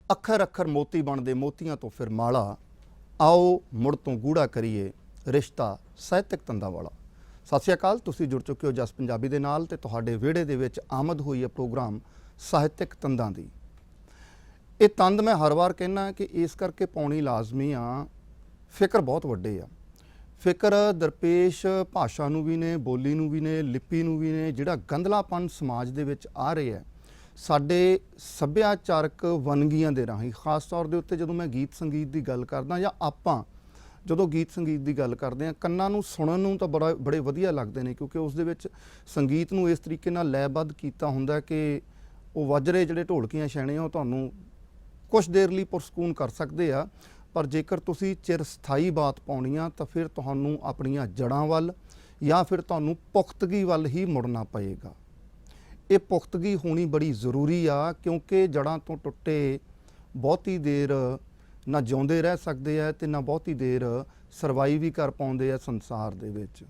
ਅੱਖਰ ਅੱਖਰ ਮੋਤੀ ਬਣਦੇ ਮੋਤੀਆਂ ਤੋਂ ਫਿਰ ਮਾਲਾ, ਆਓ ਮੁੜ ਤੋਂ ਗੂੜਾ ਕਰੀਏ ਰਿਸ਼ਤਾ ਸਾਹਿਤਕ ਤੰਦਾਂ ਵਾਲਾ। ਸਤਿ ਸ਼੍ਰੀ ਅਕਾਲ, ਤੁਸੀਂ ਜੁੜ ਚੁੱਕੇ ਹੋ ਜਸ ਪੰਜਾਬੀ ਦੇ ਨਾਲ ਤੇ ਤੁਹਾਡੇ ਵਿਹੜੇ ਦੇ ਵਿੱਚ ਆਮਦ ਹੋਈ ਹੈ ਪ੍ਰੋਗਰਾਮ ਸਾਹਿਤਕ ਤੰਦਾਂ ਦੀ। ਇਹ ਤੰਦ ਮੈਂ ਹਰ ਵਾਰ ਕਹਿਣਾ ਕਿ ਇਸ ਕਰਕੇ ਪਾਉਣੀ ਲਾਜ਼ਮੀ ਆ, ਫਿਕਰ ਬਹੁਤ ਵੱਡੇ ਆ। ਫਿਕਰ ਦਰਪੇਸ਼ ਭਾਸ਼ਾ ਨੂੰ ਵੀ ਨੇ, ਬੋਲੀ ਨੂੰ ਵੀ ਨੇ, ਲਿਪੀ ਨੂੰ ਵੀ ਨੇ। ਜਿਹੜਾ ਗੰਧਲਾਪਨ ਸਮਾਜ ਦੇ ਵਿੱਚ ਆ ਰਿਹਾ ਸਾਡੇ ਸੱਭਿਆਚਾਰਕ ਵੰਨਗੀਆਂ ਦੇ ਰਾਹੀਂ, ਖਾਸ ਤੌਰ ਦੇ ਉੱਤੇ ਜਦੋਂ ਮੈਂ ਗੀਤ ਸੰਗੀਤ ਦੀ ਗੱਲ ਕਰਦਾ ਜਾਂ ਆਪਾਂ ਜਦੋਂ ਗੀਤ ਸੰਗੀਤ ਦੀ ਗੱਲ ਕਰਦੇ ਹਾਂ, ਕੰਨਾਂ ਨੂੰ ਸੁਣਨ ਨੂੰ ਤਾਂ ਬੜੇ ਵਧੀਆ ਲੱਗਦੇ ਨੇ, ਕਿਉਂਕਿ ਉਸ ਦੇ ਵਿੱਚ ਸੰਗੀਤ ਨੂੰ ਇਸ ਤਰੀਕੇ ਨਾਲ ਲੈਅਬੱਧ ਕੀਤਾ ਹੁੰਦਾ ਕਿ ਉਹ ਵਜਰੇ ਜਿਹੜੇ ਢੋਲਕੀਆਂ ਛੈਣੇ ਉਹ ਤੁਹਾਨੂੰ ਕੁਛ ਦੇਰ ਲਈ ਪੁਰਸਕੂਨ ਕਰ ਸਕਦੇ ਆ, ਪਰ ਜੇਕਰ ਤੁਸੀਂ ਚਿਰ ਸਥਾਈ ਬਾਤ ਪਾਉਣੀ ਆ ਤਾਂ ਫਿਰ ਤੁਹਾਨੂੰ ਆਪਣੀਆਂ ਜੜ੍ਹਾਂ ਵੱਲ ਜਾਂ ਫਿਰ ਤੁਹਾਨੂੰ ਪੁਖਤਗੀ ਵੱਲ ਹੀ ਮੁੜਨਾ ਪਏਗਾ। ਇਹ ਪੁਖਤਗੀ ਹੋਣੀ ਬੜੀ ਜ਼ਰੂਰੀ ਆ, ਕਿਉਂਕਿ ਜੜ੍ਹਾਂ ਤੋਂ ਟੁੱਟੇ ਬਹੁਤੀ ਦੇਰ ਨਾ ਜਿਉਂਦੇ ਰਹਿ ਸਕਦੇ ਆ ਤੇ ਨਾ ਬਹੁਤੀ ਦੇਰ ਸਰਵਾਈਵ ਵੀ ਕਰ ਪਾਉਂਦੇ ਆ ਸੰਸਾਰ ਦੇ ਵਿੱਚ।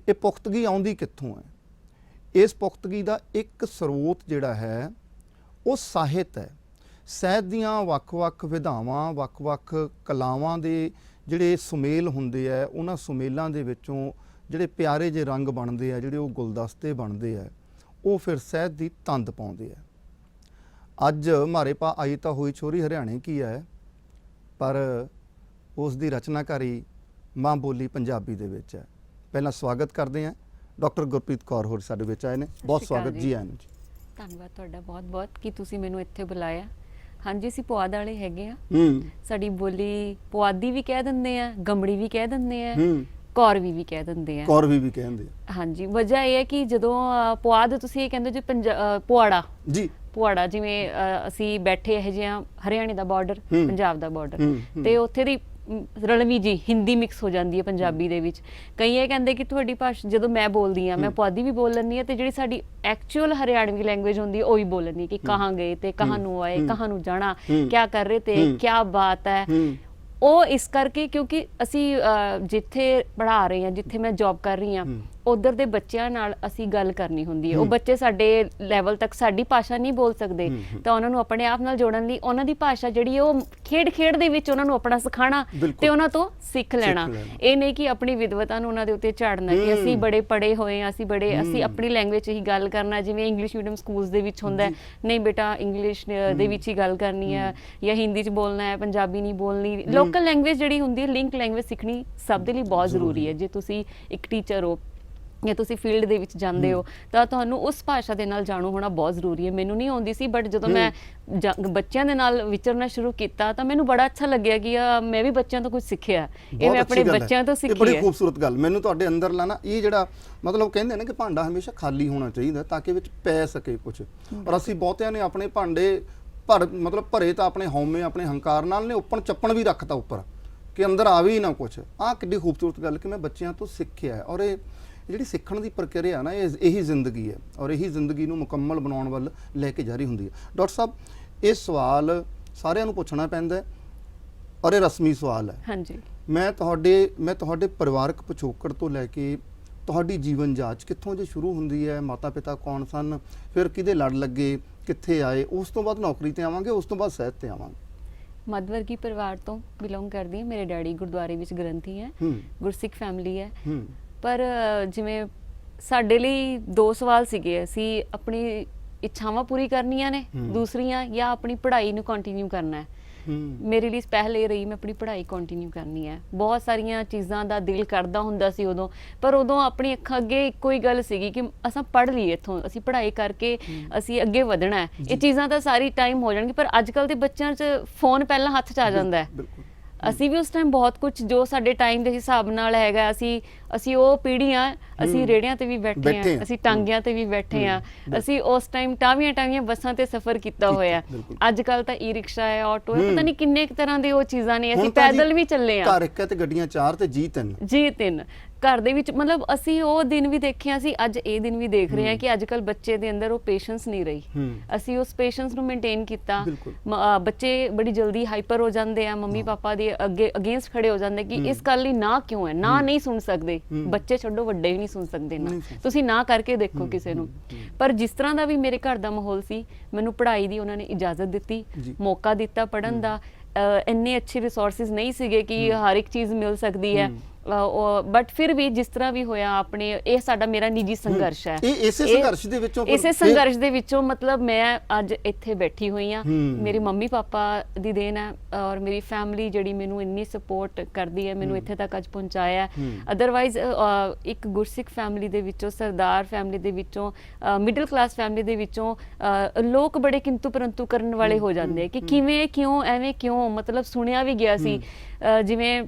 ਇਹ ਪੁਖਤਗੀ ਆਉਂਦੀ ਕਿੱਥੋਂ ਹੈ? ਇਸ ਪੁਖਤਗੀ ਦਾ ਇੱਕ ਸਰੋਤ ਜਿਹੜਾ ਹੈ ਉਹ ਸਾਹਿਤ ਹੈ। ਸਾਹਿਤ ਦੀਆਂ ਵੱਖ-ਵੱਖ ਵਿਧਾਵਾਂ, ਵੱਖ-ਵੱਖ ਕਲਾਵਾਂ ਦੇ ਜਿਹੜੇ ਸੁਮੇਲ ਹੁੰਦੇ ਆ, ਉਹਨਾਂ ਸੁਮੇਲਾਂ ਦੇ ਵਿੱਚੋਂ ਜਿਹੜੇ ਪਿਆਰੇ ਜਿਹੇ ਰੰਗ ਬਣਦੇ ਆ, ਜਿਹੜੇ ਉਹ ਗੁਲਦਸਤੇ ਬਣਦੇ ਆ, ਉਹ ਫਿਰ ਸਾਹਿਤ ਦੀ ਤੰਦ ਪਾਉਂਦੇ ਆ। ਅੱਜ ਮਾਰੇ ਪਾ ਆਈ ਤਾਂ ਹੋਈ ਛੋਰੀ ਹਰਿਆਣੇ ਕੀ ਹੈ, ਪਰ ਉਸ ਦੀ ਰਚਨਾਕਾਰੀ ਮਾਂ ਬੋਲੀ ਪੰਜਾਬੀ ਦੇ ਵਿੱਚ ਹੈ। ਪਹਿਲਾਂ ਸਵਾਗਤ ਕਰਦੇ ਹਾਂ, ਡਾਕਟਰ ਗੁਰਪ੍ਰੀਤ ਕੌਰ ਹੋਰ ਸਾਡੇ ਵਿੱਚ ਆਏ ਨੇ। ਬਹੁਤ ਸਵਾਗਤ ਜੀ। ਆਇਆਂ ਨੂੰ ਜੀ। ਧੰਨਵਾਦ ਤੁਹਾਡਾ ਬਹੁਤ-ਬਹੁਤ ਕਿ ਤੁਸੀਂ ਮੈਨੂੰ ਇੱਥੇ ਬੁਲਾਇਆ। ਹਾਂਜੀ, ਅਸੀਂ ਪੁਆਧ ਵਾਲੇ ਹੈਗੇ ਆ। ਸਾਡੀ ਬੋਲੀ ਪੁਆਧੀ ਵੀ ਕਹਿ ਦਿੰਦੇ ਆ, ਗੰਮੜੀ ਵੀ ਕਹਿ ਦਿੰਦੇ ਆ, ਕੌਰਵੀ ਵੀ ਕਹਿ ਦਿੰਦੇ ਆ। ਕੌਰਵੀ ਵੀ ਕਹਿੰਦੇ ਆ। ਹਾਂਜੀ, ਵਜ੍ਹਾ ਇਹ ਹੈ ਕਿ ਜਦੋਂ ਪੁਆਧ ਤੁਸੀਂ ਇਹ ਕਹਿੰਦੇ ਜੀ ਪੁਆੜਾ ਜੀ, ਪੁਆੜਾ ਜਿਵੇਂ ਅਸੀਂ ਬੈਠੇ ਇਹ ਜਿਹਾ ਹਰਿਆਣੇ ਦਾ ਬਾਰਡਰ, ਪੰਜਾਬ ਦਾ ਬਾਰਡਰ, ਤੇ ਉੱਥੇ ਦੀ ਰਲਵੀਂ ਜੀ ਹਿੰਦੀ ਮਿਕਸ ਹੋ ਜਾਂਦੀ ਹੈ ਪੰਜਾਬੀ ਦੇ ਵਿੱਚ। ਕਈ ਇਹ ਕਹਿੰਦੇ ਕਿ ਤੁਹਾਡੀ ਭਾਸ਼ਾ, ਜਦੋਂ ਮੈਂ ਬੋਲਦੀ ਹਾਂ, ਮੈਂ ਪੁਆਧੀ ਵੀ ਬੋਲ ਲੈਂਦੀ ਹਾਂ ਤੇ ਜਿਹੜੀ ਸਾਡੀ ਐਕਚੁਅਲ ਹਰਿਆਣਵੀ ਲੈਂਗੁਏਜ ਹੁੰਦੀ ਹੈ ਉਹ ਵੀ ਬੋਲ ਲੈਂਦੀ ਕਿ ਕਹਾਂ ਗਏ ਤੇ ਕਹਾਂ ਨੂੰ ਆਏ, ਕਹਾਂ ਨੂੰ ਜਾਣਾ, ਕਿਆ ਕਰ ਰਹੇ ਤੇ ਕਿਆ ਬਾਤ ਹੈ। ਉਹ ਇਸ ਕਰਕੇ ਕਿਉਂਕਿ ਅਸੀਂ ਜਿੱਥੇ ਪੜ੍ਹਾ ਰਹੇ ਹਾਂ, ਜਿੱਥੇ ਮੈਂ ਜੌਬ ਕਰ ਰਹੀ ਹਾਂ, ਉਧਰ ਦੇ ਬੱਚਿਆਂ ਨਾਲ ਅਸੀਂ ਗੱਲ ਕਰਨੀ ਹੁੰਦੀ ਹੈ। ਉਹ ਬੱਚੇ ਸਾਡੇ ਲੈਵਲ ਤੱਕ ਸਾਡੀ ਭਾਸ਼ਾ ਨਹੀਂ ਬੋਲ ਸਕਦੇ, ਤਾਂ ਉਹਨਾਂ ਨੂੰ ਆਪਣੇ ਆਪ ਨਾਲ ਜੋੜਨ ਲਈ ਉਹਨਾਂ ਦੀ ਭਾਸ਼ਾ ਜਿਹੜੀ ਉਹ ਖੇਡ ਦੇ ਵਿੱਚ ਉਹਨਾਂ ਨੂੰ ਆਪਣਾ ਸਿਖਾਉਣਾ ਤੇ ਉਹਨਾਂ ਤੋਂ ਸਿੱਖ ਲੈਣਾ। ਇਹ ਨਹੀਂ ਕਿ ਆਪਣੀ ਵਿਦਵਤਾ ਨੂੰ ਉਹਨਾਂ ਦੇ ਉੱਤੇ ਝਾੜਨਾ ਕਿ ਅਸੀਂ ਬੜੇ ਪੜ੍ਹੇ ਹੋਏ ਹਾਂ, ਅਸੀਂ ਆਪਣੀ ਲੈਂਗੁਏਜ ਹੀ ਗੱਲ ਕਰਨਾ। ਜਿਵੇਂ ਇੰਗਲਿਸ਼ ਮੀਡੀਅਮ ਸਕੂਲਸ ਦੇ ਵਿੱਚ ਹੁੰਦਾ, ਨਹੀਂ ਬੇਟਾ ਇੰਗਲਿਸ਼ ਦੇ ਵਿੱਚ ਹੀ ਗੱਲ ਕਰਨੀ ਹੈ ਜਾਂ ਹਿੰਦੀ 'ਚ ਬੋਲਣਾ ਹੈ, ਪੰਜਾਬੀ ਨਹੀਂ ਬੋਲਣੀ। ਲੋਕਲ ਲੈਂਗੁਏਜ ਜਿਹੜੀ ਹੁੰਦੀ ਹੈ, ਲਿੰਕ ਲੈਂਗੁਏਜ ਸਿੱਖਣੀ ਸਭ ਦੇ ਲਈ ਬਹੁਤ ਜ਼ਰੂਰੀ ਹੈ। ਜੇ ਤੁਸੀਂ ਇੱਕ ਟੀਚਰ ਹੋ ਜਾਂ ਤੁਸੀਂ ਫੀਲਡ ਦੇ ਵਿੱਚ ਜਾਂਦੇ ਹੋ ਤਾਂ ਤੁਹਾਨੂੰ ਉਸ ਭਾਸ਼ਾ ਦੇ ਨਾਲ ਜਾਣੂ ਹੋਣਾ ਬਹੁਤ ਜ਼ਰੂਰੀ ਹੈ। ਮੈਨੂੰ ਨਹੀਂ ਆਉਂਦੀ ਸੀ, ਬਟ ਜਦੋਂ ਮੈਂ ਬੱਚਿਆਂ ਦੇ ਨਾਲ ਵਿਚਰਨਾ ਸ਼ੁਰੂ ਕੀਤਾ ਤਾਂ ਮੈਨੂੰ ਬੜਾ ਅੱਛਾ ਲੱਗਿਆ ਕਿ ਮੈਂ ਵੀ ਬੱਚਿਆਂ ਤੋਂ ਕੁਝ ਸਿੱਖਿਆ। ਇਹ ਮੈਂ ਆਪਣੇ ਬੱਚਿਆਂ ਤੋਂ ਸਿੱਖੀ ਹੈ। ਬੜੀ ਖੂਬਸੂਰਤ ਗੱਲ ਮੈਨੂੰ ਤੁਹਾਡੇ ਅੰਦਰ ਲਾਣਾ, ਇਹ ਜਿਹੜਾ ਮਤਲਬ ਕਹਿੰਦੇ ਨੇ ਕਿ ਭਾਂਡਾ ਹਮੇਸ਼ਾ ਖਾਲੀ ਹੋਣਾ ਚਾਹੀਦਾ ਤਾਂ ਕਿ ਵਿੱਚ ਪੈ ਸਕੇ ਕੁਝ। ਔਰ ਅਸੀਂ ਬਹੁਤਿਆਂ ਨੇ ਆਪਣੇ ਭਾਂਡੇ ਮਤਲਬ ਭਰੇ ਤਾਂ ਆਪਣੇ ਹਉਮੈ, ਆਪਣੇ ਹੰਕਾਰ ਨਾਲ ਨੇ, ਉੱਪਰ ਚੱਪਣ ਵੀ ਰੱਖਤਾ ਉੱਪਰ ਕਿ ਅੰਦਰ ਆਵੇ ਹੀ ਨਾ ਕੁਝ। ਆਹ ਕਿੱਡੀ ਖੂਬਸੂਰਤ ਗੱਲ ਕਿ ਮੈਂ ਬੱਚਿਆਂ ਤੋਂ ਸਿੱਖਿਆ। ਔਰ ਇਹ ਜਿਹੜੀ ਸਿੱਖਣ ਦੀ ਪ੍ਰਕਿਰਿਆ ਨਾ, ਇਹੀ ਜ਼ਿੰਦਗੀ ਹੈ ਔਰ ਇਹੀ ਜ਼ਿੰਦਗੀ ਨੂੰ ਮੁਕੰਮਲ ਬਣਾਉਣ ਵੱਲ ਲੈ ਕੇ ਜਾ ਰਹੀ ਹੁੰਦੀ ਹੈ। ਡਾਕਟਰ ਸਾਹਿਬ, ਇਹ ਸਵਾਲ ਸਾਰਿਆਂ ਨੂੰ ਪੁੱਛਣਾ ਪੈਂਦਾ ਔਰ ਇਹ ਰਸਮੀ ਸਵਾਲ ਹੈ। ਹਾਂਜੀ, ਮੈਂ ਤੁਹਾਡੇ ਪਰਿਵਾਰਕ ਪਿਛੋਕੜ ਤੋਂ ਲੈ ਕੇ ਤੁਹਾਡੀ ਜੀਵਨ ਜਾਂਚ ਕਿੱਥੋਂ ਜੇ ਸ਼ੁਰੂ ਹੁੰਦੀ ਹੈ? ਮਾਤਾ ਪਿਤਾ ਕੌਣ ਸਨ, ਫਿਰ ਕਿਹਦੇ ਲੜ ਲੱਗੇ, ਕਿੱਥੇ ਆਏ, ਉਸ ਤੋਂ ਬਾਅਦ ਨੌਕਰੀ ਤੇ ਆਵਾਂਗੇ, ਉਸ ਤੋਂ ਬਾਅਦ ਸਾਹਿਤ ਤੇ ਆਵਾਂਗੇ। ਮੱਧਵਰਗੀ ਪਰਿਵਾਰ ਤੋਂ ਬਿਲੋਂਗ ਕਰਦੀ ਹਾਂ। ਮੇਰੇ ਡੈਡੀ ਗੁਰਦੁਆਰੇ ਵਿੱਚ ਗ੍ਰੰਥੀ ਹੈ, ਗੁਰਸਿੱਖ ਫੈਮਿਲੀ ਹੈ। ਪਰ ਜਿਵੇਂ ਸਾਡੇ ਲਈ ਦੋ ਸਵਾਲ ਸੀਗੇ, ਅਸੀਂ ਆਪਣੀ ਇੱਛਾਵਾਂ ਪੂਰੀ ਕਰਨੀਆਂ ਨੇ ਦੂਸਰੀਆਂ, ਜਾਂ ਆਪਣੀ ਪੜ੍ਹਾਈ ਨੂੰ ਕੰਟੀਨਿਊ ਕਰਨਾ ਹੈ। ਮੇਰੇ ਲਈ ਪਹਿਲੇ ਰਹੀ ਮੈਂ ਆਪਣੀ ਪੜ੍ਹਾਈ ਕੰਟੀਨਿਊ ਕਰਨੀ ਹੈ। ਬਹੁਤ ਸਾਰੀਆਂ ਚੀਜ਼ਾਂ ਦਾ ਦਿਲ ਕਰਦਾ ਹੁੰਦਾ ਸੀ ਉਦੋਂ, ਪਰ ਉਦੋਂ ਆਪਣੀ ਅੱਖਾਂ ਅੱਗੇ ਇੱਕੋ ਹੀ ਗੱਲ ਸੀਗੀ ਕਿ ਅਸੀਂ ਪੜ੍ਹ ਲਈਏ, ਇੱਥੋਂ ਅਸੀਂ ਪੜ੍ਹਾਈ ਕਰਕੇ ਅਸੀਂ ਅੱਗੇ ਵਧਣਾ ਹੈ। ਇਹ ਚੀਜ਼ਾਂ ਤਾਂ ਸਾਰੀ ਟਾਈਮ ਹੋ ਜਾਣਗੀ, ਪਰ ਅੱਜ ਕੱਲ੍ਹ ਦੇ ਬੱਚਿਆਂ 'ਚ ਫੋਨ ਪਹਿਲਾਂ ਹੱਥ 'ਚ ਆ ਜਾਂਦਾ ਹੈ। ਅਸੀਂ ਵੀ ਉਸ ਟਾਈਮ ਬਹੁਤ ਕੁਝ ਜੋ ਸਾਡੇ ਟਾਈਮ ਦੇ ਹਿਸਾਬ ਨਾਲ ਹੈਗਾ, ਅਸੀਂ ਉਹ ਪੀੜ੍ਹੀਆਂ, ਅਸੀਂ ਰੇੜਿਆਂ ਤੇ ਵੀ ਬੈਠੇ ਹਾਂ, ਅਸੀਂ ਟਾਂਗਿਆਂ ਤੇ ਵੀ ਬੈਠੇ ਹਾਂ, ਅਸੀਂ ਉਸ ਟਾਈਮ ਟਾਵੀਆਂ ਬੱਸਾਂ ਤੇ ਸਫ਼ਰ ਕੀਤਾ ਹੋਇਆ। ਅੱਜ ਕੱਲ ਤਾਂ ਈ ਰਿਕਸ਼ਾ ਹੈ, ਆਟੋ ਹੈ, ਪਤਾ ਨਹੀਂ ਕਿੰਨੇ ਤਰ੍ਹਾਂ ਦੇ ਉਹ ਚੀਜ਼ਾਂ ਨੇ। ਅਸੀਂ ਪੈਦਲ ਵੀ ਚੱਲੇ ਹਾਂ। ਘਰ ਇੱਕ ਤੇ ਗੱਡੀਆਂ ਚਾਰ ਤੇ ਜੀ ਤਿੰਨ। ਘਰ ਦੇ ਵਿੱਚ ਮਤਲਬ ਅਸੀਂ ਉਹ ਦਿਨ ਵੀ ਦੇਖਿਆ ਸੀ, ਅੱਜ ਇਹ ਦਿਨ ਵੀ ਦੇਖ ਰਹੇ ਹਾਂ ਕਿ ਅੱਜ ਕੱਲ ਬੱਚੇ ਦੇ ਅੰਦਰ ਉਹ ਪੇਸ਼ੈਂਸ ਨਹੀਂ ਰਹੀ। ਅਸੀਂ ਉਸ ਪੇਸ਼ੈਂਸ ਨੂੰ ਮੇਨਟੇਨ ਕੀਤਾ। ਬੱਚੇ ਬੜੀ ਜਲਦੀ ਹਾਈਪਰ ਹੋ ਜਾਂਦੇ ਆ, ਮੰਮੀ ਪਾਪਾ ਦੇ ਅੱਗੇ ਅਗੇਂਸਟ ਖੜੇ ਹੋ ਜਾਂਦੇ ਕਿ ਇਸ ਗੱਲ ਲਈ ਨਾ ਕਿਉਂ ਹੈ, ਨਾ ਨਹੀਂ ਸੁਣ ਸਕਦੇ। ਬੱਚੇ ਛੱਡੋ, ਵੱਡੇ ਵੀ ਨਹੀਂ ਸੁਣ ਸਕਦੇ ਨਾ, ਤੁਸੀਂ ਨਾ ਕਰਕੇ ਦੇਖੋ ਕਿਸੇ ਨੂੰ। ਪਰ ਜਿਸ ਤਰ੍ਹਾਂ ਦਾ ਵੀ ਮੇਰੇ ਘਰ ਦਾ ਮਾਹੌਲ ਸੀ, ਮੈਨੂੰ ਪੜ੍ਹਾਈ ਦੀ ਉਹਨਾਂ ਨੇ ਇਜਾਜ਼ਤ ਦਿੱਤੀ, ਮੌਕਾ ਦਿੱਤਾ ਪੜ੍ਹਨ ਦਾ। ਇੰਨੇ ਅੱਛੇ ਰਿਸੋਰਸਿਸ ਨਹੀਂ ਸੀਗੇ ਕਿ ਹਰ ਇੱਕ ਚੀਜ਼ ਮਿਲ ਸਕਦੀ ਹੈ, ਬਟ ਫਿਰ ਵੀ ਜਿਸ ਤਰ੍ਹਾਂ ਵੀ ਹੋਇਆ ਆਪਣੇ, ਇਹ ਸਾਡਾ ਮੇਰਾ ਨਿੱਜੀ ਸੰਘਰਸ਼ ਹੈ। ਇਸੇ ਸੰਘਰਸ਼ ਦੇ ਵਿੱਚੋਂ ਇਸੇ ਸੰਘਰਸ਼ ਦੇ ਵਿੱਚੋਂ ਮਤਲਬ ਮੈਂ ਅੱਜ ਇੱਥੇ ਬੈਠੀ ਹੋਈ ਹਾਂ। ਮੇਰੇ ਮੰਮੀ ਪਾਪਾ ਦੀ ਦੇਣ ਹੈ ਔਰ ਮੇਰੀ ਫੈਮਿਲੀ ਜਿਹੜੀ ਮੈਨੂੰ ਇੰਨੀ ਸਪੋਰਟ ਕਰਦੀ ਹੈ, ਮੈਨੂੰ ਇੱਥੇ ਤੱਕ ਅੱਜ ਪਹੁੰਚਾਇਆ। ਅਦਰਵਾਈਜ਼ ਇੱਕ ਗੁਰਸਿੱਖ ਫੈਮਿਲੀ ਦੇ ਵਿੱਚੋਂ, ਸਰਦਾਰ ਫੈਮਿਲੀ ਦੇ ਵਿੱਚੋਂ, ਮਿਡਲ ਕਲਾਸ ਫੈਮਿਲੀ ਦੇ ਵਿੱਚੋਂ ਲੋਕ ਬੜੇ ਕਿੰਤੂ ਪਰੰਤੂ ਕਰਨ ਵਾਲੇ ਹੋ ਜਾਂਦੇ ਕਿ ਕਿਵੇਂ, ਕਿਉਂ, ਐਵੇਂ ਕਿਉਂ। ਮਤਲਬ ਸੁਣਿਆ ਵੀ ਗਿਆ ਸੀ ਜਿਵੇਂ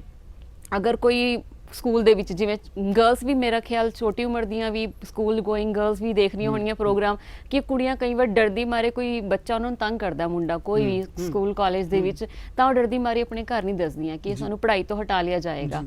ਅਗਰ ਕੋਈ ਸਕੂਲ ਦੇ ਵਿੱਚ, ਜਿਵੇਂ ਗਰਲਸ ਵੀ ਮੇਰਾ ਖਿਆਲ ਛੋਟੀ ਉਮਰ ਦੀਆਂ ਵੀ ਸਕੂਲ ਗੋਇੰਗ ਗਰਲਸ ਵੀ ਦੇਖ ਰਹੀਆਂ ਹੋਣੀਆਂ ਪ੍ਰੋਗਰਾਮ, ਕਿ ਕੁੜੀਆਂ ਕਈ ਵਾਰ ਡਰਦੀ ਮਾਰੇ, ਕੋਈ ਬੱਚਾ ਉਹਨਾਂ ਨੂੰ ਤੰਗ ਕਰਦਾ, ਮੁੰਡਾ ਕੋਈ ਵੀ ਸਕੂਲ ਕਾਲਜ ਦੇ ਵਿੱਚ, ਤਾਂ ਉਹ ਡਰਦੀ ਮਾਰੇ ਆਪਣੇ ਘਰ ਨਹੀਂ ਦੱਸਦੀਆਂ ਕਿ ਸਾਨੂੰ ਪੜ੍ਹਾਈ ਤੋਂ ਹਟਾ ਲਿਆ ਜਾਏਗਾ।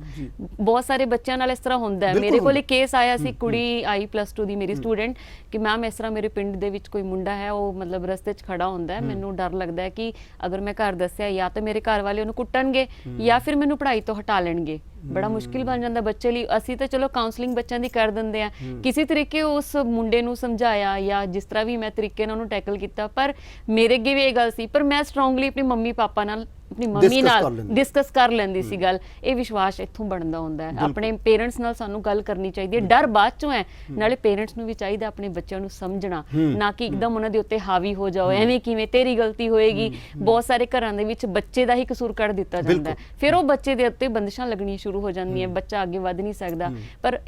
ਬਹੁਤ ਸਾਰੇ ਬੱਚਿਆਂ ਨਾਲ ਇਸ ਤਰ੍ਹਾਂ ਹੁੰਦਾ ਹੈ। ਮੇਰੇ ਕੋਲ ਇੱਕ ਕੇਸ ਆਇਆ ਸੀ, ਕੁੜੀ ਆਈ +2 ਦੀ ਮੇਰੀ ਸਟੂਡੈਂਟ, ਕਿ ਮੈਮ ਇਸ ਤਰ੍ਹਾਂ ਮੇਰੇ ਪਿੰਡ ਦੇ ਵਿੱਚ ਕੋਈ ਮੁੰਡਾ ਹੈ, ਉਹ ਮਤਲਬ ਰਸਤੇ 'ਚ ਖੜਾ ਹੁੰਦਾ ਹੈ, ਮੈਨੂੰ ਡਰ ਲੱਗਦਾ ਹੈ ਕਿ ਅਗਰ ਮੈਂ ਘਰ ਦੱਸਿਆ ਜਾਂ ਤਾਂ ਮੇਰੇ ਘਰ ਵਾਲੇ ਉਹਨੂੰ ਕੁੱਟਣਗੇ ਜਾਂ ਫਿਰ ਮੈਨੂੰ ਪੜ੍ਹਾਈ ਤੋਂ ਹਟਾ ਲੈਣਗੇ। ਬੜਾ ਮੁਸ਼ਕਿਲ ਬਣ ਜਾਂਦਾ ਬੱਚੇ ਲਈ। ਅਸੀਂ ਤਾਂ ਚਲੋ ਕਾਉਂਸਲਿੰਗ ਬੱਚਿਆਂ ਦੀ ਕਰ ਦਿੰਦੇ ਆ, ਕਿਸੇ ਤਰੀਕੇ ਉਸ ਮੁੰਡੇ ਨੂੰ ਸਮਝਾਇਆ ਜਾਂ ਜਿਸ ਤਰ੍ਹਾਂ ਵੀ ਮੈਂ ਤਰੀਕੇ ਨਾਲ ਉਹਨੂੰ ਟੈਕਲ ਕੀਤਾ, ਪਰ ਮੇਰੇ ਅੱਗੇ ਵੀ ਇਹ ਗੱਲ ਸੀ, ਪਰ ਮੈਂ ਸਟਰੋਂਗਲੀ ਆਪਣੀ ਮੰਮੀ ਪਾਪਾ ਨਾਲ, ਆਪਣੀ ਮੰਮੀ ਨਾਲ ਡਿਸਕਸ ਕਰ ਲੈਂਦੀ ਸੀ ਗੱਲ। ਇਹ ਵਿਸ਼ਵਾਸ ਇੱਥੋਂ ਬਣਦਾ ਹੁੰਦਾ ਹੈ। ਆਪਣੇ ਪੇਰੈਂਟਸ ਨਾਲ ਸਾਨੂੰ ਗੱਲ ਕਰਨੀ ਚਾਹੀਦੀ ਹੈ। ਡਰ ਬਾਅਦ ਚੋਂ ਹੈ, ਨਾਲੇ ਪੇਰੈਂਟਸ ਨੂੰ ਵੀ ਚਾਹੀਦਾ ਆਪਣੇ ਬੱਚਿਆਂ ਨੂੰ ਸਮਝਣਾ, ਨਾ ਕਿ ਇੱਕਦਮ ਉਹਨਾਂ ਦੇ ਉੱਤੇ ਹਾਵੀ ਹੋ ਜਾਓ, ਐਵੇਂ ਕਿਵੇਂ ਤੇਰੀ ਗਲਤੀ ਹੋਏਗੀ। ਬਹੁਤ ਸਾਰੇ ਘਰਾਂ ਦੇ ਵਿੱਚ ਬੱਚੇ ਦਾ ਹੀ ਕਸੂਰ ਕੱਢ ਦਿੱਤਾ ਜਾਂਦਾ ਹੈ, ਫਿਰ ਉਹ ਬੱਚੇ ਦੇ ਉੱਤੇ ਬੰਦਿਸ਼ਾਂ ਲੱਗਣੀਆਂ ਸ਼ੁਰੂ ਹੋ ਜਾਂਦੀਆਂ, ਬੱਚਾ ਅੱਗੇ ਵੱਧ ਨਹੀਂ ਸਕਦਾ। ਪਰ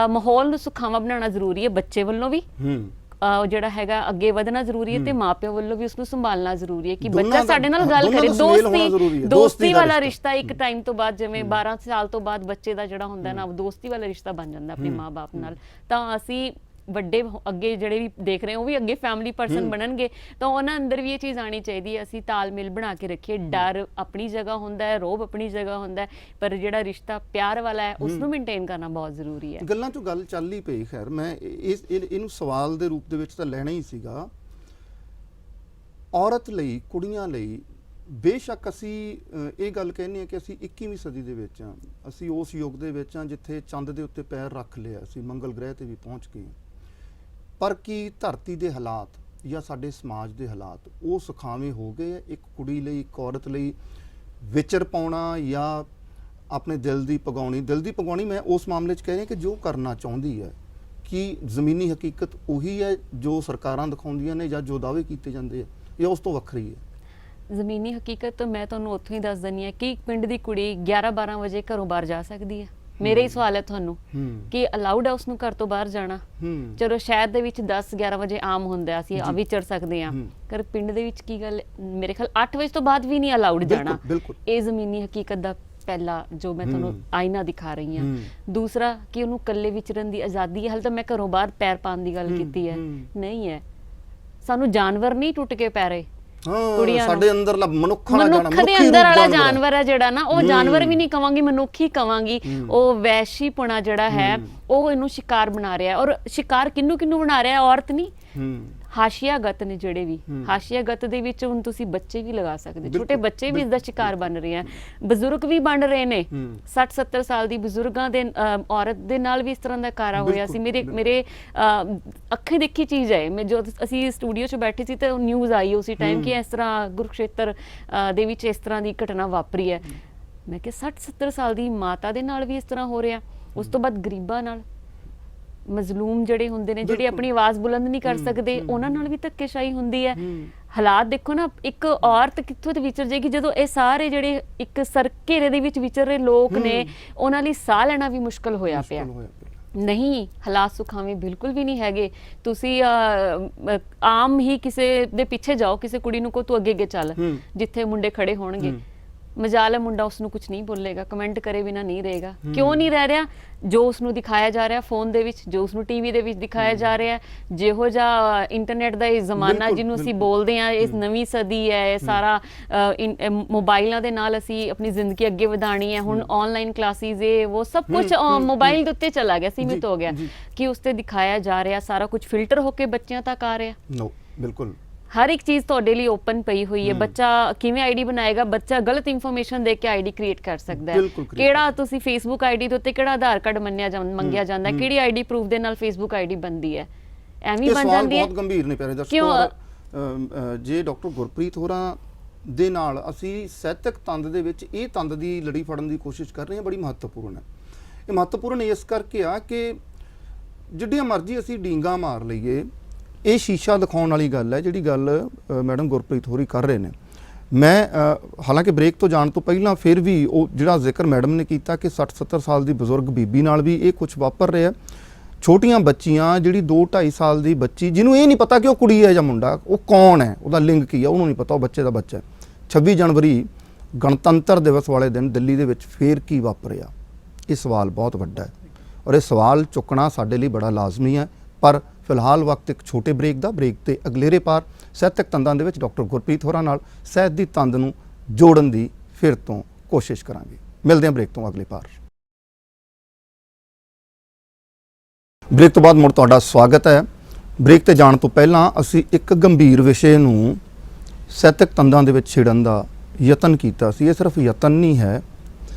ਮਾਹੌਲ ਨੂੰ ਸੁਖਾਵਾਂ ਬਣਾਉਣਾ ਜ਼ਰੂਰੀ ਹੈ, ਬੱਚੇ ਵੱਲੋਂ ਵੀ ਜਿਹੜਾ ਹੈਗਾ ਅੱਗੇ ਵਧਣਾ ਜ਼ਰੂਰੀ ਹੈ, ਤੇ ਮਾਪਿਆਂ ਵੱਲੋਂ ਵੀ ਉਸਨੂੰ ਸੰਭਾਲਣਾ ਜ਼ਰੂਰੀ ਹੈ ਕਿ ਬੱਚਾ ਸਾਡੇ ਨਾਲ ਗੱਲ ਕਰੇ। ਦੋਸਤੀ ਵਾਲਾ ਰਿਸ਼ਤਾ ਇੱਕ ਟਾਈਮ ਤੋਂ ਬਾਅਦ, ਜਿਵੇਂ 12 ਸਾਲ ਤੋਂ ਬਾਅਦ ਬੱਚੇ ਦਾ ਜਿਹੜਾ ਹੁੰਦਾ ਨਾ, ਦੋਸਤੀ ਵਾਲਾ ਰਿਸ਼ਤਾ ਬਣ ਜਾਂਦਾ ਆਪਣੇ ਮਾਂ-ਬਾਪ ਨਾਲ। ਤਾਂ ਅਸੀਂ ਵੱਡੇ ਅੱਗੇ ਜਿਹੜੇ ਵੀ ਦੇਖ ਰਹੇ ਉਹ ਵੀ ਅੱਗੇ ਫੈਮਿਲੀ ਪਰਸਨ ਬਣਨਗੇ, ਤਾਂ ਉਹਨਾਂ ਅੰਦਰ ਵੀ ਇਹ ਚੀਜ਼ ਆਣੀ ਚਾਹੀਦੀ ਹੈ, ਅਸੀਂ ਤਾਲਮੇਲ ਬਣਾ ਕੇ ਰੱਖੀਏ। ਡਰ ਆਪਣੀ ਜਗ੍ਹਾ ਹੁੰਦਾ ਹੈ, ਰੋਬ ਆਪਣੀ ਜਗ੍ਹਾ ਹੁੰਦਾ ਹੈ, ਪਰ ਜਿਹੜਾ ਰਿਸ਼ਤਾ ਪਿਆਰ ਵਾਲਾ ਹੈ ਉਸ ਨੂੰ ਮੇਨਟੇਨ ਕਰਨਾ ਬਹੁਤ ਜ਼ਰੂਰੀ ਹੈ। ਗੱਲਾਂ ਚੋਂ ਗੱਲ ਚੱਲ ਹੀ ਪਈ। ਖੈਰ ਮੈਂ ਇਹਨੂੰ ਸਵਾਲ ਦੇ ਰੂਪ ਦੇ ਵਿੱਚ ਤਾਂ ਲੈਣਾ ਹੀ ਸੀਗਾ। ਔਰਤ ਲਈ, ਕੁੜੀਆਂ ਲਈ ਬੇਸ਼ੱਕ ਅਸੀਂ ਇਹ ਗੱਲ ਕਹਿੰਦੇ ਹਾਂ ਕਿ ਅਸੀਂ 21ਵੀਂ ਸਦੀ ਦੇ ਵਿੱਚ ਹਾਂ, ਅਸੀਂ ਉਸ ਯੁੱਗ ਦੇ ਵਿੱਚ ਹਾਂ ਜਿੱਥੇ ਚੰਦ ਦੇ ਉੱਤੇ ਪੈਰ ਰੱਖ ਲਿਆ, ਅਸੀਂ ਮੰਗਲ ਗ੍ਰਹਿ ਤੇ ਵੀ ਪਹੁੰਚ ਗਏ, ਪਰ ਕੀ ਧਰਤੀ ਦੇ ਹਾਲਾਤ ਜਾਂ ਸਾਡੇ ਸਮਾਜ ਦੇ ਹਾਲਾਤ ਉਹ ਸੁਖਾਵੇਂ ਹੋ ਗਏ? ਇੱਕ ਕੁੜੀ ਲਈ, ਇੱਕ ਔਰਤ ਲਈ ਵਿਚਰ ਪਾਉਣਾ ਜਾਂ ਆਪਣੇ ਦਿਲ ਦੀ ਪਗਾਉਣੀ, ਮੈਂ ਉਸ ਮਾਮਲੇ 'ਚ ਕਹਿ ਰਿਹਾ ਕਿ ਜੋ ਕਰਨਾ ਚਾਹੁੰਦੀ ਹੈ, ਕਿ ਜ਼ਮੀਨੀ ਹਕੀਕਤ ਉਹੀ ਹੈ ਜੋ ਸਰਕਾਰਾਂ ਦਿਖਾਉਂਦੀਆਂ ਨੇ ਜਾਂ ਜੋ ਦਾਅਵੇ ਕੀਤੇ ਜਾਂਦੇ ਆ, ਜਾਂ ਉਸ ਤੋਂ ਵੱਖਰੀ ਹੈ? ਜ਼ਮੀਨੀ ਹਕੀਕਤ ਤਾਂ ਮੈਂ ਤੁਹਾਨੂੰ ਉੱਥੋਂ ਹੀ ਦੱਸ ਦਿੰਦੀ ਹਾਂ ਕਿ ਪਿੰਡ ਦੀ ਕੁੜੀ 11-12 ਵਜੇ ਘਰੋਂ ਬਾਹਰ ਜਾ ਸਕਦੀ ਹੈ। ਮੇਰੇ ਹੀ ਸਵਾਲ ਹੈ ਤੁਹਾਨੂੰ ਕਿ ਅਲਾਉਡ ਹੈ ਉਸਨੂੰ ਘਰ ਤੋਂ ਬਾਹਰ ਜਾਣਾ? ਚਲੋ ਸ਼ਹਿਰ ਦੇ ਵਿੱਚ 10-11 ਵਜੇ ਆਮ ਹੁੰਦਾ, ਅਸੀਂ ਵਿਚਰ ਸਕਦੇ ਹਾਂ, ਪਰ ਪਿੰਡ ਦੇ ਵਿੱਚ ਕੀ ਗੱਲ, ਮੇਰੇ ਖਿਆਲ 8 ਵਜੇ ਤੋਂ ਬਾਅਦ ਵੀ ਨਹੀਂ ਅਲਾਉਡ ਜਾਣਾ। ਇਹ ਜ਼ਮੀਨੀ ਹਕੀਕਤ ਦਾ ਪਹਿਲਾ ਜੋ ਮੈਂ ਤੁਹਾਨੂੰ ਆਇਨਾ ਦਿਖਾ ਰਹੀ ਹਾਂ। ਦੂਸਰਾ ਕਿ ਉਹਨੂੰ ਇਕੱਲੇ ਵਿਚਰਨ ਦੀ ਆਜ਼ਾਦੀ ਹੈ। ਹਾਲੇ ਤਾਂ ਮੈਂ ਘਰੋਂ ਬਾਹਰ ਪੈਰ ਪਾਉਣ ਦੀ ਗੱਲ ਕੀਤੀ ਹੈ, ਨਹੀਂ ਹੈ। ਸਾਨੂੰ ਜਾਨਵਰ ਨਹੀਂ ਟੁੱਟ ਕੇ ਪੈ ਰਹੇ, ਸਾਡੇ ਅੰਦਰਲਾ ਮਨੁੱਖ ਦੇ ਅੰਦਰ ਵਾਲਾ ਜਾਨਵਰ ਹੈ ਜਿਹੜਾ ਨਾ, ਉਹ ਜਾਨਵਰ ਵੀ ਨਹੀਂ ਕਵਾਂਗੀ, ਮਨੁੱਖ ਹੀ ਕਵਾਂਗੀ। ਉਹ ਵੈਸ਼ੀਪੁਣਾ ਜਿਹੜਾ ਹੈ ਉਹ ਇਹਨੂੰ ਸ਼ਿਕਾਰ ਬਣਾ ਰਿਹਾ, ਔਰ ਸ਼ਿਕਾਰ ਕਿਹਨੂੰ ਬਣਾ ਰਿਹਾ? ਔਰਤ ਨਹੀਂ, ਹਾਸ਼ੀਆਗਤ ਨੇ ਜਿਹੜੇ ਵੀ। ਹਾਸ਼ੀਆਗਤ ਦੇ ਵਿੱਚ ਹੁਣ ਤੁਸੀਂ ਬੱਚੇ ਵੀ ਲਗਾ ਸਕਦੇ, ਛੋਟੇ ਬੱਚੇ ਵੀ ਇਸ ਦਾ ਸ਼ਿਕਾਰ ਬਣ ਰਹੇ ਆ, ਬਜ਼ੁਰਗ ਵੀ ਬਣ ਰਹੇ ਨੇ। 60-70 ਸਾਲ ਦੀ ਬਜ਼ੁਰਗਾਂ ਦੇ ਔਰਤ ਦੇ ਨਾਲ ਵੀ ਇਸ ਤਰ੍ਹਾਂ ਦਾ ਕਾਰਾ ਹੋਇਆ ਸੀ। ਮੇਰੇ ਅੱਖੀਂ ਦੇਖੀ ਚੀਜ਼ ਹੈ। ਮੈਂ ਜੋ ਅਸੀਂ ਸਟੂਡੀਓ 'ਚ ਬੈਠੇ ਸੀ ਤਾਂ ਨਿਊਜ਼ ਆਈ ਉਸੇ ਟਾਈਮ ਕਿ ਇਸ ਤਰ੍ਹਾਂ ਗੁਰਕਸ਼ੇਤਰ ਦੇ ਵਿੱਚ ਇਸ ਤਰ੍ਹਾਂ ਦੀ ਘਟਨਾ ਵਾਪਰੀ ਹੈ। ਮੈਂ ਕਿਹਾ 60-70 ਸਾਲ ਦੀ ਮਾਤਾ ਦੇ ਨਾਲ ਵੀ ਇਸ ਤਰ੍ਹਾਂ ਹੋ ਰਿਹਾ। ਉਸ ਤੋਂ ਬਾਅਦ ਗਰੀਬਾਂ ਨਾਲ, ਮਜ਼ਲੂਮ ਜਿਹੜੇ ਹੁੰਦੇ ਨੇ, ਜਿਹੜੇ ਆਪਣੀ ਆਵਾਜ਼ ਬੁਲੰਦ ਨਹੀਂ ਕਰ ਸਕਦੇ, ਉਹਨਾਂ ਨਾਲ ਵੀ ਧੱਕੇਸ਼ਾਹੀ ਹੁੰਦੀ ਹੈ। ਹਾਲਾਤ ਦੇਖੋ ਨਾ, ਇੱਕ ਔਰਤ ਕਿੱਥੋਂ ਤੇ ਵਿਚਰ ਜਾਏਗੀ ਜਦੋਂ ਇਹ ਸਾਰੇ ਜਿਹੜੇ ਇੱਕ ਘੇਰੇ ਦੇ ਵਿੱਚ ਵਿਚਰ ਰਹੇ ਲੋਕ ਨੇ, ਉਹਨਾਂ ਲਈ ਸਾਹ ਲੈਣਾ ਵੀ ਮੁਸ਼ਕਲ ਹੋਇਆ ਪਿਆ। ਨਹੀਂ, ਹਾਲਾਤ ਸੁਖਾਵੇਂ ਬਿਲਕੁਲ ਵੀ ਨਹੀਂ ਹੈਗੇ। ਤੁਸੀਂ ਆਮ ਹੀ ਕਿਸੇ ਦੇ ਪਿੱਛੇ ਜਾਓ, ਕਿਸੇ ਕੁੜੀ ਨੂੰ ਕਹੋ ਤੂੰ ਅੱਗੇ ਚੱਲ, ਜਿੱਥੇ ਮੁੰਡੇ ਖੜੇ ਹੋਣਗੇ, ਮਜਾਲ ਹੈ ਮੁੰਡਾ ਉਸਨੂੰ ਕੁਝ ਨਹੀਂ ਬੋਲੇਗਾ, ਕਮੈਂਟ ਕਰੇ ਬਿਨਾ ਨਹੀਂ ਰਹੇਗਾ। ਕਿਉਂ ਨਹੀਂ ਰਹਿ ਰਿਹਾ? ਜੋ ਉਸਨੂੰ ਦਿਖਾਇਆ ਜਾ ਰਿਹਾ ਫੋਨ ਦੇ ਵਿੱਚ, ਜੋ ਉਸਨੂੰ ਟੀਵੀ ਦੇ ਵਿੱਚ ਦਿਖਾਇਆ ਜਾ ਰਿਹਾ, ਜਿਹੋ ਜਿਹਾ ਇੰਟਰਨੈਟ ਦਾ ਇਹ ਜ਼ਮਾਨਾ ਜਿਹਨੂੰ ਅਸੀਂ ਬੋਲਦੇ ਹਾਂ, ਇਸ ਨਵੀਂ ਸਦੀ ਹੈ, ਇਹ ਸਾਰਾ ਮੋਬਾਈਲਾਂ ਦੇ ਨਾਲ ਅਸੀਂ ਆਪਣੀ ਜ਼ਿੰਦਗੀ ਅੱਗੇ ਵਧਾਣੀ ਹੈ। ਹੁਣ ਆਨਲਾਈਨ ਕਲਾਸਿਸ ਇਹ ਉਹ ਸਭ ਕੁਝ ਮੋਬਾਈਲ ਦੇ ਉੱਤੇ ਚਲਾ ਗਿਆ, ਸੀਮਿਤ ਹੋ ਗਿਆ ਕਿ ਉਸ ਤੇ ਦਿਖਾਇਆ ਜਾ ਰਿਹਾ, ਸਾਰਾ ਕੁਝ ਫਿਲਟਰ ਹੋ ਕੇ ਬੱਚਿਆਂ ਤੱਕ ਆ ਰਿਹਾ। ਨੋ ਬਿਲਕੁਲ ਹਰ ਇੱਕ ਚੀਜ਼ ਤੁਹਾਡੇ ਲਈ ਓਪਨ ਪਈ ਹੋਈ ਹੈ। ਬੱਚਾ ਕਿਵੇਂ ਆਈਡੀ ਬਣਾਏਗਾ? ਬੱਚਾ ਗਲਤ ਇਨਫੋਰਮੇਸ਼ਨ ਦੇ ਕੇ ਆਈਡੀ ਕ੍ਰੀਏਟ ਕਰ ਸਕਦਾ ਹੈ। ਕਿਹੜਾ ਤੁਸੀਂ ਫੇਸਬੁੱਕ ਆਈਡੀ ਦੇ ਉੱਤੇ ਕਿਹੜਾ ਆਧਾਰ ਕਾਰਡ ਮੰਗਿਆ ਜਾਂਦਾ ਹੈ, ਕਿਹੜੀ ਆਈਡੀ ਪ੍ਰੂਫ ਦੇ ਨਾਲ ਫੇਸਬੁੱਕ ਆਈਡੀ ਬਣਦੀ ਹੈ, ਐਵੇਂ ਬਣ ਜਾਂਦੀ ਹੈ। ਬਹੁਤ ਗੰਭੀਰ ਨੇ ਪਿਆਰੇ ਦਰਸ਼ਕੋ। ਜੇ ਡਾਕਟਰ ਗੁਰਪ੍ਰੀਤ ਹੋਰਾਂ ਦੇ ਨਾਲ ਅਸੀਂ ਸਾਹਿਤਕ ਤੰਦ ਦੇ ਵਿੱਚ ਇਹ ਤੰਦ ਦੀ ਲੜੀ ਫੜਨ ਦੀ ਕੋਸ਼ਿਸ਼ ਕਰ ਰਹੇ ਹਾਂ, ਬੜੀ ਮਹੱਤਵਪੂਰਨ ਹੈ। ਇਹ ਮਹੱਤਵਪੂਰਨ ਇਸ ਕਰਕੇ ਆ ਕਿ ਜਿੱਡੀਆਂ ਮਰਜ਼ੀ ਅਸੀਂ ਡੀਂਗਾ ਮਾਰ ਲਈਏ, ਇਹ ਸ਼ੀਸ਼ਾ ਦਿਖਾਉਣ ਵਾਲੀ ਗੱਲ ਹੈ ਜਿਹੜੀ ਗੱਲ ਮੈਡਮ ਗੁਰਪ੍ਰੀਤ ਹੋਰੀ ਕਰ ਰਹੇ ਨੇ। ਮੈਂ ਹਾਲਾਂਕਿ ਬ੍ਰੇਕ ਤੋਂ ਜਾਣ ਤੋਂ ਪਹਿਲਾਂ ਫਿਰ ਵੀ ਉਹ ਜਿਹੜਾ ਜ਼ਿਕਰ ਮੈਡਮ ਨੇ ਕੀਤਾ ਕਿ 60-70 ਸਾਲ ਦੀ ਬਜ਼ੁਰਗ ਬੀਬੀ ਨਾਲ ਵੀ ਇਹ ਕੁਝ ਵਾਪਰ ਰਿਹਾ। ਛੋਟੀਆਂ ਬੱਚੀਆਂ, ਜਿਹੜੀ 2-2.5 ਸਾਲ ਦੀ ਬੱਚੀ ਜਿਹਨੂੰ ਇਹ ਨਹੀਂ ਪਤਾ ਕਿ ਉਹ ਕੁੜੀ ਹੈ ਜਾਂ ਮੁੰਡਾ, ਉਹ ਕੌਣ ਹੈ, ਉਹਦਾ ਲਿੰਗ ਕੀ ਹੈ, ਉਹਨੂੰ ਨਹੀਂ ਪਤਾ ਉਹ ਬੱਚੇ ਦਾ ਬੱਚਾ ਹੈ। 26 ਜਨਵਰੀ ਗਣਤੰਤਰ ਦਿਵਸ ਵਾਲੇ ਦਿਨ ਦਿੱਲੀ ਦੇ ਵਿੱਚ ਫੇਰ ਕੀ ਵਾਪਰਿਆ? ਇਹ ਸਵਾਲ ਬਹੁਤ ਵੱਡਾ ਹੈ ਔਰ ਇਹ ਸਵਾਲ ਚੁੱਕਣਾ ਸਾਡੇ ਲਈ ਬੜਾ ਲਾਜ਼ਮੀ ਹੈ। ਪਰ ਫਿਲਹਾਲ ਵਕਤ ਇੱਕ ਛੋਟੇ ਬ੍ਰੇਕ ਦਾ। ਬ੍ਰੇਕ ਤੇ ਅਗਲੇਰੇ ਪਾਰ ਸਾਹਿਤਕ ਤੰਦਾਂ ਦੇ ਵਿੱਚ ਡਾਕਟਰ ਗੁਰਪ੍ਰੀਤ ਹੋਰਾਂ ਨਾਲ ਸਾਹਿਤ ਦੀ ਤੰਦ ਨੂੰ ਜੋੜਨ ਦੀ ਫਿਰ ਤੋਂ ਕੋਸ਼ਿਸ਼ ਕਰਾਂਗੇ। ਮਿਲਦੇ ਹਾਂ ਬ੍ਰੇਕ ਤੋਂ ਅਗਲੇ ਪਾਰ। ਬ੍ਰੇਕ ਤੋਂ ਬਾਅਦ ਮੁੜ ਤੁਹਾਡਾ ਸਵਾਗਤ ਹੈ। ਬ੍ਰੇਕ ਤੇ ਜਾਣ ਤੋਂ ਪਹਿਲਾਂ ਅਸੀਂ ਇੱਕ ਗੰਭੀਰ ਵਿਸ਼ੇ ਨੂੰ ਸਾਹਿਤਕ ਤੰਦਾਂ ਦੇ ਵਿੱਚ ਛੇੜਨ ਦਾ ਯਤਨ ਕੀਤਾ ਸੀ। ਇਹ ਸਿਰਫ ਯਤਨ ਨਹੀਂ ਹੈ,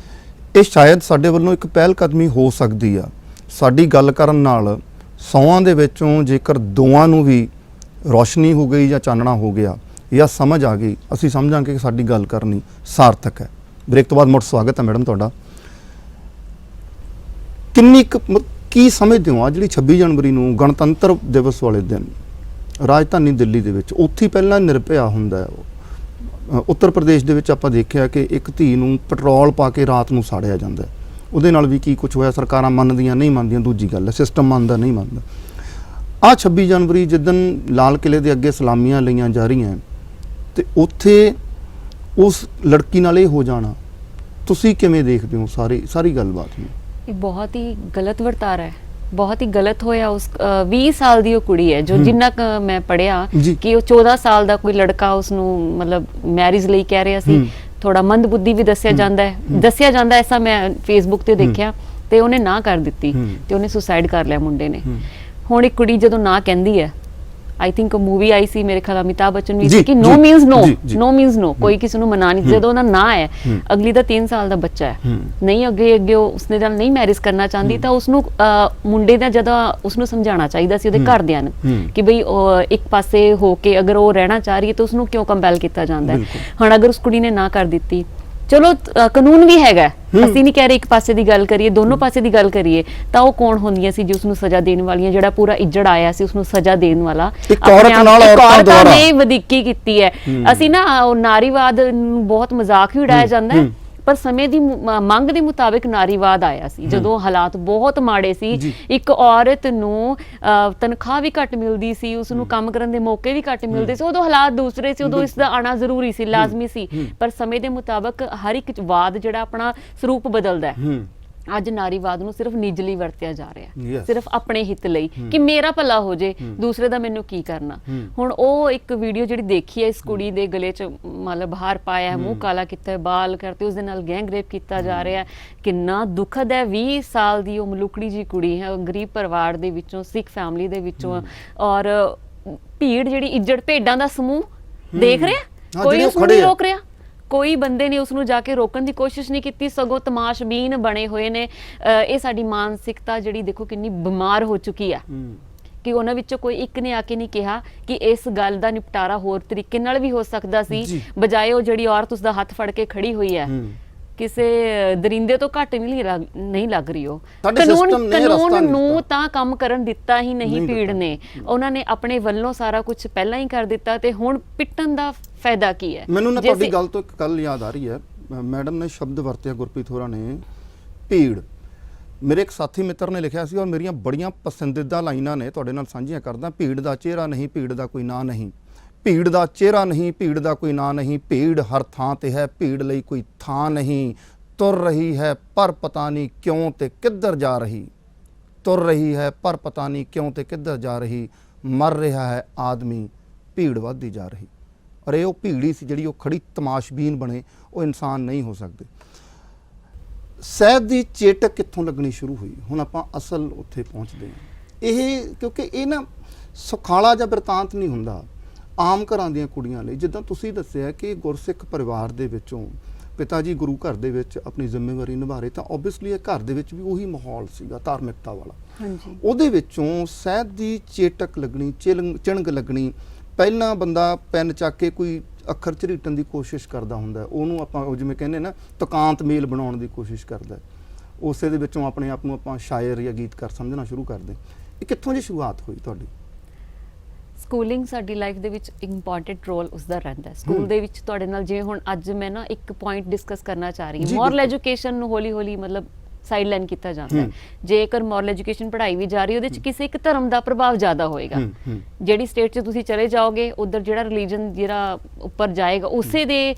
ਇਹ ਸ਼ਾਇਦ ਸਾਡੇ ਵੱਲੋਂ ਇੱਕ ਪਹਿਲ ਕਦਮੀ ਹੋ ਸਕਦੀ ਆ। ਸਾਡੀ ਗੱਲ ਕਰਨ ਨਾਲ 100 ਦੇ ਵਿੱਚੋਂ ਜੇਕਰ 2 ਨੂੰ ਵੀ ਰੋਸ਼ਨੀ ਹੋ ਗਈ ਜਾਂ ਚਾਨਣਾ ਹੋ ਗਿਆ ਜਾਂ ਸਮਝ ਆ ਗਈ, ਅਸੀਂ ਸਮਝਾਂਗੇ ਕਿ ਸਾਡੀ ਗੱਲ ਕਰਨੀ ਸਾਰਥਕ ਹੈ। ਬ੍ਰੇਕ ਤੋਂ ਬਾਅਦ ਮੁੜ ਸਵਾਗਤ ਹੈ ਮੈਡਮ ਤੁਹਾਡਾ। ਕੀ ਸਮਝਦੇ ਹੋ ਆ ਜਿਹੜੀ 26 ਜਨਵਰੀ ਨੂੰ ਗਣਤੰਤਰ ਦਿਵਸ ਵਾਲੇ ਦਿਨ ਰਾਜਧਾਨੀ ਦਿੱਲੀ ਦੇ ਵਿੱਚ, ਉੱਥੇ ਪਹਿਲਾਂ ਨਿਰਭਇਆ ਹੁੰਦਾ ਹੈ। ਉੱਤਰ ਪ੍ਰਦੇਸ਼ ਦੇ ਵਿੱਚ ਆਪਾਂ ਦੇਖਿਆ ਕਿ ਇੱਕ ਧੀ ਨੂੰ ਪੈਟਰੋਲ ਪਾ ਕੇ ਰਾਤ ਨੂੰ ਸਾੜਿਆ ਜਾਂਦਾ ਹੈ। ਉਹਦੇ ਨਾਲ ਵੀ ਕੀ ਕੁਝ ਹੋਇਆ, ਸਰਕਾਰਾਂ ਮੰਨਦੀਆਂ ਨਹੀਂ ਮੰਨਦੀਆਂ ਦੂਜੀ ਗੱਲ ਹੈ, ਸਿਸਟਮ ਮੰਨਦਾ ਨਹੀਂ ਮੰਨਦਾ। ਆਹ 26 ਜਨਵਰੀ ਜਿੱਦਣ ਲਾਲ ਕਿਲੇ ਦੇ ਅੱਗੇ ਸਲਾਮੀਆਂ ਲਈਆਂ ਜਾ ਰਹੀਆਂ ਤੇ ਉੱਥੇ ਉਸ ਲੜਕੀ ਨਾਲ ਇਹ ਹੋ ਜਾਣਾ, ਤੁਸੀਂ ਕਿਵੇਂ ਦੇਖਦੇ ਹੋ ਸਾਰੀ ਗੱਲਬਾਤ ਨੂੰ? ਇਹ ਬਹੁਤ ਹੀ ਗਲਤ ਵਰਤਾਰਾ ਹੈ, ਬਹੁਤ ਹੀ ਗਲਤ ਹੋਇਆ। ਉਸ 20 ਸਾਲ ਦੀ ਉਹ ਕੁੜੀ ਹੈ ਜੋ ਜਿੰਨਾ ਮੈਂ ਪੜਿਆ ਕਿ ਉਹ 14 ਸਾਲ ਦਾ ਕੋਈ ਲੜਕਾ ਉਸਨੂੰ ਮਤਲਬ ਮੈਰਿਜ ਲਈ ਕਹਿ ਰਿਹਾ ਸੀ। ਥੋੜਾ ਮੰਦ ਬੁੱਧੀ ਵੀ ਦੱਸਿਆ ਜਾਂਦਾ ਐਸਾ ਮੈਂ ਫੇਸਬੁੱਕ ਤੇ ਦੇਖਿਆ, ਤੇ ਉਹਨੇ ਨਾ ਕਰ ਦਿੱਤੀ ਤੇ ਉਹਨੇ ਸੁਸਾਈਡ ਕਰ ਲਿਆ ਮੁੰਡੇ ਨੇ। ਹੁਣ ਇੱਕ ਕੁੜੀ ਜਦੋਂ ਨਾ ਕਹਿੰਦੀ ਹੈ, ਆਈ ਥਿੰਕ ਮੂਵੀ ਆਈ ਸੀ ਮੇਰੇ ਖਿਆਲ ਅਮਿਤਾਭ ਬੱਚਨ ਵੀ ਕਿ ਨੋ ਮੀਨਸ ਨੋ, ਨੋ ਮੀਨਸ ਨੋ, ਕੋਈ ਕਿਸੇ ਨੂੰ ਮਨਾ ਨਹੀਂ। ਜਦੋਂ ਉਹਦਾ ਨਾ ਹੈ, ਅਗਲੀ ਦਾ 3 ਸਾਲ ਦਾ ਬੱਚਾ ਹੈ, ਨਹੀਂ ਅੱਗੇ ਉਸਨੇ ਨਾਲ ਨਹੀਂ ਮੈਰਿਜ ਕਰਨਾ ਚਾਹੁੰਦੀ, ਤਾਂ ਉਸਨੂੰ ਮੁੰਡੇ ਦਾ ਜਦੋਂ ਉਸਨੂੰ ਸਮਝਾਉਣਾ ਚਾਹੀਦਾ ਸੀ ਉਹਦੇ ਘਰਦਿਆਂ ਨੂੰ ਕਿ ਬਈ ਇੱਕ ਪਾਸੇ ਹੋ ਕੇ ਅਗਰ ਉਹ ਰਹਿਣਾ ਚਾਹ ਰਹੀ ਹੈ ਤਾਂ ਉਸਨੂੰ ਕਿਉਂ ਕੰਪੈਲ ਕੀਤਾ ਜਾਂਦਾ ਹੈ। ਹੁਣ ਅਗਰ ਉਸ ਕੁੜੀ ਨੇ ਨਾ ਕਰ ਦਿੱਤੀ, ਚਲੋ ਕਾਨੂੰਨ ਵੀ ਹੈਗਾ, ਅਸੀਂ ਨਹੀਂ ਕਹਿ ਰਹੇ ਇੱਕ ਪਾਸੇ ਦੀ ਗੱਲ ਕਰੀਏ, ਦੋਨੋਂ ਪਾਸੇ ਦੀ ਗੱਲ ਕਰੀਏ, ਤਾਂ ਉਹ ਕੌਣ ਹੁੰਦੀਆਂ ਸੀ ਜਿਸ ਨੂੰ ਸਜ਼ਾ ਦੇਣ ਵਾਲੀਆਂ? ਜਿਹੜਾ ਪੂਰਾ ਇੱਜੜ ਆਇਆ ਸੀ ਉਸਨੂੰ ਸਜ਼ਾ ਦੇਣ ਵਾਲਾ ਔਰਤਾਂ ਨੇ ਵਧੀਕੀ ਕੀਤੀ ਹੈ। ਅਸੀਂ ਨਾ ਉਹ ਨਾਰੀਵਾਦ ਨੂੰ ਬਹੁਤ ਮਜ਼ਾਕ ਵੀ ਉਡਾਇਆ ਜਾਂਦਾ ਹੈ, ਪਰ ਸਮੇਂ ਦੀ ਮੰਗ ਦੇ ਮੁਤਾਬਿਕ ਨਾਰੀਵਾਦ ਆਇਆ ਸੀ ਜਦੋਂ ਹਾਲਾਤ ਬਹੁਤ ਮਾੜੇ ਸੀ। ਇੱਕ ਔਰਤ ਨੂੰ ਤਨਖਾਹ ਵੀ ਘੱਟ ਮਿਲਦੀ ਸੀ, ਉਸਨੂੰ ਕੰਮ ਕਰਨ ਦੇ ਮੌਕੇ ਵੀ ਘੱਟ ਮਿਲਦੇ ਸੀ, ਉਦੋਂ ਹਾਲਾਤ ਦੂਸਰੇ ਸੀ, ਉਦੋਂ ਇਸ ਦਾ ਆਣਾ ਜ਼ਰੂਰੀ ਸੀ, ਲਾਜ਼ਮੀ ਸੀ। ਪਰ ਸਮੇਂ ਦੇ ਮੁਤਾਬਕ ਹਰ ਇੱਕ ਵਾਦ ਜਿਹੜਾ ਆਪਣਾ ਸਰੂਪ ਬਦਲਦਾ ਹੈ। ਅੱਜ ਨਾਰੀਵਾਦ ਨੂੰ ਸਿਰਫ ਨਿੱਜ ਲਈ ਵਰਤਿਆ ਜਾ ਰਿਹਾ, ਸਿਰਫ ਆਪਣੇ ਹਿੱਤ ਲਈ ਕਿ ਮੇਰਾ ਭਲਾ ਹੋ ਜੇ, ਦੂਸਰੇ ਦਾ ਮੈਨੂੰ ਕੀ ਕਰਨਾ। ਹੁਣ ਉਹ ਇੱਕ ਵੀਡੀਓ ਜਿਹੜੀ ਦੇਖੀ ਹੈ, ਇਸ ਕੁੜੀ ਦੇ ਗਲੇ 'ਚ ਮਤਲਬ ਹਾਰ ਪਾਇਆ ਹੈ, ਮੂੰਹ ਕਾਲਾ ਕੀਤਾ ਹੈ, ਬਾਲ ਕਰਤੇ, ਉਸ ਦੇ ਨਾਲ ਗੈਂਗ ਰੇਪ ਕੀਤਾ ਜਾ ਰਿਹਾ ਹੈ। ਕਿੰਨਾ ਦੁਖਦ ਹੈ। 20 ਸਾਲ ਦੀ ਉਹ ਮਲੂਕੜੀ ਜੀ ਕੁੜੀ ਹੈ, ਗਰੀਬ ਪਰਿਵਾਰ ਦੇ ਵਿੱਚੋਂ, ਸਿੱਖ ਫੈਮਿਲੀ ਦੇ ਵਿੱਚੋਂ, ਔਰ ਭੀੜ ਜਿਹੜੀ ਇੱਜੜ ਭੇਡਾਂ ਦਾ ਸਮੂਹ ਦੇਖ ਰਿਹਾ, ਕੋਈ ਉਸਨੂੰ ਨਹੀਂ ਰੋਕ ਰਿਹਾ, ਕੋਈ ਬੰਦੇ ਨੇ ਉਸਨੂੰ ਜਾ ਕੇ ਰੋਕਣ ਦੀ ਕੋਸ਼ਿਸ਼ ਨਹੀਂ ਕੀਤੀ, ਸਗੋਂ ਤਮਾਸ਼ਬੀਨ ਬਣੇ ਹੋਏ ਨੇ। ਇਹ ਸਾਡੀ ਮਾਨਸਿਕਤਾ ਜਿਹੜੀ ਦੇਖੋ ਕਿੰਨੀ ਬਿਮਾਰ ਹੋ ਚੁੱਕੀ ਆ ਕਿ ਉਹਨਾਂ ਵਿੱਚੋਂ ਕੋਈ ਇੱਕ ਨੇ ਆ ਕੇ ਨਹੀਂ ਕਿਹਾ ਕਿ ਇਸ ਗੱਲ ਦਾ ਨਿਪਟਾਰਾ ਹੋਰ ਤਰੀਕੇ ਨਾਲ ਵੀ ਹੋ ਸਕਦਾ ਸੀ, ਬਜਾਏ ਉਹ ਜਿਹੜੀ ਔਰਤ ਉਸਦਾ ਹੱਥ ਫੜ ਕੇ ਖੜੀ ਹੋਈ ਹੈ ਕਿਸੇ ਦਰਿੰਦੇ ਤੋਂ ਘੱਟ ਨਹੀਂ ਲੱਗ ਰਹੀ। ਉਹ ਕਾਨੂੰਨ ਨੂੰ ਤਾਂ ਕੰਮ ਕਰਨ ਦਿੱਤਾ ਹੀ ਨਹੀਂ ਭੀੜ ਨੇ, ਉਹਨਾਂ ਨੇ ਆਪਣੇ ਵੱਲੋਂ ਸਾਰਾ ਕੁਝ ਪਹਿਲਾਂ ਹੀ ਕਰ ਦਿੱਤਾ, ਤੇ ਹੁਣ ਪਿੱਟਣ ਦਾ ਫਾਇਦਾ ਕੀ ਹੈ? ਮੈਨੂੰ ਨਾ ਤੁਹਾਡੀ ਗੱਲ ਤੋਂ ਇੱਕ ਗੱਲ ਯਾਦ ਆ ਰਹੀ ਹੈ, ਮੈਡਮ ਨੇ ਸ਼ਬਦ ਵਰਤਿਆ, ਗੁਰਪ੍ਰੀਤ ਹੋਰਾਂ ਨੇ, ਭੀੜ। ਮੇਰੇ ਇੱਕ ਸਾਥੀ ਮਿੱਤਰ ਨੇ ਲਿਖਿਆ ਸੀ ਔਰ ਮੇਰੀਆਂ ਬੜੀਆਂ ਪਸੰਦੀਦਾ ਲਾਈਨਾਂ ਨੇ, ਤੁਹਾਡੇ ਨਾਲ ਸਾਂਝੀਆਂ ਕਰਦਾ। ਭੀੜ ਦਾ ਚਿਹਰਾ ਨਹੀਂ, ਭੀੜ ਦਾ ਕੋਈ ਨਾਂ ਨਹੀਂ, ਭੀੜ ਦਾ ਚਿਹਰਾ ਨਹੀਂ, ਭੀੜ ਦਾ ਕੋਈ ਨਾਂ ਨਹੀਂ, ਭੀੜ ਹਰ ਥਾਂ ਤੇ ਹੈ, ਭੀੜ ਲਈ ਕੋਈ ਥਾਂ ਨਹੀਂ, ਤੁਰ ਰਹੀ ਹੈ ਪਰ ਪਤਾ ਨਹੀਂ ਕਿਉਂ ਤੇ ਕਿੱਧਰ ਜਾ ਰਹੀ, ਤੁਰ ਰਹੀ ਹੈ ਪਰ ਪਤਾ ਨਹੀਂ ਕਿਉਂ ਤੇ ਕਿੱਧਰ ਜਾ ਰਹੀ, ਮਰ ਰਿਹਾ ਹੈ ਆਦਮੀ, ਭੀੜ ਵੱਧਦੀ ਜਾ ਰਹੀ। ਔਰ ਇਹ ਉਹ ਭੀੜ ਹੀ ਸੀ ਜਿਹੜੀ ਉਹ ਖੜੀ ਤਮਾਸ਼ਬੀਨ ਬਣੇ, ਉਹ ਇਨਸਾਨ ਨਹੀਂ ਹੋ ਸਕਦੇ। ਸਹਿਤ ਦੀ ਚੇਟਕ ਕਿੱਥੋਂ ਲੱਗਣੀ ਸ਼ੁਰੂ ਹੋਈ, ਹੁਣ ਆਪਾਂ ਅਸਲ ਉੱਥੇ ਪਹੁੰਚਦੇ ਹਾਂ। ਇਹ ਕਿਉਂਕਿ ਇਹ ਨਾ ਸੁਖਾਲਾ ਜਾਂ ਬਿਰਤਾਂਤ ਨਹੀਂ ਹੁੰਦਾ ਆਮ ਘਰਾਂ ਦੀਆਂ ਕੁੜੀਆਂ ਲਈ। ਜਿੱਦਾਂ ਤੁਸੀਂ ਦੱਸਿਆ ਕਿ ਗੁਰਸਿੱਖ ਪਰਿਵਾਰ ਦੇ ਵਿੱਚੋਂ ਪਿਤਾ ਜੀ ਗੁਰੂ ਘਰ ਦੇ ਵਿੱਚ ਆਪਣੀ ਜ਼ਿੰਮੇਵਾਰੀ ਨਿਭਾ ਰਹੇ, ਤਾਂ ਓਬਵੀਅਸਲੀ ਇਹ ਘਰ ਦੇ ਵਿੱਚ ਵੀ ਉਹੀ ਮਾਹੌਲ ਸੀਗਾ ਧਾਰਮਿਕਤਾ ਵਾਲਾ। ਹਾਂਜੀ, ਉਹਦੇ ਵਿੱਚੋਂ ਸਹਿਤ ਦੀ ਚੇਟਕ ਲੱਗਣੀ, ਚਿਣਗ ਲੱਗਣੀ। ਪਹਿਲਾਂ ਬੰਦਾ ਪੈਨ ਚੱਕ ਕੇ ਕੋਈ ਅੱਖਰ ਝਰੀਟਣ ਦੀ ਕੋਸ਼ਿਸ਼ ਕਰਦਾ ਹੁੰਦਾ, ਉਹਨੂੰ ਆਪਾਂ ਜਿਵੇਂ ਕਹਿੰਦੇ ਨਾ ਤੁਕਾਂਤ ਮੇਲ ਬਣਾਉਣ ਦੀ ਕੋਸ਼ਿਸ਼ ਕਰਦਾ, ਉਸੇ ਦੇ ਵਿੱਚੋਂ ਆਪਣੇ ਆਪ ਨੂੰ ਆਪਾਂ ਸ਼ਾਇਰ ਜਾਂ ਗੀਤਕਾਰ ਸਮਝਣਾ ਸ਼ੁਰੂ ਕਰਦੇ। ਇਹ ਕਿੱਥੋਂ ਦੀ ਸ਼ੁਰੂਆਤ ਹੋਈ ਤੁਹਾਡੀ? ਸਕੂਲਿੰਗ ਸਾਡੀ ਲਾਈਫ ਦੇ ਵਿੱਚ ਇੰਪੋਰਟੈਂਟ ਰੋਲ ਉਸਦਾ ਰਹਿੰਦਾ ਹੈ। ਸਕੂਲ ਦੇ ਵਿੱਚ ਤੁਹਾਡੇ ਨਾਲ ਜਿਵੇਂ ਹੁਣ ਅੱਜ ਮੈਂ ਨਾ ਇੱਕ ਪੁਆਇੰਟ ਡਿਸਕਸ ਕਰਨਾ ਚਾਹ ਰਹੀ ਹਾਂ, ਜੀ, ਮੋਰਲ ਬਿਲਕੁਲ। ਐਜੂਕੇਸ਼ਨ ਨੂੰ ਹੌਲੀ ਹੌਲੀ ਮਤਲਬ ਸਾਈਡ ਲਾਈਨ ਕੀਤਾ ਜਾਂਦਾ ਹੈ। ਜੇਕਰ ਮੋਰਲ ਐਜੂਕੇਸ਼ਨ ਪੜ੍ਹਾਈ ਵੀ ਜਾ ਰਹੀ ਉਹਦੇ ਚ ਕਿਸੇ ਇੱਕ ਧਰਮ ਦਾ ਪ੍ਰਭਾਵ ਜ਼ਿਆਦਾ ਹੋਏਗਾ। ਜਿਹੜੀ ਸਟੇਟ 'ਚ ਤੁਸੀਂ ਚਲੇ ਜਾਓਗੇ ਉਧਰ ਜਿਹੜਾ ਰਿਲੀਜਨ ਜਿਹੜਾ ਉੱਪਰ ਜਾਏਗਾ ਉਸੇ ਦੇ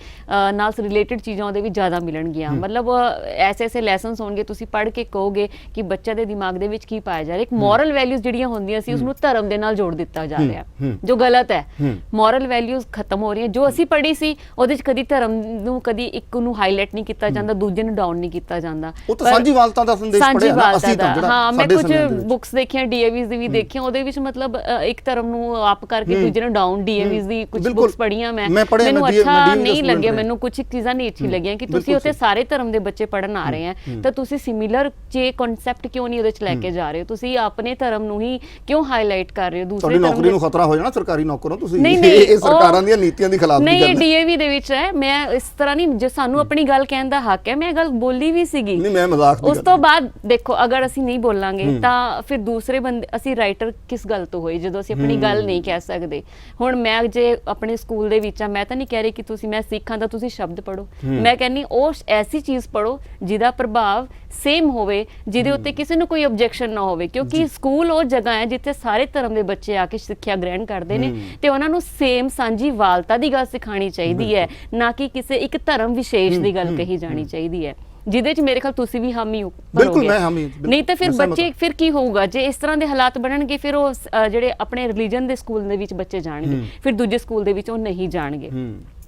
ਨਾਲ ਰਿਲੇਟਡ ਚੀਜ਼ਾਂ ਉਹਦੇ ਵਿੱਚ ਜ਼ਿਆਦਾ ਮਿਲਣਗੀਆਂ। ਮਤਲਬ ਐਸੇ ਐਸੇ ਲੈਸਨਸ ਹੋਣਗੇ, ਤੁਸੀਂ ਪੜ੍ਹ ਕੇ ਕਹੋਗੇ ਕਿ ਬੱਚੇ ਦੇ ਦਿਮਾਗ ਦੇ ਵਿੱਚ ਕੀ ਪਾਇਆ ਜਾ ਰਿਹਾ। ਇੱਕ ਮੋਰਲ ਵੈਲਿਊਜ਼ ਜਿਹੜੀਆਂ ਹੁੰਦੀਆਂ ਸੀ ਉਸਨੂੰ ਧਰਮ ਦੇ ਨਾਲ ਜੋੜ ਦਿੱਤਾ ਜਾ ਰਿਹਾ, ਜੋ ਗਲਤ ਹੈ। ਮੋਰਲ ਵੈਲਿਊਜ਼ ਖਤਮ ਹੋ ਰਹੀਆਂ। ਜੋ ਅਸੀਂ ਪੜ੍ਹੀ ਸੀ ਉਹਦੇ 'ਚ ਕਦੀ ਧਰਮ ਨੂੰ ਕਦੀ ਇੱਕ ਨੂੰ ਹਾਈਲਾਈਟ ਨਹੀਂ ਕੀਤਾ ਜਾਂਦਾ, ਦੂਜੇ ਨੂੰ ਡਾਊਨ ਨਹੀਂ ਕੀਤਾ ਜਾਂਦਾ। ਉਹ ਤਾਂ ਸਾਂਝੀਵਾਲਤਾ ਦਾ ਸੰਦੇਸ਼ ਪੜਿਆ ਨਾ ਅਸੀਂ ਤਾਂ ਜਿਹੜਾ ਹਾਂ, ਮੈਂ ਸਾਡੇ ਕੁਝ ਸਮੇਂ ਦੇ ਵਿੱਚ। ਬੁੱਕਸ ਦੇਖੀਆਂ, ਡੀਏਵੀਜ਼ ਦੀ ਵੀ ਦੇਖੀਆਂ, ਉਹਦੇ ਵਿੱਚ ਮਤਲਬ ਇੱਕ ਧਰਮ ਨੂੰ ਆਪ ਕਰਕੇ ਦੂਜੇ ਨੂੰ ਡਾਊਨ। ਡੀਏਵੀਜ਼ ਦੀ ਕੁਝ ਬੁੱਕਸ ਪੜ੍ਹੀਆਂ ਮੈਂ, ਮੈਨੂੰ ਅੱਛਾ ਨਹੀਂ ਲੱਗਿਆ। ਮੈਨੂੰ ਕੁਝ ਚੀਜ਼ਾਂ ਨਹੀਂ ਅੱਛੀ ਲੱਗੀਆਂ ਕਿ ਤੁਸੀਂ ਉੱਥੇ ਸਾਰੇ ਧਰਮ ਦੇ ਬੱਚੇ ਪੜ੍ਹਨ ਆ ਰਹੇ ਹੈ ਤਾਂ ਤੁਸੀਂ ਸਿਮਿਲਰ ਜੇ ਕਨਸੈਪਟ ਕਿਉਂ ਨਹੀਂ ਉਹਦੇ ਚ ਲੈ ਕੇ ਜਾ ਰਹੇ ਹੋ? ਤੁਸੀਂ ਆਪਣੇ ਧਰਮ ਨੂੰ ਹੀ ਕਿਉਂ ਹਾਈਲਾਈਟ ਕਰ ਰਹੇ ਹੋ? ਦੂਸਰੇ ਤੁਹਾਡੀ ਨੌਕਰੀ ਨੂੰ ਖਤਰਾ ਹੋ ਜਾਣਾ ਸਰਕਾਰੀ ਨੌਕਰੋਂ ਤੁਸੀਂ। ਇਹ ਸਰਕਾਰਾਂ ਦੀਆਂ ਨੀਤੀਆਂ ਦੀ ਖਿਲਾਫ ਨਹੀਂ, ਡੀਏਵੀ ਦੇ ਵਿੱਚ ਹੈ। ਮੈਂ ਇਸ ਤਰ੍ਹਾਂ ਨਹੀਂ, ਜੇ ਸਾਨੂੰ ਆਪਣੀ ਗੱਲ ਕਹਿਣ ਦਾ ਹੱਕ ਹੈ, ਮੈਂ ਗੱਲ ਬੋਲੀ ਵੀ ਸੀਗੀ। ਨਹੀਂ, ਮੈਂ ਮਜ਼ਾਕ ਉਸ ਤੋਂ ਬਾਅਦ ਦੇਖੋ, ਅਗਰ ਅਸੀਂ ਨਹੀਂ ਬੋਲਾਂਗੇ ਤਾਂ ਫਿਰ ਦੂਸਰੇ ਬੰਦੇ, ਅਸੀਂ ਰਾਈਟਰ ਕਿਸ ਗੱਲ ਤੋਂ ਹੋਏ ਜਦੋਂ ਅਸੀਂ ਆਪਣੀ ਗੱਲ ਨਹੀਂ ਕਹਿ ਸਕਦੇ? ਹੁਣ ਮੈਂ ਜੇ ਆਪਣੇ ਸਕੂਲ ਦੇ ਵਿੱਚ ਆ, ਮੈਂ ਤਾਂ ਨਹੀਂ ਕਹਿ ਰਹੀ ਕਿ ਤੁਸੀਂ, ਮੈਂ ਸਿੱਖਾਂ ਤਾਂ ਤੁਸੀਂ ਸ਼ਬਦ ਪੜ੍ਹੋ। ਮੈਂ ਕਹਿੰਨੀ ਉਹ ਐਸੀ ਚੀਜ਼ ਪੜ੍ਹੋ ਜਿਹਦਾ ਪ੍ਰਭਾਵ ਸੇਮ ਹੋਵੇ, ਜਿਹਦੇ ਉੱਤੇ ਕਿਸੇ ਨੂੰ ਕੋਈ ਆਬਜੈਕਸ਼ਨ ਨਾ ਹੋਵੇ। ਕਿਉਂਕਿ ਸਕੂਲ ਉਹ ਜਗ੍ਹਾ ਹੈ ਜਿੱਥੇ ਸਾਰੇ ਧਰਮ ਦੇ ਬੱਚੇ ਆ ਕੇ ਸਿੱਖਿਆ ਗ੍ਰਹਿਣ ਕਰਦੇ ਨੇ ਤੇ ਉਹਨਾਂ ਨੂੰ ਸੇਮ ਸਾਂਝੀ ਵਾਲਤਾ ਦੀ ਗੱਲ ਸਿਖਾਣੀ ਚਾਹੀਦੀ ਹੈ, ਨਾ ਕਿ ਕਿਸੇ ਇੱਕ ਧਰਮ ਵਿਸ਼ੇਸ਼ ਦੀ ਗੱਲ ਕਹੀ ਜਾਣੀ ਚਾਹੀਦੀ ਹੈ, ਜਿਹਦੇ ਚ ਮੇਰੇ ਖਿਆਲ ਤੁਸੀਂ ਵੀ ਹਾਮੀ ਹੋ। ਬਿਲਕੁਲ ਮੈਂ ਹਾਮੀ। ਨਹੀਂ ਤਾਂ ਫਿਰ ਬੱਚੇ, ਫਿਰ ਕੀ ਹੋਊਗਾ ਜੇ ਇਸ ਤਰ੍ਹਾਂ ਦੇ ਹਾਲਾਤ ਬਣਨਗੇ? ਫਿਰ ਉਹ ਜਿਹੜੇ ਆਪਣੇ ਰਿਲੀਜਨ ਦੇ ਸਕੂਲ ਦੇ ਵਿੱਚ ਬੱਚੇ ਜਾਣਗੇ, ਫਿਰ ਦੂਜੇ ਸਕੂਲ ਦੇ ਵਿੱਚ ਉਹ ਨਹੀਂ ਜਾਣਗੇ।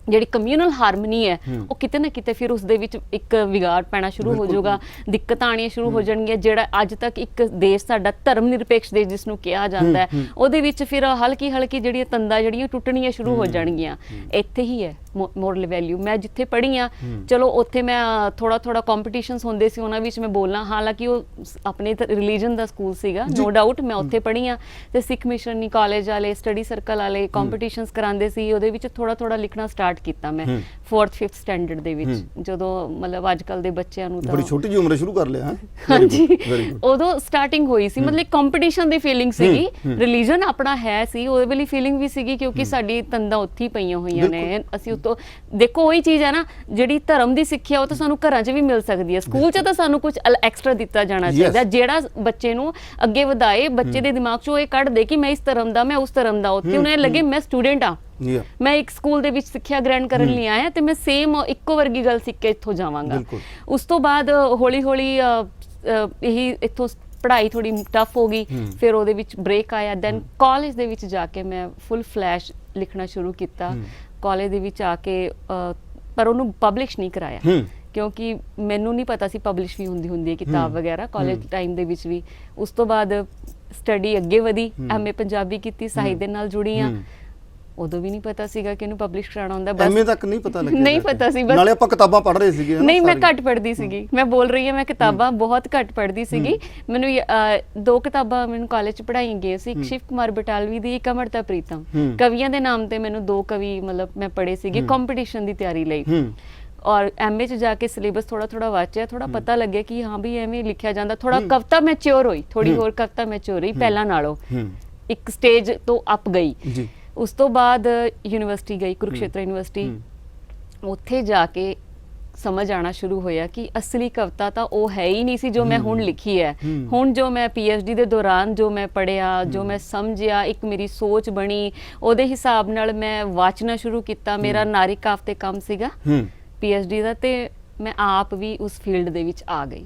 ਜਿਹੜੀ ਕਮਿਊਨਲ ਹਾਰਮਨੀ ਹੈ ਉਹ ਕਿਤੇ ਨਾ ਕਿਤੇ ਫਿਰ ਉਸ ਦੇ ਵਿੱਚ ਇੱਕ ਵਿਗਾੜ ਪੈਣਾ ਸ਼ੁਰੂ ਹੋ ਜਾਊਗਾ, ਦਿੱਕਤਾਂ ਆਉਣੀਆਂ ਸ਼ੁਰੂ ਹੋ ਜਾਣਗੀਆਂ। ਜਿਹੜਾ ਅੱਜ ਤੱਕ ਇੱਕ ਦੇਸ਼ ਸਾਡਾ ਧਰਮ ਨਿਰਪੇਖ ਦੇਸ਼ ਜਿਸ ਨੂੰ ਕਿਹਾ ਜਾਂਦਾ ਹੈ, ਉਹਦੇ ਵਿੱਚ ਫਿਰ ਹਲਕੀ ਹਲਕੀ ਜਿਹੜੀਆਂ ਤੰਦਾਂ ਜਿਹੜੀਆਂ ਟੁੱਟਣੀਆਂ ਸ਼ੁਰੂ ਹੋ ਜਾਣਗੀਆਂ। ਇੱਥੇ ਹੀ ਹੈ ਮੋਰਲ ਵੈਲਿਊ। ਮੈਂ ਜਿੱਥੇ ਪੜ੍ਹੀ ਆ, ਚਲੋ ਉੱਥੇ ਮੈਂ ਥੋੜਾ ਕੰਪੀਟੀਸ਼ਨਸ ਹੁੰਦੇ ਸੀ, ਉਹਨਾਂ ਵਿੱਚ ਮੈਂ ਬੋਲਣਾ, ਹਾਲਾਂਕਿ ਉਹ ਆਪਣੇ ਰਿਲੀਜਨ ਦਾ ਸਕੂਲ ਸੀਗਾ, ਨੋ ਡਾਊਟ ਮੈਂ ਉੱਥੇ ਪੜ੍ਹੀ ਆ। ਤੇ ਸਿੱਖ ਮਿਸ਼ਨਰੀ ਕਾਲਜ ਵਾਲੇ, ਸਟੱਡੀ ਸਰਕਲ ਵਾਲੇ ਕੰਪੀਟੀਸ਼ਨਸ ਕਰਾਉਂਦੇ ਸੀ, ਉਹਦੇ ਵਿੱਚ ਥੋੜਾ ਲਿਖਣਾ ਸਟਾਰਟ ਕੀਤਾ ਮੈਂ 4th 5th ਸਟੈਂਡਰਡ ਦੇ ਵਿੱਚ। ਜਦੋਂ ਮਤਲਬ ਅੱਜ ਕੱਲ ਦੇ ਬੱਚਿਆਂ ਨੂੰ ਤਾਂ ਬੜੀ ਛੋਟੀ ਜਿਹੀ ਉਮਰੇ ਸ਼ੁਰੂ ਕਰ ਲਿਆ। ਹਾਂਜੀ, ਉਦੋਂ ਸਟਾਰਟਿੰਗ ਹੋਈ ਸੀ। ਮਤਲਬ ਕੰਪੀਟੀਸ਼ਨ ਦੀ ਫੀਲਿੰਗ ਸੀਗੀ, ਰਿਲੀਜਨ ਆਪਣਾ ਹੈ ਸੀ, ਉਹਦੇ ਵਾਲੀ ਫੀਲਿੰਗ ਵੀ ਸੀਗੀ, ਕਿਉਂਕਿ ਸਾਡੀ ਤੰਦਾਂ ਉੱਥੇ ਹੀ ਪਈਆਂ ਹੋਈਆਂ ਨੇ। ਅਸੀਂ ਉਤੋਂ ਦੇਖੋ, ਉਹੀ ਚੀਜ਼ ਹੈ ਨਾ, ਜਿਹੜੀ ਧਰਮ ਦੀ ਸਿੱਖਿਆ ਉਹ ਤਾਂ ਸਾਨੂੰ ਘਰਾਂ 'ਚ ਵੀ ਮਿਲ ਸਕਦੀ ਹੈ, ਸਕੂਲ 'ਚ ਤਾਂ ਸਾਨੂੰ ਕੁਝ ਐਕਸਟਰਾ ਦਿੱਤਾ ਜਾਣਾ ਚਾਹੀਦਾ, ਜਿਹੜਾ ਬੱਚੇ ਨੂੰ ਅੱਗੇ ਵਧਾਏ, ਬੱਚੇ ਦੇ ਦਿਮਾਗ 'ਚੋਂ ਇਹ ਕੱਢ ਦੇ ਕਿ ਮੈਂ ਇਸ ਧਰਮ ਦਾ, ਮੈਂ ਉਸ ਧਰਮ ਦਾ। ਉੱਥੇ ਉਹਨੂੰ ਇਹ ਲੱਗੇ ਮੈਂ ਸਟੂਡੈਂਟ ਆ, ਮੈਂ ਇੱਕ ਸਕੂਲ ਦੇ ਵਿੱਚ ਸਿੱਖਿਆ ਗ੍ਰਹਿਣ ਕਰਨ ਲਈ ਆਇਆ ਤੇ ਮੈਂ ਸੇਮ ਇੱਕੋ ਵਰਗੀ ਗੱਲ ਸਿੱਖ ਕੇ ਇੱਥੋਂ ਜਾਵਾਂਗਾ। ਉਸ ਤੋਂ ਬਾਅਦ ਹੌਲੀ ਹੌਲੀ ਇਹੀ ਇੱਥੋਂ ਪੜ੍ਹਾਈ ਥੋੜੀ ਟਫ ਹੋ ਗਈ, ਫਿਰ ਉਹਦੇ ਵਿੱਚ ਬ੍ਰੇਕ ਆਇਆ। ਦੈਨ ਕਾਲਜ ਦੇ ਵਿੱਚ ਜਾ ਕੇ ਮੈਂ ਫੁੱਲ ਫਲੈਸ਼ ਲਿਖਣਾ ਸ਼ੁਰੂ ਕੀਤਾ। ਕਾਲਜ ਦੇ ਵਿੱਚ ਆ ਕੇ ਪਰ ਉਹਨੂੰ ਪਬਲਿਸ਼ ਨਹੀਂ ਕਰਾਇਆ, ਕਿਉਂਕਿ ਮੈਨੂੰ ਨਹੀਂ ਪਤਾ ਸੀ ਪਬਲਿਸ਼ ਵੀ ਹੁੰਦੀ ਹੈ ਕਿਤਾਬ ਵਗੈਰਾ ਕਾਲਜ ਟਾਈਮ ਦੇ ਵਿੱਚ ਵੀ। ਉਸ ਤੋਂ ਬਾਅਦ ਸਟੱਡੀ ਅੱਗੇ ਵਧੀ, ਐਮਏ ਪੰਜਾਬੀ ਕੀਤੀ, ਸਾਹਿਤ ਦੇ ਨਾਲ ਜੁੜੀ ਆ। ਉਦੋਂ ਵੀ ਨਹੀਂ ਪਤਾ ਸੀਗਾ ਕਿ ਇਹਨੂੰ ਪਬਲਿਸ਼ ਕਰਾਉਣਾ ਹੁੰਦਾ। ਬਸ ਐਮਏ ਤੱਕ ਨਹੀਂ ਪਤਾ ਲੱਗਿਆ? ਨਹੀਂ ਪਤਾ ਸੀ, ਬਸ ਨਾਲੇ ਆਪਾਂ ਕਿਤਾਬਾਂ ਪੜ੍ਹ ਰਹੇ ਸੀਗੇ। ਨਹੀਂ, ਮੈਂ ਘੱਟ ਪੜ੍ਹਦੀ ਸੀਗੀ, ਮੈਂ ਬੋਲ ਰਹੀ ਹਾਂ, ਮੈਂ ਕਿਤਾਬਾਂ ਬਹੁਤ ਘੱਟ ਪੜ੍ਹਦੀ ਸੀਗੀ। ਮੈਨੂੰ 2 ਕਿਤਾਬਾਂ ਮੈਨੂੰ ਕਾਲਜ 'ਚ ਪੜ੍ਹਾਈ ਗਈ ਸੀ, ਇੱਕ ਸ਼ਿਵ ਕੁਮਾਰ ਬਟਾਲਵੀ ਦੀ, ਇੱਕ ਅਮਰਤਾ ਪ੍ਰੀਤਮ। ਕਵੀਆਂ ਦੇ ਨਾਮ ਤੇ ਮੈਨੂੰ 2 ਕਵੀ ਮਤਲਬ ਮੈਂ ਪੜ੍ਹੇ ਸੀਗੇ ਕੰਪੀਟੀਸ਼ਨ ਦੀ ਤਿਆਰੀ ਲਈ। ਔਰ ਐਮਏ 'ਚ ਜਾ ਕੇ ਸਿਲੇਬਸ ਥੋੜਾ ਵਾਚਿਆ, ਥੋੜਾ ਪਤਾ ਲੱਗਿਆ ਕਿ ਹਾਂ ਵੀ ਐਵੇਂ ਲਿਖਿਆ ਜਾਂਦਾ। ਥੋੜਾ ਕਵਿਤਾ ਮੈਚਿਓਰ ਹੋਈ, ਥੋੜੀ ਹੋਰ ਕਵਿਤਾ ਮੈਚਿਓਰ ਹੋਈ ਪਹਿਲਾਂ ਨਾਲੋਂ, ਇੱਕ ਸਟੇਜ ਤੋਂ ਅਪ ਗਈ। ਉਸ ਤੋਂ ਬਾਅਦ ਯੂਨੀਵਰਸਿਟੀ ਗਈ, ਕੁਰੂਕਸ਼ੇਤਰ ਯੂਨੀਵਰਸਿਟੀ। ਉੱਥੇ ਜਾ ਕੇ ਸਮਝ ਆਣਾ ਸ਼ੁਰੂ ਹੋਇਆ ਕਿ ਅਸਲੀ ਕਵਿਤਾ ਤਾਂ ਉਹ ਹੈ ਹੀ ਨਹੀਂ ਸੀ ਜੋ ਮੈਂ ਹੁਣ ਲਿਖੀ ਹੈ। ਹੁਣ ਜੋ ਮੈਂ PhD ਦੇ ਦੌਰਾਨ ਜੋ ਮੈਂ ਪੜ੍ਹਿਆ, ਜੋ ਮੈਂ ਸਮਝਿਆ, ਇੱਕ ਮੇਰੀ ਸੋਚ ਬਣੀ, ਉਹਦੇ ਹਿਸਾਬ ਨਾਲ ਮੈਂ ਵਾਚਣਾ ਸ਼ੁਰੂ ਕੀਤਾ। ਮੇਰਾ ਨਾਰੀ ਕਾਵਿ ਤੇ ਕੰਮ ਸੀਗਾ PhD ਦਾ, ਤੇ ਮੈਂ ਆਪ ਵੀ ਉਸ ਫੀਲਡ ਦੇ ਵਿੱਚ ਆ ਗਈ।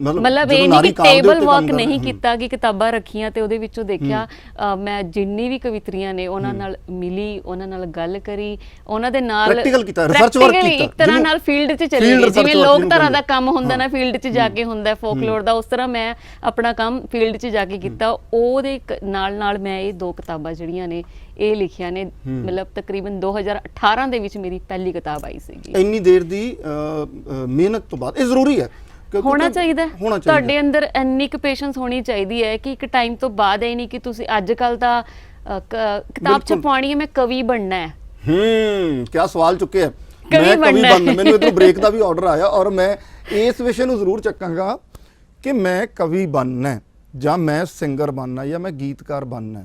ਮਤਲਬ ਇਹ ਨਹੀਂ ਕਿ ਟੇਬਲ ਵਰਕ ਨਹੀਂ ਕੀਤਾ ਕਿ ਕਿਤਾਬਾਂ ਰੱਖੀਆਂ ਤੇ ਉਹਦੇ ਵਿੱਚੋਂ ਦੇਖਿਆ। ਮੈਂ ਜਿੰਨੀ ਵੀ ਕਵਿਤਰੀਆਂ ਨੇ ਉਹਨਾਂ ਨਾਲ ਮਿਲੀ, ਉਹਨਾਂ ਨਾਲ ਗੱਲ ਕਰੀ, ਉਹਨਾਂ ਦੇ ਨਾਲ ਪ੍ਰੈਕਟੀਕਲ ਕੀਤਾ, ਰਿਸਰਚ ਵਰਕ ਕੀਤਾ, ਇੱਕ ਤਰ੍ਹਾਂ ਨਾਲ ਫੀਲਡ 'ਚ ਚਲੀ ਗਈ। ਜਿਵੇਂ ਲੋਕ ਧਾਰਾ ਦਾ ਕੰਮ ਹੁੰਦਾ ਨਾ ਫੀਲਡ 'ਚ ਜਾ ਕੇ ਹੁੰਦਾ, ਫੋਕਲੋਰ ਦਾ, ਉਸ ਤਰ੍ਹਾਂ ਮੈਂ ਆਪਣਾ ਕੰਮ ਫੀਲਡ 'ਚ ਜਾ ਕੇ ਕੀਤਾ। ਉਹਦੇ ਨਾਲ ਮੈਂ ਇਹ 2 ਕਿਤਾਬਾਂ ਜਿਹੜੀਆਂ ਨੇ ਇਹ ਲਿਖੀਆਂ ਨੇ। ਮਤਲਬ ਤਕਰੀਬਨ 2018 ਦੇ ਵਿੱਚ ਮੇਰੀ ਪਹਿਲੀ ਕਿਤਾਬ ਆਈ ਸੀਗੀ। ਇੰਨੀ ਦੇਰ ਦੀ ਮਿਹਨਤ ਤੋਂ ਬਾਅਦ ਇਹ ਜ਼ਰੂਰੀ ਹੈ, ਹੋਣਾ ਚਾਹੀਦਾ। ਤੁਹਾਡੇ ਅੰਦਰ ਇੰਨੀ ਕੁ ਪੇਸ਼ੈਂਸ ਹੋਣੀ ਚਾਹੀਦੀ ਹੈ ਕਿ ਇੱਕ ਟਾਈਮ ਤੋਂ ਬਾਅਦ ਇਹ ਨਹੀਂ ਕਿ ਤੁਸੀਂ ਅੱਜ ਕੱਲ ਤਾਂ ਕਿਤਾਬ ਛਪਵਾਉਣੀ ਹੈ, ਮੈਂ ਕਵੀ ਬਣਨਾ ਹੈ। ਕਿਆ ਸਵਾਲ ਚੁੱਕੇ ਹੈ, ਮੈਂ ਕਵੀ ਬਣਨਾ। ਮੈਨੂੰ ਇਧਰੋਂ ਬ੍ਰੇਕ ਦਾ ਵੀ ਆਰਡਰ ਆਇਆ ਔਰ ਮੈਂ ਇਸ ਵਿਸ਼ੇ ਨੂੰ ਜ਼ਰੂਰ ਚੱਕਾਂਗਾ ਕਿ ਮੈਂ ਕਵੀ ਬਣਨਾ ਜਾਂ ਮੈਂ ਸਿੰਗਰ ਬਣਨਾ ਜਾਂ ਮੈਂ ਗੀਤਕਾਰ ਬਣਨਾ।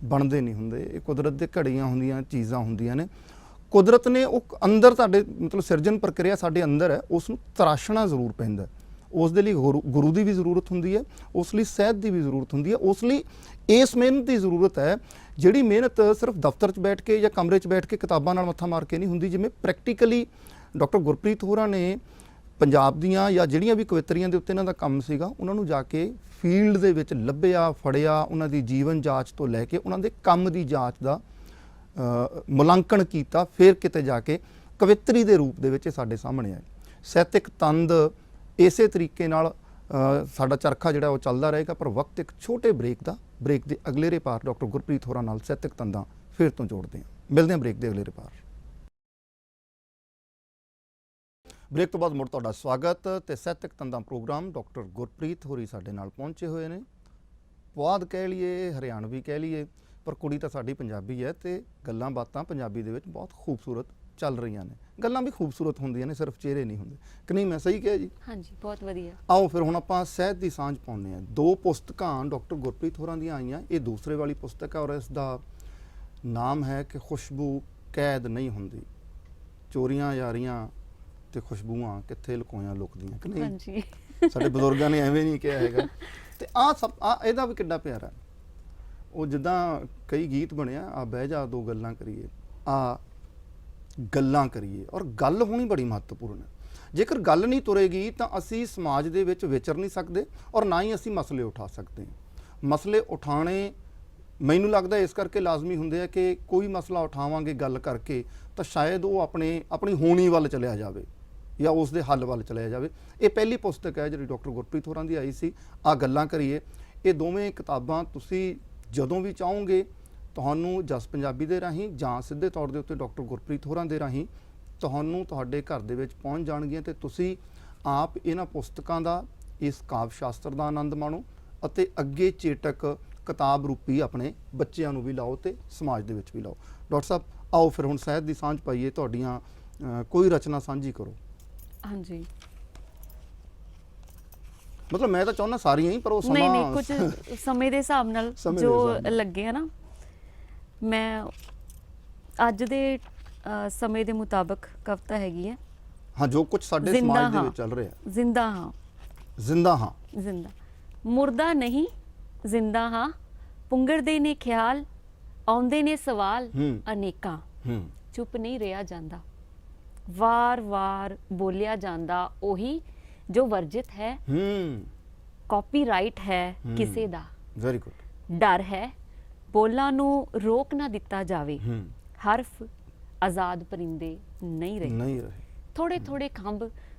ਬਣਦੇ ਨਹੀਂ ਹੁੰਦੇ, ਇਹ ਕੁਦਰਤ ਦੇ ਘੜੀਆਂ ਹੁੰਦੀਆਂ, ਚੀਜ਼ਾਂ ਹੁੰਦੀਆਂ ਨੇ। ਕੁਦਰਤ ਨੇ ਉਹ ਅੰਦਰ ਤੁਹਾਡੇ ਮਤਲਬ ਸਿਰਜਣ ਪ੍ਰਕਿਰਿਆ ਸਾਡੇ ਅੰਦਰ ਹੈ, ਉਸ ਨੂੰ ਤਰਾਸ਼ਣਾ ਜ਼ਰੂਰ ਪੈਂਦਾ। ਉਸ ਦੇ ਲਈ ਗੁਰੂ ਦੀ ਵੀ ਜ਼ਰੂਰਤ ਹੁੰਦੀ ਹੈ, ਉਸ ਲਈ ਸਹਿਤ ਦੀ ਵੀ ਜ਼ਰੂਰਤ ਹੁੰਦੀ ਹੈ, ਉਸ ਲਈ ਇਸ ਮਿਹਨਤ ਦੀ ਜ਼ਰੂਰਤ ਹੈ ਜਿਹੜੀ ਮਿਹਨਤ ਸਿਰਫ ਦਫ਼ਤਰ 'ਚ ਬੈਠ ਕੇ ਜਾਂ ਕਮਰੇ 'ਚ ਬੈਠ ਕੇ ਕਿਤਾਬਾਂ ਨਾਲ ਮੱਥਾ ਮਾਰ ਕੇ ਨਹੀਂ ਹੁੰਦੀ। ਜਿਵੇਂ ਪ੍ਰੈਕਟੀਕਲੀ ਡਾਕਟਰ ਗੁਰਪ੍ਰੀਤ ਹੋਰਾਂ ਨੇ ਪੰਜਾਬ ਦੀਆਂ ਜਾਂ ਜਿਹੜੀਆਂ ਵੀ ਕਵਿਤਰੀਆਂ ਦੇ ਉੱਤੇ ਇਹਨਾਂ ਦਾ ਕੰਮ ਸੀਗਾ, ਉਹਨਾਂ ਨੂੰ ਜਾ ਕੇ ਫੀਲਡ ਦੇ ਵਿੱਚ ਲੱਭਿਆ, ਫੜਿਆ, ਉਹਨਾਂ ਦੀ ਜੀਵਨ ਜਾਂਚ ਤੋਂ ਲੈ ਕੇ ਉਹਨਾਂ ਦੇ ਕੰਮ ਦੀ ਜਾਂਚ ਦਾ ਮੁਲਾਂਕਣ ਕੀਤਾ, ਫਿਰ ਕਿਤੇ ਜਾ ਕੇ ਕਵਿਤਰੀ ਦੇ ਰੂਪ ਦੇ ਵਿੱਚ ਸਾਡੇ ਸਾਹਮਣੇ ਆਏ। ਸਾਹਿਤਕ ਤੰਦ ਇਸੇ ਤਰੀਕੇ ਨਾਲ ਸਾਡਾ ਚਰਖਾ ਜਿਹੜਾ ਉਹ ਚੱਲਦਾ ਰਹੇਗਾ। ਪਰ ਵਕਤ ਇੱਕ ਛੋਟੇ ਬ੍ਰੇਕ ਦੇ ਅਗਲੇਰੇ ਪਾਰ ਡਾਕਟਰ ਗੁਰਪ੍ਰੀਤ ਹੋਰਾਂ ਨਾਲ ਸਾਹਿਤਕ ਤੰਦਾਂ ਫਿਰ ਤੋਂ ਜੋੜਦੇ ਹਾਂ। ਮਿਲਦੇ ਹਾਂ ਬ੍ਰੇਕ ਦੇ ਅਗਲੇਰੇ ਪਾਰ। ਬ੍ਰੇਕ ਤੋਂ ਬਾਅਦ ਮੁੜ ਤੁਹਾਡਾ ਸਵਾਗਤ ਤੇ ਸਾਹਿਤਕ ਤੰਦਾਂ ਪ੍ਰੋਗਰਾਮ। ਡਾਕਟਰ ਗੁਰਪ੍ਰੀਤ ਹੋਰੀ ਸਾਡੇ ਨਾਲ ਪਹੁੰਚੇ ਹੋਏ ਨੇ। ਪੁਆਧ ਕਹਿ ਲਈਏ, ਹਰਿਆਣਵੀ ਕਹਿ ਲਈਏ, ਪਰ ਕੁੜੀ ਤਾਂ ਸਾਡੀ ਪੰਜਾਬੀ ਹੈ ਤੇ ਗੱਲਾਂ ਬਾਤਾਂ ਪੰਜਾਬੀ ਦੇ ਵਿੱਚ ਬਹੁਤ ਖੂਬਸੂਰਤ ਚੱਲ ਰਹੀਆਂ ਨੇ। ਗੱਲਾਂ ਵੀ ਖੂਬਸੂਰਤ ਹੁੰਦੀਆਂ ਨੇ, ਸਿਰਫ ਚਿਹਰੇ ਨਹੀਂ ਹੁੰਦੇ ਕਿ ਨਹੀਂ? ਮੈਂ ਸਹੀ ਕਿਹਾ ਜੀ? ਹਾਂਜੀ, ਬਹੁਤ ਵਧੀਆ। ਆਓ ਫਿਰ ਹੁਣ ਆਪਾਂ ਸਾਹਿਤ ਦੀ ਸਾਂਝ ਪਾਉਂਦੇ ਹਾਂ। 2 ਪੁਸਤਕਾਂ ਡਾਕਟਰ ਗੁਰਪ੍ਰੀਤ ਹੋਰਾਂ ਦੀਆਂ ਆਈਆਂ। ਇਹ ਦੂਸਰੇ ਵਾਲੀ ਪੁਸਤਕ ਹੈ ਔਰ ਇਸ ਦਾ ਨਾਮ ਹੈ ਕਿ ਖੁਸ਼ਬੂ ਕੈਦ ਨਹੀਂ ਹੁੰਦੀ, ਚੋਰੀਆਂ ਯਾਰੀਆਂ ਤੇ ਖੁਸ਼ਬੂਆਂ ਕਿੱਥੇ ਲੁਕੋਈਆਂ ਲੁਕਦੀਆਂ ਕਿ ਨਹੀਂ? ਹਾਂਜੀ, ਸਾਡੇ ਬਜ਼ੁਰਗਾਂ ਨੇ ਐਵੇਂ ਨਹੀਂ ਕਿਹਾ ਹੈਗਾ। ਤੇ ਇਹਦਾ ਵੀ ਕਿੱਡਾ ਪਿਆਰਾ। ਉਹ ਜਿੱਦਾਂ ਕਈ ਗੀਤ ਬਣਿਆ, ਆ ਬਹਿ ਜਾ 2 ਗੱਲਾਂ ਕਰੀਏ, ਆ ਗੱਲਾਂ ਕਰੀਏ। ਔਰ ਗੱਲ ਹੋਣੀ ਬੜੀ ਮਹੱਤਵਪੂਰਨ ਹੈ। ਜੇਕਰ ਗੱਲ ਨਹੀਂ ਤੁਰੇਗੀ ਤਾਂ ਅਸੀਂ ਸਮਾਜ ਦੇ ਵਿੱਚ ਵਿਚਰ ਨਹੀਂ ਸਕਦੇ ਔਰ ਨਾ ਹੀ ਅਸੀਂ ਮਸਲੇ ਉਠਾ ਸਕਦੇ ਹਾਂ। ਮਸਲੇ ਉਠਾਉਣੇ ਮੈਨੂੰ ਲੱਗਦਾ ਇਸ ਕਰਕੇ ਲਾਜ਼ਮੀ ਹੁੰਦੇ ਆ ਕਿ ਕੋਈ ਮਸਲਾ ਉਠਾਵਾਂਗੇ ਗੱਲ ਕਰਕੇ ਤਾਂ ਸ਼ਾਇਦ ਉਹ ਆਪਣੀ ਹੋਣੀ ਵੱਲ ਚਲਿਆ ਜਾਵੇ ਜਾਂ ਉਸ ਦੇ ਹੱਲ ਵੱਲ ਚਲਿਆ ਜਾਵੇ। ਇਹ ਪਹਿਲੀ ਪੁਸਤਕ ਹੈ ਜਿਹੜੀ ਡਾਕਟਰ ਗੁਰਪ੍ਰੀਤ ਹੋਰਾਂ ਦੀ ਆਈ ਸੀ, ਆ ਗੱਲਾਂ ਕਰੀਏ। ਇਹ ਦੋਵੇਂ ਕਿਤਾਬਾਂ ਤੁਸੀਂ ਜਦੋਂ ਵੀ ਚਾਹੋਗੇ ਤੁਹਾਨੂੰ ਜਸ ਪੰਜਾਬੀ ਦੇ ਰਾਹੀਂ ਜਾਂ ਸਿੱਧੇ ਤੌਰ ਦੇ ਉੱਤੇ ਡਾਕਟਰ ਗੁਰਪ੍ਰੀਤ ਹੋਰਾਂ ਦੇ ਰਾਹੀਂ ਤੁਹਾਨੂੰ ਤੁਹਾਡੇ ਘਰ ਦੇ ਵਿੱਚ ਪਹੁੰਚ ਜਾਣਗੀਆਂ ਤੇ ਤੁਸੀਂ ਆਪ ਇਹਨਾਂ ਪੁਸਤਕਾਂ ਦਾ, ਇਸ ਕਾਵਿ ਸ਼ਾਸਤਰ ਦਾ ਆਨੰਦ ਮਾਣੋ ਅਤੇ ਅੱਗੇ ਚੇਟਕ ਕਿਤਾਬ ਰੂਪੀ ਆਪਣੇ ਬੱਚਿਆਂ ਨੂੰ ਵੀ ਲਾਓ ਤੇ ਸਮਾਜ ਦੇ ਵਿੱਚ ਵੀ ਲਾਓ। ਡਾਕਟਰ ਸਾਹਿਬ ਆਓ ਫਿਰ ਹੁਣ ਸਾਹਿਤ ਦੀ ਸਾਂਝ ਪਾਈਏ। ਤੁਹਾਡੀਆਂ ਕੋਈ ਰਚਨਾ ਸਾਂਝੀ ਕਰੋ। ਹਾਂਜੀ, ਮਤਲਬ ਮੈਂ ਤਾਂ ਚਾਹੁੰਦਾ ਸਾਰੀਆਂ ਹੀ, ਪਰ ਉਹ ਸਮਾਂ ਨਹੀਂ ਕੁਝ ਸਮੇਂ ਦੇ ਹਿਸਾਬ ਨਾਲ ਜੋ ਲੱਗੇ ਨਾ। ਮੈਂ ਅੱਜ ਦੇ ਸਮੇਂ ਦੇ ਮੁਤਾਬਕ ਕਵਿਤਾ ਹੈਗੀ ਹੈ। ਹਾਂ, ਜੋ ਕੁਝ ਸਾਡੇ ਸਮਾਜ ਦੇ ਵਿੱਚ ਚੱਲ ਰਿਹਾ। ਜ਼ਿੰਦਾ ਹਾਂ, ਜ਼ਿੰਦਾ ਹਾਂ, ਜ਼ਿੰਦਾ, ਮੁਰਦਾ ਨਹੀਂ, ਜ਼ਿੰਦਾ ਹਾਂ, ਪੁੰਗਰਦੇ ਨੇ ਖਿਆਲ, ਆਉਂਦੇ ਨੇ ਸਵਾਲ ਅਨੇਕਾਂ, ਚੁੱਪ ਨਹੀਂ ਰਿਹਾ ਜਾਂਦਾ, ਵਾਰ-ਵਾਰ ਬੋਲਿਆ ਜਾਂਦਾ ਉਹੀ ਜੋ ਵਰਜਿਤ ਹੈ, ਕਾਪੀਰਾਈਟ ਹੈ ਕਿਸੇ ਦਾ, ਵੈਰੀ ਗੁੱਡ, ਡਰ ਹੈ ਬੋਲਾਂ ਨੂੰ ਰੋਕ ਨਾ ਦਿੱਤਾ ਜਾਵੇ, ਹਰਫ ਆਜ਼ਾਦ ਪਰਿੰਦੇ ਨਹੀਂ ਰਹੇ, ਥੋੜੇ ਥੋੜੇ ਖੰਭ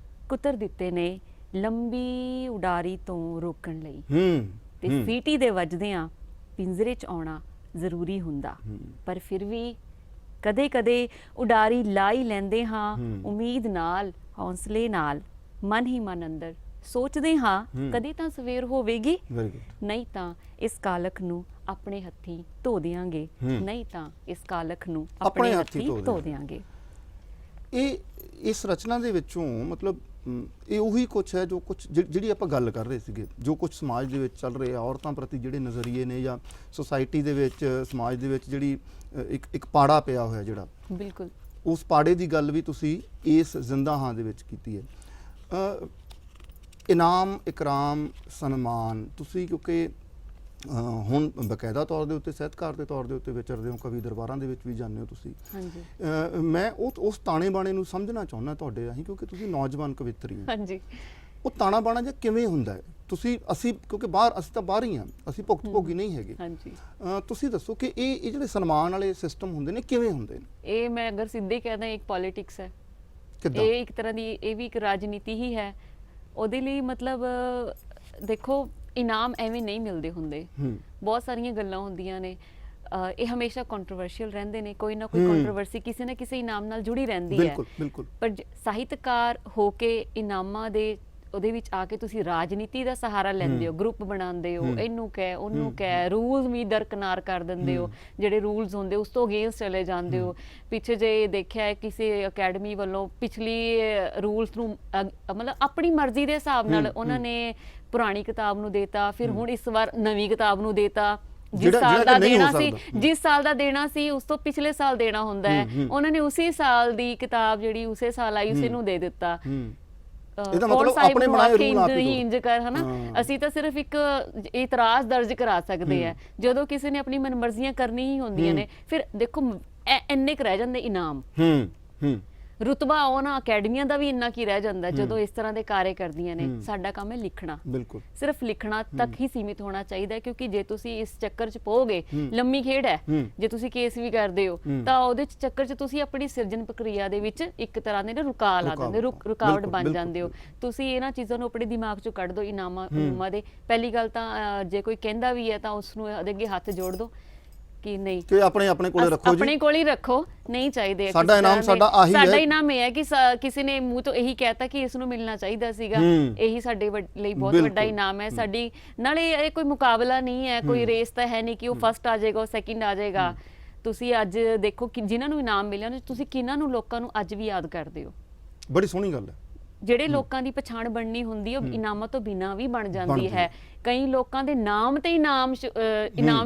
ਕੁਤਰ ਦਿੱਤੇ ਨੇ ਲੰਬੀ ਉਡਾਰੀ ਤੋਂ ਰੋਕਣ ਲਈ, ਤੇ ਸੀਟੀ ਦੇ ਵੱਜਦਿਆਂ ਪਿੰਜਰੇ 'ਚ ਆਉਣਾ ਜ਼ਰੂਰੀ ਹੁੰਦਾ, ਪਰ ਫਿਰ ਵੀ ਕਦੇ ਕਦੇ ਉਡਾਰੀ ਲਾਈ ਲੈਂਦੇ ਹਾਂ ਉਮੀਦ ਨਾਲ, ਹੌਸਲੇ ਨਾਲ, ਮਨ ਹੀ ਮਨ ਅੰਦਰ ਸੋਚਦੇ ਹਾਂ ਕਦੇ ਤਾਂ ਸਵੇਰ ਹੋਵੇਗੀ, ਨਹੀਂ ਤਾਂ ਇਸ ਕਾਲਖ ਨੂੰ ਆਪਣੇ ਹੱਥੀਂ ਧੋ ਦਿਆਂਗੇ, ਨਹੀਂ ਤਾਂ ਇਸ ਕਾਲਖ ਨੂੰ ਆਪਣੇ ਹੱਥੀਂ ਧੋ ਦਿਆਂਗੇ। ਇਹ ਇਸ ਰਚਨਾ ਦੇ ਵਿੱਚੋਂ ਮਤਲਬ ਇਹ ਉਹੀ ਕੁਛ ਹੈ ਜੋ ਕੁਛ ਜਿਹੜੀ ਆਪਾਂ ਗੱਲ ਕਰ ਰਹੇ ਸੀਗੇ, ਜੋ ਕੁਛ ਸਮਾਜ ਦੇ ਵਿੱਚ ਚੱਲ ਰਿਹਾ, ਔਰਤਾਂ ਪ੍ਰਤੀ ਜਿਹੜੇ ਨਜ਼ਰੀਏ ਨੇ ਜਾਂ ਸੁਸਾਇਟੀ ਦੇ ਵਿੱਚ, ਸਮਾਜ ਦੇ ਵਿੱਚ ਜਿਹੜੀ ਇੱਕ ਪਾੜਾ ਪਿਆ ਹੋਇਆ ਜਿਹੜਾ, ਬਿਲਕੁਲ ਉਸ ਪਾੜੇ ਦੀ ਗੱਲ ਵੀ ਤੁਸੀਂ ਇਸ ਜ਼ਿੰਦਾ ਹਾਂ ਦੇ ਵਿੱਚ ਕੀਤੀ ਹੈ। ਇਨਾਮ, ਇਕਰਾਮ, ਸਨਮਾਨ, ਤੁਸੀਂ ਕਿਉਂਕਿ ਹੁਣ ਬਕਾਇਦਾ ਤੌਰ ਦੇ ਉੱਤੇ ਸਾਹਿਤਕਾਰ ਦੇ ਤੌਰ ਦੇ ਉੱਤੇ ਵਿਚਰਦੇ ਹੋ, ਕਵੀ ਦਰਬਾਰਾਂ ਦੇ ਵਿੱਚ ਵੀ ਜਾਂਦੇ ਹੋ ਤੁਸੀਂ। ਹਾਂਜੀ। ਮੈਂ ਉਸ ਤਾਣੇ ਬਾਣੇ ਨੂੰ ਸਮਝਣਾ ਚਾਹੁੰਦਾ ਤੁਹਾਡੇ ਰਾਹੀਂ, ਕਿਉਂਕਿ ਤੁਸੀਂ ਨੌਜਵਾਨ ਕਵਿੱਤਰੀ ਹੋ। ਹਾਂਜੀ। ਉਹ ਤਾਣਾ ਬਾਣਾ ਜਿਹਾ ਕਿਵੇਂ ਹੁੰਦਾ ਹੈ? ਅਸੀਂ ਕਿਉਂਕਿ ਅਸੀਂ ਤਾਂ ਬਾਹਰ ਹੀ ਹਾਂ, ਅਸੀਂ ਭੁਗਤ ਭੋਗੀ ਨਹੀਂ ਹੈਗੇ। ਹਾਂਜੀ। ਤੁਸੀਂ ਦੱਸੋ ਕਿ ਇਹ ਜਿਹੜੇ ਸਨਮਾਨ ਵਾਲੇ ਸਿਸਟਮ ਹੁੰਦੇ ਨੇ ਕਿਵੇਂ ਹੁੰਦੇ ਨੇ? ਇਹ ਮੈਂ ਅਗਰ ਸਿੱਧੇ ਕਹਿਦਾ ਇੱਕ ਪੋਲਿਟਿਕਸ ਹੈ। ਕਿੱਦਾਂ? ਇਹ ਇੱਕ ਤਰ੍ਹਾਂ ਦੀ ਇਹ ਵੀ ਇੱਕ ਰਾਜਨੀਤੀ ਹੀ ਹੈ। ਉਹਦੇ ਲਈ ਮਤਲਬ ਦੇਖੋ, ਇਨਾਮ ਐਵੇਂ ਨਹੀਂ ਮਿਲਦੇ ਹੁੰਦੇ, ਬਹੁਤ ਸਾਰੀਆਂ ਗੱਲਾਂ ਹੁੰਦੀਆਂ ਨੇ। ਇਹ ਹਮੇਸ਼ਾ ਕੰਟਰੋਵਰਸ਼ੀਅਲ ਰਹਿੰਦੇ ਨੇ, ਕੋਈ ਨਾ ਕੋਈ ਕੰਟਰੋਵਰਸੀ ਕਿਸੇ ਨਾ ਕਿਸੇ ਇਨਾਮ ਨਾਲ ਜੁੜੀ ਰਹਿੰਦੀ ਹੈ। ਬਿਲਕੁਲ ਬਿਲਕੁਲ। ਪਰ ਸਾਹਿਤਕਾਰ ਹੋ ਕੇ ਇਨਾਮਾਂ ਦੇ ਉਹਦੇ ਵਿੱਚ ਆ ਕੇ ਤੁਸੀਂ ਰਾਜਨੀਤੀ ਦਾ ਸਹਾਰਾ ਲੈਂਦੇ ਹੋ, ਗਰੁੱਪ ਬਣਾਉਂਦੇ ਹੋ, ਇਹਨੂੰ ਕਹਿ ਉਹਨੂੰ ਕਹਿ, ਰੂਲਸ ਵੀ ਦਰਕਨਾਰ ਕਰ ਦਿੰਦੇ ਹੋ, ਜਿਹੜੇ ਰੂਲਸ ਹੁੰਦੇ ਉਸ ਤੋਂ ਅਗੇਂਸਟ ਚਲੇ ਜਾਂਦੇ ਹੋ। ਪਿੱਛੇ ਜੇ ਦੇਖਿਆ ਕਿਸੇ ਅਕੈਡਮੀ ਵੱਲੋਂ ਪਿਛਲੀ ਰੂਲਸ ਨੂੰ ਮਤਲਬ ਆਪਣੀ ਮਰਜ਼ੀ ਦੇ ਹਿਸਾਬ ਨਾਲ ਉਹਨਾਂ ਨੇ ਪੁਰਾਣੀ ਕਿਤਾਬ ਨੂੰ ਦੇਤਾ, ਫਿਰ ਹੁਣ ਇਸ ਵਾਰ ਨਵੀਂ ਕਿਤਾਬ ਨੂੰ ਦੇਤਾ। ਜਿਸ ਸਾਲ ਦਾ ਦੇਣਾ ਸੀ, ਜਿਸ ਸਾਲ ਦਾ ਦੇਣਾ ਸੀ ਉਸ ਤੋਂ ਪਿਛਲੇ ਸਾਲ ਦੇਣਾ ਹੁੰਦਾ ਹੈ, ਉਹਨਾਂ ਨੇ ਉਸੇ ਸਾਲ ਦੀ ਕਿਤਾਬ ਜਿਹੜੀ ਉਸੇ ਸਾਲ ਆਈ ਉਸੇ ਨੂੰ ਦੇ ਦਿੱਤਾ। ਇਹਦਾ ਮਤਲਬ ਆਪਣੇ ਬਣਾਏ ਰੂਲ ਆਪ ਹੀ ਇੰਜ ਕਰ, ਹਨਾ। ਅਸੀਂ ਤਾਂ ਸਿਰਫ ਇੱਕ ਇਤਰਾਜ਼ ਦਰਜ ਕਰਾ ਸਕਦੇ ਆ। ਜਦੋਂ ਕਿਸੇ ਨੇ ਆਪਣੀ ਮਨਮਰਜ਼ੀਆਂ ਕਰਨੀ ਹੀ ਹੁੰਦੀਆਂ ਨੇ, ਫਿਰ ਦੇਖੋ ਇੰਨੇ ਕੁ ਰਹਿ ਜਾਂਦੇ ਇਨਾਮ। ਰੁਤਬਾ ਉਹਨਾਂ ਅਕੈਡਮੀਆਂ ਦਾ ਵੀ ਇੰਨਾ ਕੀ ਰਹਿ ਜਾਂਦਾ ਜਦੋਂ ਇਸ ਤਰ੍ਹਾਂ ਦੇ ਕਾਰੇ ਕਰਦੀਆਂ ਨੇ। ਸਾਡਾ ਕੰਮ ਹੈ ਲਿਖਣਾ, ਬਿਲਕੁਲ ਸਿਰਫ ਲਿਖਣਾ ਤੱਕ ਹੀ ਸੀਮਿਤ ਹੋਣਾ ਚਾਹੀਦਾ, ਕਿਉਂਕਿ ਜੇ ਤੁਸੀਂ ਇਸ ਚੱਕਰ 'ਚ ਪਓਗੇ, ਲੰਮੀ ਖੇਡ ਹੈ। ਜੇ ਤੁਸੀਂ ਕੇਸ ਵੀ ਕਰਦੇ ਹੋ ਤਾਂ ਉਹਦੇ 'ਚ ਚੱਕਰ 'ਚ ਤੁਸੀਂ ਆਪਣੀ ਸਿਰਜਣ ਪ੍ਰਕਿਰਿਆ ਦੇ ਵਿੱਚ ਇੱਕ ਤਰ੍ਹਾਂ ਦੇ ਨਾ ਰੁਕਾਵਟ ਲਾ ਦਿੰਦੇ, ਰੁਕਾਵਟ ਬਣ ਜਾਂਦੇ ਹੋ। ਤੁਸੀਂ ਇਹਨਾਂ ਚੀਜ਼ਾਂ ਨੂੰ ਆਪਣੇ ਦਿਮਾਗ 'ਚੋਂ ਕੱਢ ਦਿਓ, ਇਨਾਮਾਂ ਦੇ। ਪਹਿਲੀ ਗੱਲ ਤਾਂ ਜੇ ਕੋਈ ਕਹਿੰਦਾ ਵੀ ਹੈ ਤਾਂ ਉਸ ਨੂੰ ਉਹਦੇ ਅੱਗੇ ਹੱਥ ਜੋੜ ਦਿਓ ਕਿ ਨਹੀਂ, ਕਿ ਆਪਣੇ ਕੋਲੇ ਰੱਖੋ ਜੀ, ਆਪਣੇ ਕੋਲ ਹੀ ਰੱਖੋ, ਨਹੀਂ ਚਾਹੀਦੇ। ਸਾਡਾ ਇਨਾਮ ਸਾਡਾ ਆਹੀ ਹੈ। ਸਾਡਾ ਇਨਾਮ ਇਹ ਹੈ ਕਿ ਕਿਸੇ ਨੇ ਮੂੰਹ ਤੋਂ ਇਹੀ ਕਹਿਤਾ ਕਿ ਇਸ ਨੂੰ ਮਿਲਣਾ ਚਾਹੀਦਾ ਸੀਗਾ, ਇਹੀ ਸਾਡੇ ਲਈ ਬਹੁਤ ਵੱਡਾ ਇਨਾਮ ਹੈ। ਸਾਡੀ ਨਾਲੇ ਇਹ ਕੋਈ ਮੁਕਾਬਲਾ ਨਹੀਂ ਹੈ, ਕੋਈ ਰੇਸ ਤਾਂ ਹੈ ਨਹੀਂ ਕਿ ਉਹ ਫਸਟ ਆ ਜਾਏਗਾ, ਉਹ ਸੈਕਿੰਡ ਆ ਜਾਏਗਾ। ਤੁਸੀਂ ਅੱਜ ਦੇਖੋ ਕਿ ਜਿਨ੍ਹਾਂ ਨੂੰ ਇਨਾਮ ਮਿਲਿਆ ਤੁਸੀਂ ਕਿਹਨਾਂ ਨੂੰ ਲੋਕਾਂ ਨੂੰ ਅੱਜ ਵੀ ਯਾਦ ਕਰਦੇ ਹੋ। ਬੜੀ ਸੋਹਣੀ ਗੱਲ ਹੈ। ਜਿਹੜੇ ਲੋਕਾਂ ਦੀ ਪਛਾਣ ਬਣਨੀ ਹੁੰਦੀ ਹੈ ਉਹ ਇਨਾਮਾਂ ਤੋਂ ਬਿਨਾਂ ਵੀ ਬਣ ਜਾਂਦੀ ਹੈ। ਕਈ ਲੋਕਾਂ ਦੇ ਨਾਮ ਤੇ ਇਨਾਮ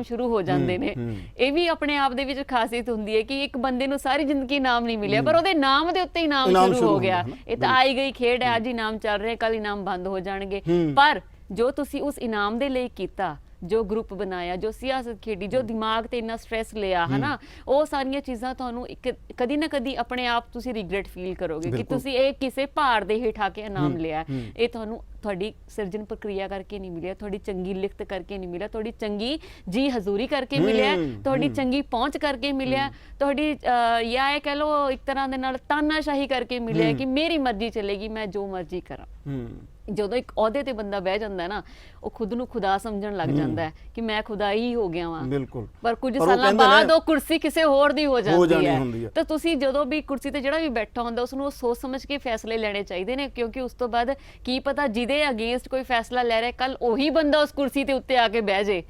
ਸ਼ੁਰੂ ਹੋ ਜਾਂਦੇ ਨੇ। ਇਹ ਵੀ ਆਪਣੇ ਆਪ ਦੇ ਵਿੱਚ ਖਾਸੀਅਤ ਹੁੰਦੀ ਹੈ ਕਿ ਇੱਕ ਬੰਦੇ ਨੂੰ ਸਾਰੀ ਜ਼ਿੰਦਗੀ ਇਨਾਮ ਨਹੀਂ ਮਿਲਿਆ, ਪਰ ਉਹਦੇ ਨਾਮ ਦੇ ਉੱਤੇ ਇਨਾਮ ਸ਼ੁਰੂ ਹੋ ਗਿਆ। ਇਹ ਤਾਂ ਆਈ ਗਈ ਖੇਡ ਹੈ, ਅੱਜ ਇਨਾਮ ਚੱਲ ਰਿਹਾ, ਕੱਲ ਇਨਾਮ ਬੰਦ ਹੋ ਜਾਣਗੇ। ਪਰ ਜੋ ਤੁਸੀਂ ਉਸ ਇਨਾਮ ਦੇ ਲਈ ਕੀਤਾ, ਜੋ ਗਰੁੱਪ ਬਣਾਇਆ, ਜੋ ਸਿਆਸਤ ਖੇਡੀ, ਜੋ ਦਿਮਾਗ ਤੇ ਇੰਨਾ ਸਟ੍ਰੈਸ ਲਿਆ, ਹਨਾ, ਉਹ ਸਾਰੀਆਂ ਚੀਜ਼ਾਂ ਤੁਹਾਨੂੰ ਕਦੀ ਨਾ ਕਦੀ ਆਪਣੇ ਆਪ ਤੁਸੀਂ ਰਿਗਰੈਟ ਫੀਲ ਕਰੋਗੇ ਕਿ ਤੁਸੀਂ ਇਹ ਕਿਸੇ ਭਾਰ ਦੇ ਹੇਠ ਆ ਕੇ ਇਨਾਮ ਲਿਆ। ਇਹ ਤੁਹਾਨੂੰ ਤੁਹਾਡੀ ਸਿਰਜਣ ਪ੍ਰਕਿਰਿਆ ਕਰਕੇ ਨਹੀਂ ਮਿਲਿਆ, ਤੁਹਾਡੀ ਚੰਗੀ ਲਿਖਤ ਕਰਕੇ ਨਹੀਂ ਮਿਲਿਆ, ਤੁਹਾਡੀ ਚੰਗੀ ਜੀ ਹਜ਼ੂਰੀ ਕਰਕੇ ਮਿਲਿਆ, ਤੁਹਾਡੀ ਚੰਗੀ ਪਹੁੰਚ ਕਰਕੇ ਮਿਲਿਆ, ਤੁਹਾਡੀ ਜਾਂ ਇਹ ਕਹਿ ਲਓ ਇੱਕ ਤਰ੍ਹਾਂ ਦੇ ਨਾਲ ਤਾਨਾਸ਼ਾਹੀ ਕਰਕੇ ਮਿਲਿਆ ਕਿ ਮੇਰੀ ਮਰਜ਼ੀ ਚੱਲੇਗੀ, ਮੈਂ ਜੋ ਮਰਜ਼ੀ ਕਰਾਂ। ਜਦੋਂ ਇੱਕ ਅਹੁਦੇ ਤੇ ਬੰਦਾ ਬਹਿ ਜਾਂਦਾ ਨਾ, ਉਹ ਖੁਦ ਨੂੰ ਖੁਦਾ ਸਮਝਣ ਲੱਗ ਜਾਂਦਾ ਹੈ ਕਿ ਮੈਂ ਖੁਦਾ ਹੀ ਹੋ ਗਿਆ ਵਾਂ। ਬਿਲਕੁਲ। ਪਰ ਕੁਝ ਸਾਲਾਂ ਬਾਅਦ ਉਹ ਕੁਰਸੀ ਕਿਸੇ ਹੋਰ ਦੀ ਹੋ ਜਾਂਦੀ ਹੈ। ਤਾਂ ਤੁਸੀਂ ਜਦੋਂ ਵੀ ਕੁਰਸੀ ਤੇ ਜਿਹੜਾ ਵੀ ਬੈਠਾ ਹੁੰਦਾ ਉਸ ਨੂੰ ਸੋਚ ਸਮਝ ਕੇ ਫੈਸਲੇ ਲੈਣੇ ਚਾਹੀਦੇ ਨੇ, ਕਿਉਂਕਿ ਉਸ ਤੋਂ ਬਾਅਦ ਕੀ ਪਤਾ ਜਿਹਦੇ ਅਗੇਂਸਟ ਕੋਈ ਫੈਸਲਾ ਲੈ ਰਿਹਾ ਕੱਲ ਉਹੀ ਬੰਦਾ ਉਸ ਕੁਰਸੀ ਤੇ ਉੱਤੇ ਆ ਕੇ ਬਹਿ ਜੇ।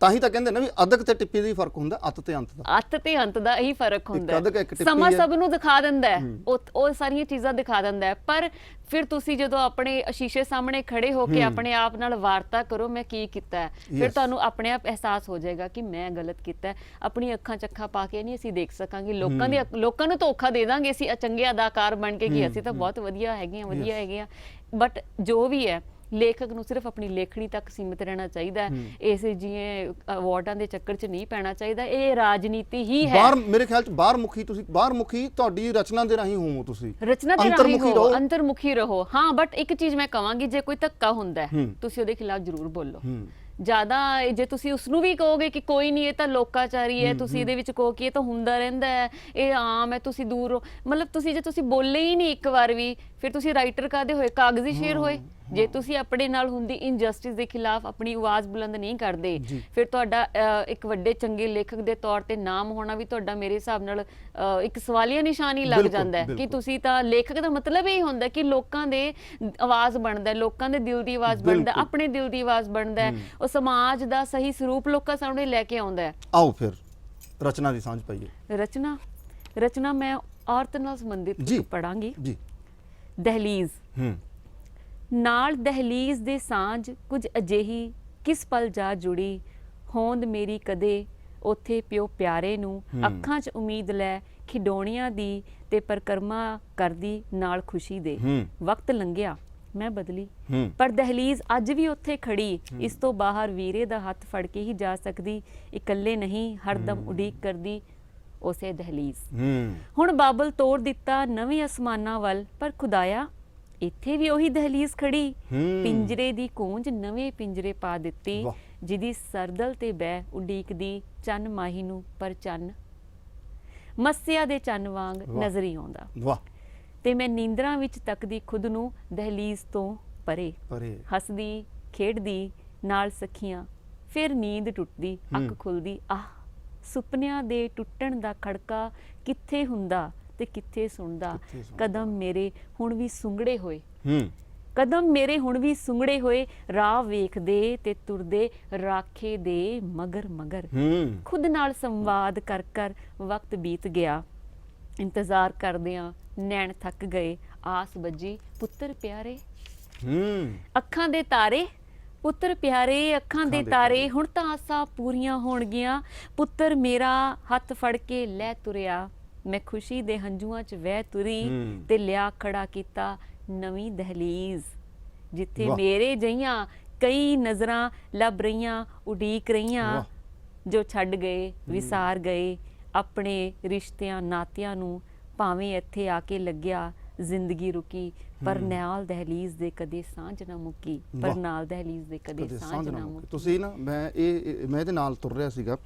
ਤਾਂ ਹੀ ਤਾਂ ਕਹਿੰਦੇ ਨੇ ਵੀ ਅਦਕ ਤੇ ਟਿੱਪੀ ਦਾ ਫਰਕ ਹੁੰਦਾ, ਅੱਤ ਤੇ ਅੰਤ ਦਾ। ਅੱਤ ਤੇ ਅੰਤ ਦਾ ਇਹੀ ਫਰਕ ਹੁੰਦਾ ਹੈ। ਸਮਾਂ ਸਭ ਨੂੰ ਦਿਖਾ ਦਿੰਦਾ ਹੈ, ਉਹ ਸਾਰੀਆਂ ਚੀਜ਼ਾਂ ਦਿਖਾ ਦਿੰਦਾ ਹੈ। ਪਰ ਫਿਰ ਤੁਸੀਂ ਜਦੋਂ ਆਪਣੇ ਸ਼ੀਸ਼ੇ ਸਾਹਮਣੇ ਖੜੇ ਹੋ ਕੇ ਆਪਣੇ ਆਪ ਨਾਲ ਵਾਰਤਾ ਕਰੋ, ਮੈਂ ਕੀ ਕੀਤਾ ਹੈ, ਫਿਰ ਤੁਹਾਨੂੰ ਆਪਣੇ ਆਪ ਅਹਿਸਾਸ ਹੋ ਜਾਏਗਾ ਕਿ ਮੈਂ ਗਲਤ ਕੀਤਾ ਹੈ। ਆਪਣੀ ਅੱਖਾਂ ਚੱਖਾਂ ਪਾ ਕੇ ਨਹੀਂ ਅਸੀਂ ਦੇਖ ਸਕਾਂਗੇ, ਲੋਕਾਂ ਨੂੰ ਧੋਖਾ ਦੇ ਦਾਂਗੇ ਅਸੀਂ ਚੰਗੇ ਅਦਾਕਾਰ ਬਣ ਕੇ ਕਿ ਅਸੀਂ ਤਾਂ ਬਹੁਤ ਵਧੀਆ ਹੈਗੇ ਆ। ਬਟ ਜੋ ਵੀ ਹੈ, ਲੇਖਕ ਨੂੰ ਸਿਰਫ ਆਪਣੀ ਲੇਖਣੀ ਤੱਕ ਸੀਮਿਤ ਰਹਿਣਾ ਚਾਹੀਦਾ ਹੈ। ਇਸ ਜਿਵੇਂ ਅਵਾਰਡਾਂ ਦੇ ਚੱਕਰ 'ਚ ਨਹੀਂ ਪੈਣਾ ਚਾਹੀਦਾ। ਇਹ ਰਾਜਨੀਤੀ ਹੀ ਹੈ। ਮੇਰੇ ਖਿਆਲ 'ਚ ਬਾਹਰਮੁਖੀ ਤੁਹਾਡੀ ਰਚਨਾ ਦੇ ਰਾਹੀਂ ਹੋਵੋ, ਤੁਸੀਂ ਰਚਨਾ ਦੇ ਰਾਹੀਂ ਹੋ, ਅੰਤਰਮੁਖੀ ਰਹੋ। ਹਾਂ, ਬਟ ਇੱਕ ਚੀਜ਼ ਮੈਂ ਕਹਾਂਗੀ, ਜੇ ਕੋਈ ਧੱਕਾ ਹੁੰਦਾ ਹੈ ਤੁਸੀਂ ਉਹਦੇ ਖਿਲਾਫ ਜ਼ਰੂਰ ਬੋਲੋ। ਜ਼ਿਆਦਾ ਜੇ ਤੁਸੀਂ ਉਸਨੂੰ ਵੀ ਕਹੋਗੇ ਕਿ ਕੋਈ ਨਹੀਂ ਇਹ ਤਾਂ ਲੋਕਾਚਾਰੀ ਹੈ, ਤੁਸੀਂ ਇਹਦੇ ਵਿੱਚ ਕਹੋ ਕਿ ਇਹ ਤਾਂ ਹੁੰਦਾ ਰਹਿੰਦਾ ਹੈ, ਇਹ ਆਮ ਹੈ, ਤੁਸੀਂ ਦੂਰ ਮਤਲਬ ਜੇ ਤੁਸੀਂ ਬੋਲੇ ਹੀ ਨਹੀਂ ਇੱਕ ਵਾਰ ਵੀ, ਫਿਰ ਤੁਸੀਂ ਰਾਈਟਰ ਕਾਹਦੇ ਹੋਏ, ਕਾਗਜ਼ੀ ਸ਼ੇਰ ਹੋਏ। ਜੇ ਤੁਸੀਂ ਆਪਣੇ ਨਾਲ ਹੁੰਦੀ ਇਨਜਸਟਿਸ ਦੇ ਖਿਲਾਫ ਆਪਣੀ ਆਵਾਜ਼ ਬੁਲੰਦ ਨਹੀਂ ਕਰਦੇ, ਫਿਰ ਤੁਹਾਡਾ ਇੱਕ ਵੱਡੇ ਚੰਗੇ ਲੇਖਕ ਦੇ ਤੌਰ ਤੇ ਨਾਮ ਹੋਣਾ ਵੀ ਤੁਹਾਡਾ ਮੇਰੇ ਹਿਸਾਬ ਨਾਲ ਇੱਕ ਸਵਾਲੀਆ ਨਿਸ਼ਾਨ ਹੀ ਲੱਗ ਜਾਂਦਾ ਹੈ ਕਿ ਤੁਸੀਂ ਤਾਂ ਲੇਖਕ ਦਾ ਮਤਲਬ ਇਹ ਹੁੰਦਾ ਕਿ ਲੋਕਾਂ ਦੇ ਆਵਾਜ਼ ਬਣਦਾ, ਲੋਕਾਂ ਦੇ ਦਿਲ ਦੀ ਆਵਾਜ਼ ਬਣਦਾ, ਆਪਣੇ ਦਿਲ ਦੀ ਆਵਾਜ਼ ਬਣਦਾ, ਉਹ ਸਮਾਜ ਦਾ ਸਹੀ ਸਰੂਪ ਲੋਕਾਂ ਸਾਹਮਣੇ ਲੈ ਕੇ ਆਉਂਦਾ ਹੈ। ਆਓ ਫਿਰ ਰਚਨਾ ਦੀ ਸਾਂਝ ਪਾਈਏ। ਰਚਨਾ ਮੈਂ ਔਰਤ ਨਾਲ ਸੰਬੰਧਿਤ ਪੜਾਂਗੀ। ਦਹਲੀਜ਼। ਨਾਲ ਦਹਲੀਜ਼ ਦੇ ਸਾਂਝ ਕੁਝ ਅਜਿਹੀ ਕਿਸ ਪਲ ਜਾ ਜੁੜੀ, ਹੋਂਦ ਮੇਰੀ ਕਦੇ ਉੱਥੇ ਪਿਓ ਪਿਆਰੇ ਨੂੰ, ਅੱਖਾਂ 'ਚ ਉਮੀਦ ਲੈ ਖਿਡੌਣਿਆਂ ਦੀ ਤੇ ਪਰਕਰਮਾ ਕਰਦੀ ਨਾਲ ਖੁਸ਼ੀ ਦੇ। ਵਕਤ ਲੰਘਿਆ ਮੈਂ ਬਦਲੀ, ਪਰ ਦਹਲੀਜ਼ ਅੱਜ ਵੀ ਉੱਥੇ ਖੜੀ। ਇਸ ਤੋਂ ਬਾਹਰ ਵੀਰੇ ਦਾ ਹੱਥ ਫੜ ਕੇ ਹੀ ਜਾ ਸਕਦੀ, ਇਕੱਲੇ ਨਹੀਂ ਹਰਦਮ ਉਡੀਕ ਕਰਦੀ ਉਸੇ ਦਹਲੀਜ਼। ਹੁਣ ਬਾਬਲ ਤੋੜ ਦਿੱਤਾ ਨਵੇਂ ਅਸਮਾਨਾਂ ਵੱਲ, ਪਰ ਖੁਦਾਇਆ ਇੱਥੇ ਵੀ ਉਹੀ ਦਹਲੀਜ਼ ਖੜੀ। ਪਿੰਜਰੇ ਦੀ ਕੂੰਜ ਨਵੇਂ ਪਿੰਜਰੇ ਪਾ ਦਿੱਤੀ, ਜਿਹਦੀ ਸਰਦਲ ਤੇ ਬਹਿ ਉਡੀਕਦੀ ਚੰਨ ਮਾਹੀ ਨੂੰ, ਪਰ ਚੰਨ ਮੱਸਿਆ ਦੇ ਚੰਨ ਵਾਂਗ ਨਜ਼ਰ ਹੀ ਆਉਂਦਾ। ਵਾਹ। ਤੇ ਮੈਂ ਨੀਂਦਰਾਂ ਵਿੱਚ ਤੱਕਦੀ ਖੁਦ ਨੂੰ ਦਹਲੀਜ਼ ਤੋਂ ਪਰੇ, ਹੱਸਦੀ ਖੇਡਦੀ ਨਾਲ ਸਖੀਆਂ, ਫਿਰ ਨੀਂਦ ਟੁੱਟਦੀ, ਅੱਖ ਖੁੱਲਦੀ। ਆਹ ਸੁਪਨਿਆਂ ਦੇ ਟੁੱਟਣ ਦਾ ਖੜਕਾ ਕਿੱਥੇ ਹੁੰਦਾ ਤੇ ਕਿੱਥੇ ਸੁਣਦਾ। ਕਦਮ ਮੇਰੇ ਹੁਣ ਵੀ ਸੁੰਗੜੇ ਹੋਏ, ਕਦਮ ਮੇਰੇ ਹੁਣ ਵੀ ਸੁੰਗੜੇ ਹੋਏ, ਰਾਹ ਵੇਖਦੇ ਤੇ ਤੁਰਦੇ ਰਾਖੇ ਦੇ ਮਗਰ ਮਗਰ। ਖੁਦ ਨਾਲ ਸੰਵਾਦ ਕਰ ਕਰ ਵਕਤ ਬੀਤ ਗਿਆ, ਇੰਤਜ਼ਾਰ ਕਰਦਿਆਂ ਨੈਣ ਥੱਕ ਗਏ। ਆਸ ਵੱਜੀ ਪੁੱਤਰ ਪਿਆਰੇ, ਅੱਖਾਂ ਦੇ ਤਾਰੇ, ਪੁੱਤਰ ਪਿਆਰੇ ਅੱਖਾਂ ਦੇ ਤਾਰੇ। ਹੁਣ ਤਾਂ ਆਸਾਂ ਪੂਰੀਆਂ ਹੋਣਗੀਆਂ, ਪੁੱਤਰ ਮੇਰਾ ਹੱਥ ਫੜ ਕੇ ਲੈ ਤੁਰਿਆ। ਮੈਂ ਖੁਸ਼ੀ ਦੇ ਹੰਝੂਆਂ 'ਚ ਵਹਿ ਤੁਰੀ ਤੇ ਲਿਆ ਖੜਾ ਕੀਤਾ ਨਵੀਂ ਦਹਲੀਜ਼, ਜਿੱਥੇ ਮੇਰੇ ਜਈਆਂ ਕਈ ਨਜ਼ਰਾਂ ਲੱਭ ਰਹੀਆਂ, ਉਡੀਕ ਰਹੀਆਂ, ਜੋ ਛੱਡ ਗਏ ਵਿਸਾਰ ਗਏ ਆਪਣੇ ਰਿਸ਼ਤਿਆਂ ਨਾਤਿਆਂ ਨੂੰ। ਭਾਵੇਂ ਇੱਥੇ ਆ ਕੇ ਲੱਗਿਆ ਜ਼ਿੰਦਗੀ ਰੁਕੀ, ਪਰ ਨਾਲ ਦਹਲੀਜ਼ ਦੇ ਕਦੇ ਸਾਂਝ ਨਾ ਮੁੱਕੀ, ਪਰ ਨਾਲ ਦਹਲੀਜ਼ ਦੇ ਕਦੇ ਸਾਂਝ ਨਾ ਮੁੱਕੀ। ਤੁਸੀਂ ਨਾ ਮੈਂ ਇਹਦੇ ਨਾਲ ਤੁਰ ਰਿਹਾ ਸੀਗਾ,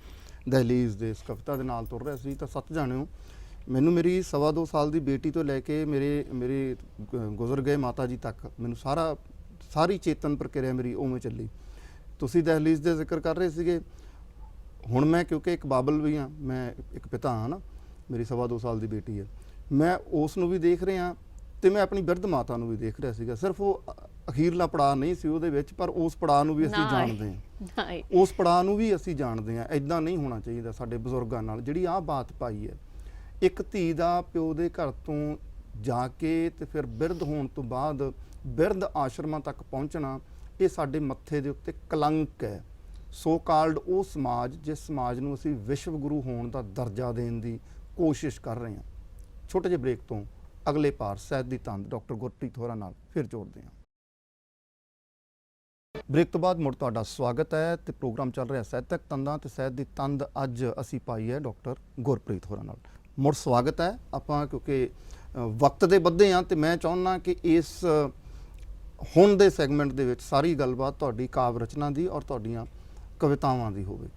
ਦਹਲੀਜ਼ ਦੇ ਇਸ ਕਵਿਤਾ ਦੇ ਨਾਲ ਤੁਰ ਰਿਹਾ ਸੀ, ਤਾਂ ਸੱਚ ਜਾਣਿਓ ਮੈਨੂੰ ਮੇਰੀ 2.25 ਸਾਲ ਦੀ ਬੇਟੀ ਤੋਂ ਲੈ ਕੇ ਮੇਰੇ ਗੁਜ਼ਰ ਗਏ ਮਾਤਾ ਜੀ ਤੱਕ ਮੈਨੂੰ ਸਾਰੀ ਚੇਤਨ ਪ੍ਰਕਿਰਿਆ ਮੇਰੀ ਉਵੇਂ ਚੱਲੀ। ਤੁਸੀਂ ਦਹਲੀਜ਼ ਦੇ ਜ਼ਿਕਰ ਕਰ ਰਹੇ ਸੀਗੇ, ਹੁਣ ਮੈਂ ਕਿਉਂਕਿ ਇੱਕ ਬਾਬਲ ਵੀ ਹਾਂ, ਮੈਂ ਇੱਕ ਪਿਤਾ ਹਾਂ ਨਾ, ਮੇਰੀ 2.25 ਸਾਲ ਦੀ ਬੇਟੀ ਹੈ, ਮੈਂ ਉਸ ਨੂੰ ਵੀ ਦੇਖ ਰਿਹਾ ਤੇ ਮੈਂ ਆਪਣੀ ਬਿਰਧ ਮਾਤਾ ਨੂੰ ਵੀ ਦੇਖ ਰਿਹਾ ਸੀਗਾ। ਸਿਰਫ ਉਹ ਅਖੀਰਲਾ ਪੜਾਅ ਨਹੀਂ ਸੀ ਉਹਦੇ ਵਿੱਚ, ਪਰ ਉਸ ਪੜਾਅ ਨੂੰ ਵੀ ਅਸੀਂ ਜਾਣਦੇ ਹਾਂ, ਉਸ ਪੜਾਅ ਨੂੰ ਵੀ ਅਸੀਂ ਜਾਣਦੇ ਹਾਂ। ਇੱਦਾਂ ਨਹੀਂ ਹੋਣਾ ਚਾਹੀਦਾ ਸਾਡੇ ਬਜ਼ੁਰਗਾਂ ਨਾਲ ਜਿਹੜੀ ਆਹ ਬਾਤ ਪਾਈ ਹੈ। ਇੱਕ ਧੀ ਦਾ ਪਿਓ ਦੇ ਘਰ ਤੋਂ ਜਾ ਕੇ ਤੇ ਫਿਰ ਬਿਰਧ ਹੋਣ ਤੋਂ ਬਾਅਦ ਬਿਰਧ ਆਸ਼ਰਮਾਂ ਤੱਕ ਪਹੁੰਚਣਾ, ਇਹ ਸਾਡੇ ਮੱਥੇ ਦੇ ਉੱਤੇ ਕਲੰਕ ਹੈ। ਸੋ ਕਾਲਡ ਉਹ ਸਮਾਜ ਜਿਸ ਸਮਾਜ ਨੂੰ ਅਸੀਂ ਵਿਸ਼ਵ ਗੁਰੂ ਹੋਣ ਦਾ ਦਰਜਾ ਦੇਣ ਦੀ ਕੋਸ਼ਿਸ਼ ਕਰ ਰਹੇ ਹਾਂ। ਛੋਟੇ ਜਿਹੇ ਬ੍ਰੇਕ ਤੋਂ ਅਗਲੇ ਪਾਰ ਸਾਹਿਤ ਦੀ ਤੰਦ ਡਾਕਟਰ ਗੁਰਪ੍ਰੀਤ ਹੋਰਾਂ ਨਾਲ ਫਿਰ ਜੋੜਦੇ ਹਾਂ। ਬ੍ਰੇਕ ਤੋਂ ਬਾਅਦ ਮੁੜ ਤੁਹਾਡਾ ਸਵਾਗਤ ਹੈ ਤੇ ਪ੍ਰੋਗਰਾਮ ਚੱਲ ਰਿਹਾ ਸਾਹਿਤਕ ਤੰਦਾਂ ਤੇ ਸਾਹਿਤ ਦੀ ਤੰਦ ਅੱਜ ਅਸੀਂ ਪਾਈ ਹੈ ਡਾਕਟਰ ਗੁਰਪ੍ਰੀਤ ਹੋਰਾਂ ਨਾਲ। ਮੁੜ ਸਵਾਗਤ ਹੈ। ਆਪਾਂ ਕਿਉਂਕਿ ਵਕਤ ਦੇ ਬੱਧੇ ਹਾਂ ਤੇ ਮੈਂ ਚਾਹੁੰਦਾ ਕਿ ਇਸ ਹੁਣ ਦੇ ਸੈਗਮੈਂਟ ਦੇ ਵਿੱਚ ਸਾਰੀ ਗੱਲਬਾਤ ਤੁਹਾਡੀ ਕਾਵਿ ਰਚਨਾ ਦੀ ਔਰ ਤੁਹਾਡੀਆਂ ਕਵਿਤਾਵਾਂ ਦੀ ਹੋਵੇ।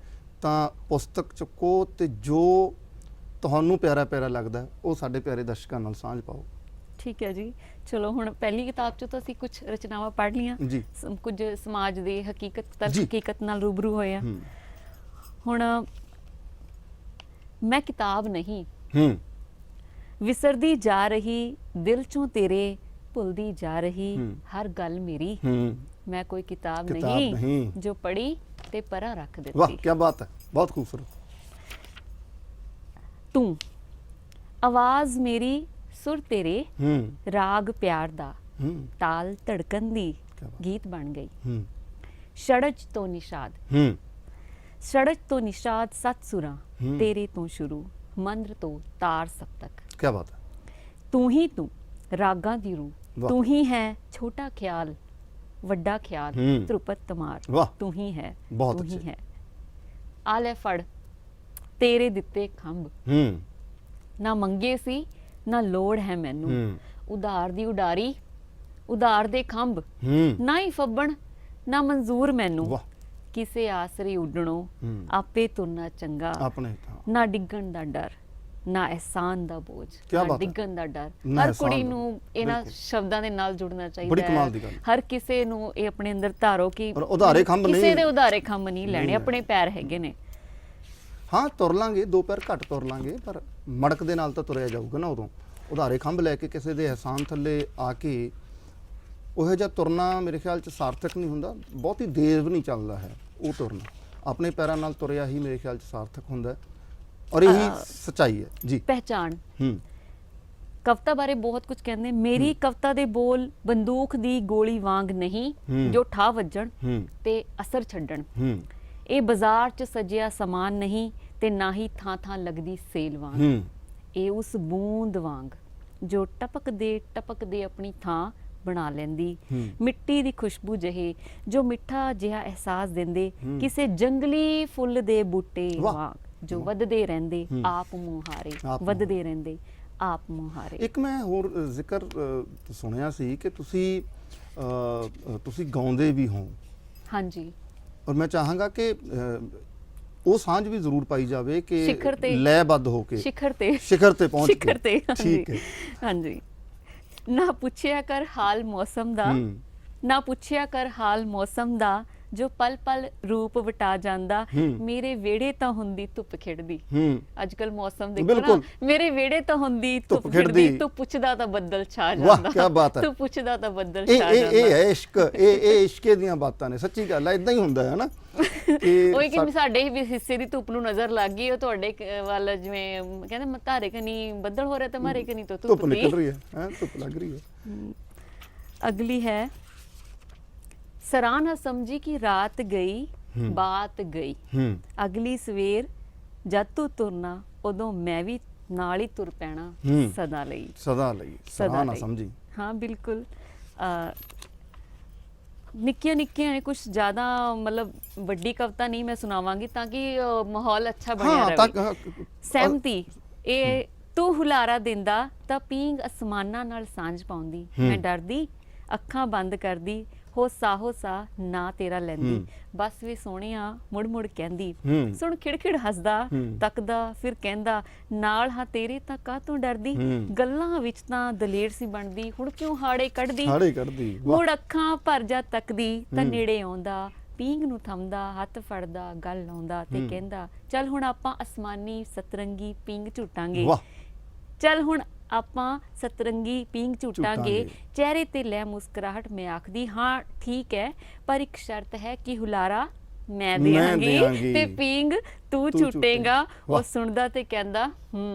ਤਾਂ ਪੁਸਤਕ ਚੁੱਕੋ ਤੇ ਜੋ ਤੁਹਾਨੂੰ ਪਿਆਰਾ ਪਿਆਰਾ ਲੱਗਦਾ ਉਹ ਸਾਡੇ ਪਿਆਰੇ ਦਰਸ਼ਕਾਂ ਨਾਲ ਸਾਂਝ ਪਾਓ। ਠੀਕ ਹੈ ਜੀ, ਚਲੋ ਹੁਣ ਪਹਿਲੀ ਕਿਤਾਬ 'ਚ ਤਾਂ ਅਸੀਂ ਕੁਝ ਰਚਨਾਵਾਂ ਪੜ੍ਹ ਲਈਆਂ, ਕੁਝ ਸਮਾਜ ਦੇ ਹਕੀਕਤ ਨਾਲ ਰੂਬਰੂ ਹੋਏ ਆ। ਹੁਣ ਮੈਂ ਕਿਤਾਬ ਨਹੀਂ, ਵਿਸਰਦੀ ਜਾ ਰਹੀ ਦਿਲ 'ਚੋਂ ਤੇਰੇ, ਭੁੱਲਦੀ ਜਾ ਰਹੀ ਹਰ ਗੱਲ ਮੇਰੀ। ਮੈਂ ਕੋਈ ਕਿਤਾਬ ਨਹੀਂ ਜੋ ਪੜ੍ਹੀ ਤੇ ਪਰਾਂ ਰੱਖ ਦਿੱਤੀ। ਵਾਹ ਕੀ ਬਾਤ ਹੈ, ਬਹੁਤ ਖੂਬਸੂਰਤ। ਤੂੰ ਆਵਾਜ਼ ਮੇਰੀ, ਸੁਰ ਤੇਰੇ, ਰਾਗ ਪਿਆਰ ਦਾ, ਤਾਲ ਧੜਕਣ ਦੀ ਗੀਤ ਬਣ ਗਈ। ਸੜਜ ਤੋਂ ਨਿਸ਼ਾਦ, ਸੜਜ ਤੋਂ ਨਿਸ਼ਾਦ ਸੱਤ ਸੁਰਾਂ, ਤੇਰੇ ਤੋਂ ਸ਼ੁਰੂ ਮੰਦਰ ਤੋਂ ਤਾਰ ਸਭ ਤੱਕ। ਕੀ ਬਾਤ ਹੈ। ਤੂੰ ਹੀ ਤੂੰ ਰਾਗਾਂ ਦੀ ਰੂਹ, ਤੂੰ ਹੀ ਹੈ ਛੋਟਾ ਖਿਆਲ ਵੱਡਾ ਖਿਆਲ, ਧਰੁਪਤ ਤਮਾਰ, ਤੂੰ ਹੀ ਹੈ, ਤੂੰ ਹੀ ਹੈ। ਆ ਲੈ ਫੜ ਤੇਰੇ ਦਿੱਤੇ ਖੰਭ, ਨਾ ਮੰਗੇ ਸੀ ਨਾ ਲੋੜ ਹੈ ਮੈਨੂੰ। ਉਧਾਰ ਦੀ ਉਡਾਰੀ, ਉਧਾਰ ਦੇ ਖੰਭ, ਨਾ ਹੀ ਫੱਬਣ ਨਾ ਮਨਜ਼ੂਰ ਮੈਨੂੰ। ਕਿਸੇ ਆਸਰੇ ਉੱਡਣੋਂ ਆਪੇ ਤੁਰਨਾ ਚੰਗਾ, ਨਾ ਡਿੱਗਣ ਦਾ ਡਰ ਨਾ ਅਹਿਸਾਨ ਦਾ ਬੋਝ। ਨਾ ਡਿੱਗਣ ਦਾ ਡਰ, ਹਰ ਕੁੜੀ ਨੂੰ ਇਹਨਾਂ ਸ਼ਬਦਾਂ ਦੇ ਨਾਲ ਜੁੜਨਾ ਚਾਹੀਦਾ ਹੈ। ਹਰ ਕਿਸੇ ਨੂੰ ਇਹ ਆਪਣੇ ਅੰਦਰ ਧਾਰੋ ਕਿ ਕਿਸੇ ਦੇ ਉਧਾਰੇ ਖੰਭ ਨਹੀਂ ਲੈਣੇ, ਆਪਣੇ ਪੈਰ ਹੈਗੇ ਨੇ। ਹਾਂ ਤੁਰ ਲਾਂਗੇ, ਦੋ ਪੈਰ ਘੱਟ ਤੁਰ ਲਾਂਗੇ, ਪਰ ਮੜਕ ਦੇ ਨਾਲ ਤਾਂ ਤੁਰਿਆ ਜਾਊਗਾ ਨਾ। ਉਦੋਂ ਉਧਾਰੇ ਖੰਭ ਲੈ ਕੇ ਕਿਸੇ ਦੇ ਅਹਿਸਾਨ ਥੱਲੇ ਆ ਕੇ ਉਹੋ ਜਿਹਾ ਤੁਰਨਾ ਮੇਰੇ ਖਿਆਲ 'ਚ ਸਾਰਥਕ ਨਹੀਂ ਹੁੰਦਾ। ਬਹੁਤੀ ਦੇਰ ਵੀ ਨਹੀਂ ਚੱਲਦਾ ਹੈ ਉਹ ਤੁਰਨਾ। ਆਪਣੇ ਪੈਰਾਂ ਨਾਲ ਤੁਰਿਆ ਹੀ ਮੇਰੇ ਖਿਆਲ 'ਚ ਸਾਰਥਕ ਹੁੰਦਾ ਔਰ ਇਹੀ ਸੱਚਾਈ ਹੈ ਜੀ। ਪਹਿਚਾਣ ਕਵਿਤਾ ਬਾਰੇ ਬਹੁਤ ਕੁਝ ਕਹਿੰਦੇ। ਮੇਰੀ ਕਵਿਤਾ ਦੇ ਬੋਲ ਬੰਦੂਕ ਦੀ ਗੋਲੀ ਵਾਂਗ ਨਹੀਂ, ਜੋ ਠਾ ਵੱਜਣ ਤੇ ਅਸਰ ਛੱਡਣ। ਇਹ ਬਾਜ਼ਾਰ 'ਚ ਸਜਿਆ ਸਮਾਨ ਨਹੀਂ ਤੇ ਨਾ ਹੀ ਥਾਂ ਥਾਂ ਲੱਗਦੀ ਸੇਲ ਵਾਂਗ। ਇਹ ਉਸ ਬੂੰਦ ਵਾਂਗ ਜੋ ਟਪਕਦੇ ਆਪਣੀ ਥਾਂ ਬਣਾ ਲੈਂਦੀ, ਮਿੱਟੀ ਦੀ ਖੁਸ਼ਬੂ ਜਿਹੇ ਜੋ ਮਿੱਠਾ ਜਿਹਾ ਅਹਿਸਾਸ ਦਿੰਦੇ, ਕਿਸੇ ਜੰਗਲੀ ਫੁੱਲ ਦੇ ਬੂਟੇ ਵਾਂਗ ਜੋ ਵੱਧਦੇ ਰਹਿੰਦੇ ਆਪ ਮੁਹਾਰੇ, ਵੱਧਦੇ ਰਹਿੰਦੇ ਆਪ ਮੁਹਾਰੇ। ਇੱਕ ਮੈਂ ਹੋਰ ਜ਼ਿਕਰ ਸੁਣਿਆ ਸੀ ਕਿ ਤੁਸੀਂ ਗਾਉਂਦੇ ਵੀ ਹੋ। ਹਾਂਜੀ। ਔਰ ਮੈਂ ਚਾਹਾਂਗਾ ਕਿ ਉਹ ਸਾਂਝ ਵੀ ਜ਼ਰੂਰ ਪਾਈ ਜਾਵੇ ਕਿ ਸਿਖਰ ਤੇ ਲੈਬੱਧ ਹੋ ਕੇ ਸਿਖਰ ਤੇ ਪਹੁੰਚ ਸਿਖਰ ਤੇ ਠੀਕ ਹੈ। ਹਾਂਜੀ। ਨਾ ਪੁੱਛਿਆ ਕਰ ਹਾਲ ਮੌਸਮ ਦਾ, ਨਾ ਪੁੱਛਿਆ ਕਰ ਹਾਲ ਮੌਸਮ ਦਾ, ਜੋ ਪਲ ਪਲ ਰੂਪ ਵਟਾ ਜਾਂਦਾ, ਮੇਰੇ ਵਿਹੜੇ ਤਾਂ ਹੁੰਦੀ ਧੁੱਪ ਖਿੜਦੀ। ਅੱਜ ਕੱਲ ਮੌਸਮ ਦੇਖੋ ਨਾ, ਮੇਰੇ ਵਿਹੜੇ ਤਾਂ ਹੁੰਦੀ ਧੁੱਪ ਖਿੜਦੀ, ਤੂੰ ਪੁੱਛਦਾ ਤਾਂ ਬੱਦਲ ਛਾ ਜਾਂਦਾ। ਵਾਹ ਕੀ ਬਾਤ ਹੈ, ਤੂੰ ਪੁੱਛਦਾ ਤਾਂ ਬੱਦਲ ਛਾ ਜਾਂਦਾ। ਇਹ ਹੈ ਇਸ਼ਕ, ਇਹ ਇਸ਼ਕੇ ਦੀਆਂ ਬਾਤਾਂ ਨੇ, ਸੱਚੀ ਗੱਲ ਹੈ, ਇਦਾਂ ਹੀ ਹੁੰਦਾ ਹੈ ਨਾ। ਉਹੀ ਕਿ ਸਾਡੇ ਵੀ ਹਿੱਸੇ ਦੀ ਧੁੱਪ ਨੂੰ ਨਜ਼ਰ ਲੱਗ ਗਈ, ਉਹ ਤੁਹਾਡੇ ਵੱਲ ਜਿਵੇਂ ਕਹਿੰਦੇ ਧਾਰੇ ਕਨੀ ਬੱਦਲ ਹੋ ਰਿਹਾ ਤੇ ਮਾਰੇ ਕਨੀ ਤੋਂ ਧੁੱਪ ਨਿਕਲ ਰਹੀ ਹੈ, ਧੁੱਪ ਲੱਗ ਰਹੀ ਹੈ। ਅਗਲੀ ਹੈ, ਸਰਾਂ ਨਾ ਸਮਝੀ ਕਿ ਰਾਤ ਗਈ ਬਾਤ ਗਈ, ਅਗਲੀ ਸਵੇਰ ਜਦ ਤੂੰ ਤੁਰਨਾ ਉਦੋਂ ਮੈਂ ਵੀ ਨਾਲ ਹੀ ਤੁਰ ਪੈਣਾ, ਸਦਾ ਲਈ। ਸਦਾ ਲਈ, ਸਰਾਂ ਨਾ ਸਮਝੀ। ਹਾਂ ਬਿਲਕੁਲ। ਨਿੱਕੀਆਂ ਨੇ, ਕੁਝ ਜ਼ਿਆਦਾ ਮਤਲਬ ਵੱਡੀ ਕਵਿਤਾ ਨਹੀਂ ਮੈਂ ਸੁਣਾਵਾਂਗੀ ਤਾਂ ਕਿ ਮਾਹੌਲ ਅੱਛਾ ਬਣਿਆ ਰਹੇ। ਸਹਿਮਤੀ, ਇਹ ਤੂੰ ਹੁਲਾਰਾ ਦਿੰਦਾ ਤਾਂ ਪੀਂਗ ਅਸਮਾਨਾਂ ਨਾਲ ਸਾਂਝ ਪਾਉਂਦੀ, ਮੈਂ ਡਰਦੀ ਅੱਖਾਂ ਬੰਦ ਕਰਦੀ, ਹੋਸਾ ਨਾ ਤੇਰਾ ਲੈਂਦੀ, ਬਸ ਵੀ ਸੋਹਣਿਆ ਮੁੜ ਮੁੜ ਕਹਿੰਦੀ, ਸੁਣ ਖਿੜਖਿੜ ਹੱਸਦਾ ਤੱਕਦਾ ਫਿਰ ਕਹਿੰਦਾ, ਨਾਲ ਹਾਂ ਤੇਰੇ ਤਾਂ ਕਾਹਤੋਂ ਡਰਦੀ, ਗੱਲਾਂ ਵਿੱਚ ਤਾਂ ਦਲੇਰ ਸੀ ਬਣਦੀ, ਹੁਣ ਕਿਉਂ ਹਾੜੇ ਕੱਢਦੀ, ਮੁੜ ਅੱਖਾਂ ਭਰ ਜਾ ਤੱਕਦੀ ਤਾਂ ਨੇੜੇ ਆਉਂਦਾ, ਪੀਂਗ ਨੂੰ ਥੰਮਦਾ ਹੱਥ ਫੜਦਾ ਗੱਲ ਲਾਉਂਦਾ ਤੇ ਕਹਿੰਦਾ, ਚੱਲ ਹੁਣ ਆਪਾਂ ਅਸਮਾਨੀ ਸਤਰੰਗੀ ਪੀਂਗ ਝੂਟਾਂਗੇ, ਚੱਲ ਹੁਣ ਆਪਾਂ ਸਤਰੰਗੀ ਪੀਂਗ ਝੂਟਾਂਗੇ, ਚਿਹਰੇ ਤੇ ਲੈ ਮੁਸਕਰਾਹਟ, ਮੈਂ ਆਖਦੀ ਹਾਂ ਠੀਕ ਹੈ ਪਰ ਇੱਕ ਸ਼ਰਤ ਹੈ ਕਿ ਹੁਲਾਰਾ ਮੈਂ ਦੇਵਾਂਗੀ ਤੇ ਪੀਂਗ ਤੂੰ ਝੂਟੇਗਾ। ਉਹ ਸੁਣਦਾ ਤੇ ਕਹਿੰਦਾ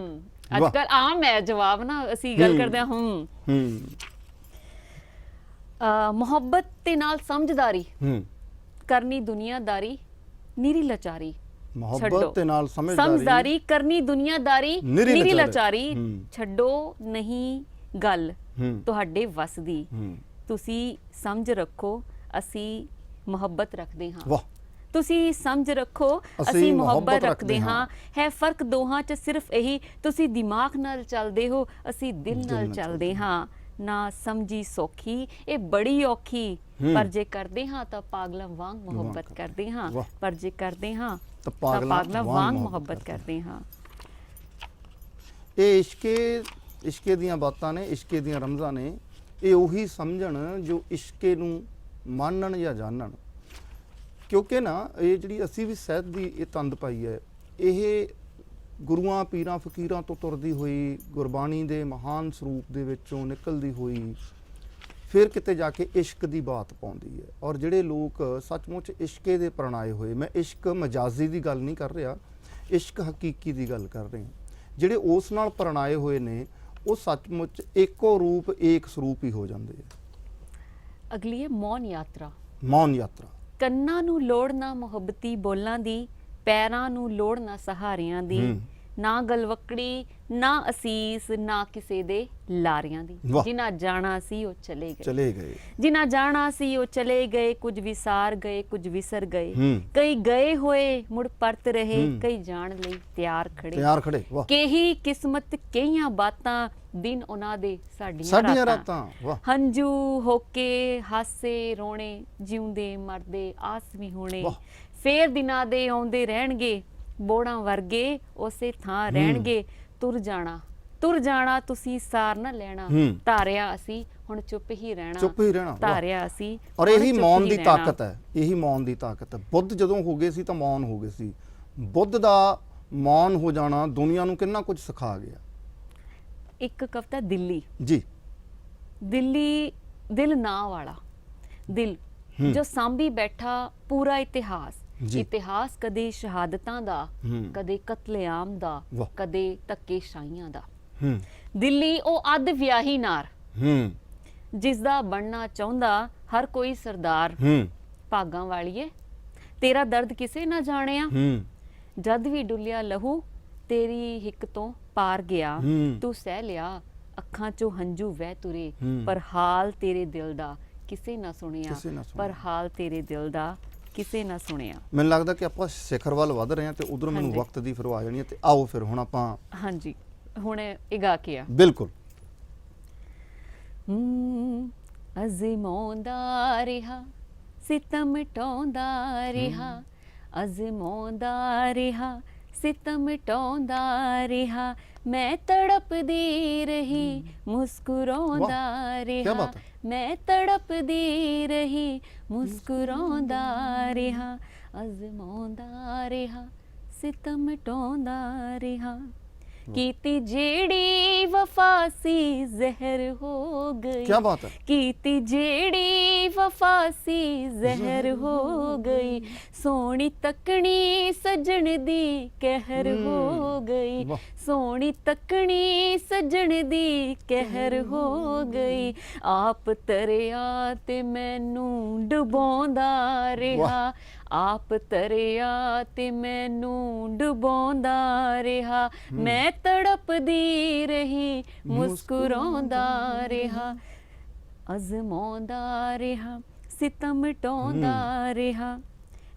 ਅੱਜ ਕੱਲ ਆਮ ਹੈ ਜਵਾਬ ਨਾ, ਅਸੀਂ ਗੱਲ ਕਰਦੇ ਹਾਂ ਮੁਹੱਬਤ ਦੇ ਨਾਲ ਸਮਝਦਾਰੀ ਕਰਨੀ ਦੁਨੀਆਦਾਰੀ ਨੀਰੀ ਲਾਚਾਰੀ, ਮੁਹੱਬਤ ਦੇ ਨਾਲ ਸਮਝਦਾਰੀ ਕਰਨੀ ਦੁਨੀਆਦਾਰੀ ਨੀਰੀ ਲਾਚਾਰੀ, ਛੱਡੋ ਨਹੀਂ ਗੱਲ ਤੁਹਾਡੇ ਵੱਸ ਦੀ, ਤੁਸੀਂ ਸਮਝ ਰੱਖੋ ਅਸੀਂ ਮੁਹੱਬਤ ਰੱਖਦੇ ਹਾਂ, ਤੁਸੀਂ ਸਮਝ ਰੱਖੋ ਅਸੀਂ ਮੁਹੱਬਤ ਰੱਖਦੇ ਹਾਂ, ਹੈ ਫਰਕ ਦੋਹਾਂ 'ਚ ਸਿਰਫ ਇਹੀ, ਤੁਸੀਂ ਦਿਮਾਗ ਨਾਲ ਚੱਲਦੇ ਹੋ ਅਸੀਂ ਦਿਲ ਨਾਲ ਚੱਲਦੇ ਹਾਂ, ਨਾ ਸਮਝੀ ਸੌਖੀ ਇਹ ਬੜੀ ਔਖੀ, ਪਰ ਜੇ ਕਰਦੇ ਹਾਂ ਤਾਂ ਪਾਗਲਾਂ ਵਾਂਗ ਮੁਹੱਬਤ ਕਰਦੇ ਹਾਂ, ਪਰ ਜੇ ਕਰਦੇ ਹਾਂ ਤਾਂ ਪਾਗਲਾਂ ਵਾਂਗ ਮੁਹੱਬਤ ਕਰਦੇ ਹਾਂ। ਇਹ ਇਸ਼ਕੇ ਦੀਆਂ ਬਾਤਾਂ ਨੇ, ਇਸ਼ਕੇ ਦੀਆਂ ਰਮਜ਼ਾਂ ਨੇ, ਇਹ ਉਹੀ ਸਮਝਣ ਜੋ ਇਸ਼ਕੇ ਨੂੰ ਮੰਨਣ ਜਾਂ ਜਾਣਨ। ਕਿਉਂਕਿ ਨਾ ਇਹ ਜਿਹੜੀ ਅਸੀਂ ਵੀ ਸਾਹਿਤ ਦੀ ਇਹ ਤੰਦ ਪਾਈ ਹੈ, ਇਹ ਗੁਰੂਆਂ ਪੀਰਾਂ ਫਕੀਰਾਂ ਤੋਂ ਤੁਰਦੀ ਹੋਈ, ਗੁਰਬਾਣੀ ਦੇ ਮਹਾਨ ਸਰੂਪ ਦੇ ਵਿੱਚੋਂ ਨਿਕਲਦੀ ਹੋਈ, ਫਿਰ ਕਿਤੇ ਜਾ ਕੇ ਇਸ਼ਕ ਦੀ ਬਾਤ ਪਾਉਂਦੀ ਹੈ। ਔਰ ਜਿਹੜੇ ਲੋਕ ਸੱਚਮੁੱਚ ਇਸ਼ਕੇ ਦੇ ਪ੍ਰਣਾਏ ਹੋਏ, ਮੈਂ ਇਸ਼ਕ ਮਜਾਜ਼ੀ ਦੀ ਗੱਲ ਨਹੀਂ ਕਰ ਰਿਹਾ, ਇਸ਼ਕ ਹਕੀਕੀ ਦੀ ਗੱਲ ਕਰ ਰਿਹਾ, ਜਿਹੜੇ ਉਸ ਨਾਲ ਪ੍ਰਣਾਏ ਹੋਏ ਨੇ ਉਹ ਸੱਚਮੁੱਚ ਇੱਕੋ ਰੂਪ ਏਕ ਸਰੂਪ ਹੀ ਹੋ ਜਾਂਦੇ ਆ। ਅਗਲੀ ਹੈ ਮੌਨ ਯਾਤਰਾ। ਮੌਨ ਯਾਤਰਾ, ਕੰਨਾਂ ਨੂੰ ਲੋੜ ਨਾ ਮੁਹੱਬਤੀ ਬੋਲਾਂ ਦੀ, ਪੈਰਾਂ ਨੂੰ ਲੋੜ ਨਾ ਸਹਾਰਿਆਂ ਦੀ, ਨਾ ਗਲਵਕੜੀ ਨਾ ਅਸੀਸ ਨਾ ਕਿਸੇ ਦੇ ਲਾਰਿਆਂ ਦੀ, ਜਿਨ੍ਹਾਂ ਜਾਣਾ ਸੀ ਉਹ ਚਲੇ ਗਏ, ਜਿਨ੍ਹਾਂ ਜਾਣਾ ਸੀ ਉਹ ਚਲੇ ਗਏ, ਕੁਝ ਵਿਸਾਰ ਗਏ ਕੁਝ ਵਿਸਰ ਗਏ, ਕਈ ਗਏ ਹੋਏ ਮੁੜ ਪਰਤ ਰਹੇ, ਕਈ ਜਾਣ ਲਈ ਤਿਆਰ ਖੜੇ, ਕਹੀ ਕਿਸਮਤ ਕਈਆਂ ਬਾਤਾਂ, ਦਿਨ ਉਹਨਾਂ ਦੇ ਸਾਡੀਆਂ ਰਾਤਾਂ, ਹੰਝੂ ਹੋਕੇ ਹਾਸੇ ਰੋਣੇ, ਜਿਉਂਦੇ ਮਰਦੇ ਆਸ ਵੀ ਹੋਣੇ, ਫੇਰ ਦਿਨਾਂ ਦੇ ਆਉਂਦੇ ਰਹਿਣਗੇ, ਬੋੜਾਂ ਵਰਗੇ ਉਸੇ ਥਾਂ ਰਹਿਣਗੇ, ਤੁਰ ਜਾਣਾ ਤੁਸੀਂ ਸਾਰ ਨਾ ਲੈਣਾ, ਧਾਰਿਆ ਅਸੀਂ ਹੁਣ ਚੁੱਪ ਹੀ ਰਹਿਣਾ, ਧਾਰਿਆ ਅਸੀਂ। ਔਰ ਇਹੀ ਮੌਨ ਦੀ ਤਾਕਤ ਹੈ, ਇਹੀ ਮੌਨ ਦੀ ਤਾਕਤ ਹੈ। ਬੁੱਧ ਜਦੋਂ ਹੋ ਗਏ ਸੀ ਤਾਂ ਮੌਨ ਹੋ ਗਏ ਸੀ, ਬੁੱਧ ਦਾ ਮੌਨ ਹੋ ਜਾਣਾ ਦੁਨੀਆ ਨੂੰ ਕਿੰਨਾ ਕੁਝ ਸਿਖਾ ਗਿਆ। ਇੱਕ ਕਵਿਤਾ ਦਿੱਲੀ ਜੀ, ਦਿੱਲੀ ਦਿਲ ਨਾ ਵਾਲਾ ਦਿਲ ਜੋ ਸਾਂਭੀ ਬੈਠਾ ਪੂਰਾ ਇਤਿਹਾਸ, ਇਤਿਹਾਸ ਕਦੇ ਸ਼ਹਾਦਤਾਂ ਦਾ, ਕਦੇ ਕਤਲੇਆਮ ਦਾ, ਕਦੇ ਧੱਕੇਸ਼ਾਹੀਆਂ ਦਾ, ਦਿੱਲੀ ਉਹ ਅੱਧ ਵਿਆਹੀ ਨਾਰ ਜਿਸ ਦਾ ਬਣਨਾ ਚਾਹੁੰਦਾ ਹਰ ਕੋਈ ਸਰਦਾਰ, ਭਾਗਾਂ ਵਾਲੀਏ ਤੇਰਾ ਦਰਦ ਕਿਸੇ ਨਾ ਜਾਣਿਆ, ਜਦ ਵੀ ਡੁੱਲਿਆ ਲਹੂ ਤੇਰੀ ਹਿੱਕ ਤੋਂ ਪਾਰ ਗਿਆ, ਹੂੰ। ਤੂੰ ਸਹਿ ਲਿਆ, ਅੱਖਾਂ ਚੋਂ ਹੰਝੂ ਵਹਿ ਤੁਰੇ, ਹੂੰ। ਪਰ ਹਾਲ ਤੇਰੇ ਦਿਲ ਦਾ ਕਿਸੇ ਨਾ ਸੁਣਿਆ, ਕਿਸੇ ਨਾ ਸੁਣਿਆ। ਪਰ ਹਾਲ ਤੇਰੇ ਦਿਲ ਦਾ ਕਿਸੇ ਨਾ ਸੁਣਿਆ। ਮੈਨੂੰ ਲੱਗਦਾ ਕਿ ਆਪਾਂ ਸਿਖਰ ਵੱਲ ਵਧ ਰਹੇ ਹਾਂ ਤੇ ਉਧਰ ਮੈਨੂੰ ਹਾਂਜੀ। ਵਕਤ ਦੀ ਫਿਰ ਆ ਜਾਣੀ ਹੈ ਤੇ ਆਓ ਫਿਰ ਹੁਣ ਆਪਾਂ ਹਾਂਜੀ, ਹੁਣ ਇਹ ਗਾ ਕੇ ਆ। ਬਿਲਕੁਲ ਅਜ਼ਮਾਉਂਦਾ ਰਿਹਾ, ਸਿਤਮ ਟਾਉਂਦਾ ਰਿਹਾ, ਅਜ਼ਮਾਉਂਦਾ ਰਿਹਾ, ਸਿਤਮ ਟਾਉਂਦਾ ਰਿਹਾ, ਮੈਂ ਤੜਪਦੀ ਰਹੀ, ਮੁਸਕਰਾਉਂਦਾ ਕਿਆ ਰਿਹਾ, ਬਾਤ ਹੈ। ਮੈਂ ਤੜਪਦੀ ਰਹੀ, ਮੁਸਕਰਾਉਂਦਾ ਰਿਹਾ, ਅਜ਼ਮਾਉਂਦਾ ਰਿਹਾ, ਸਿਤਮ ਟਾਉਂਦਾ ਰਿਹਾ, ਕੀਤੀ ਜਿਹੜੀ ਵਫਾ ਸੀ ਜ਼ਹਿਰ ਹੋ ਗਈ, ਕੀ ਬਾਤ ਹੈ। ਕੀਤੀ ਜਿਹੜੀ ਵਫਾ ਸੀ ਜ਼ਹਿਰ ਹੋ ਗਈ, ਸੋਹਣੀ ਤੱਕਣੀ ਸੱਜਣ ਦੀ ਕਹਿਰ ਹੋ ਗਈ, ਵਾਹ। ਸੋਹਣੀ ਤੱਕਣੀ ਸੱਜਣ ਦੀ ਕਹਿਰ ਹੋ ਗਈ, ਆਪ ਤਰਿਆ ਤੇ ਮੈਨੂੰ ਡੁਬੋਂਦਾ ਰਿਹਾ, ਆਪ ਤਰਿਆ ਤੇ ਮੈਨੂੰ ਡੁਬੋਂਦਾ ਰਿਹਾ, ਮੈਂ ਤੜਪਦੀ ਰਹੀ, ਮੁਸਕਰਾਉਂਦਾ ਰਿਹਾ, ਅਜ਼ਮਾਉਂਦਾ ਰਿਹਾ, ਸਿਤਮ ਟਾਉਂਦਾ ਰਿਹਾ,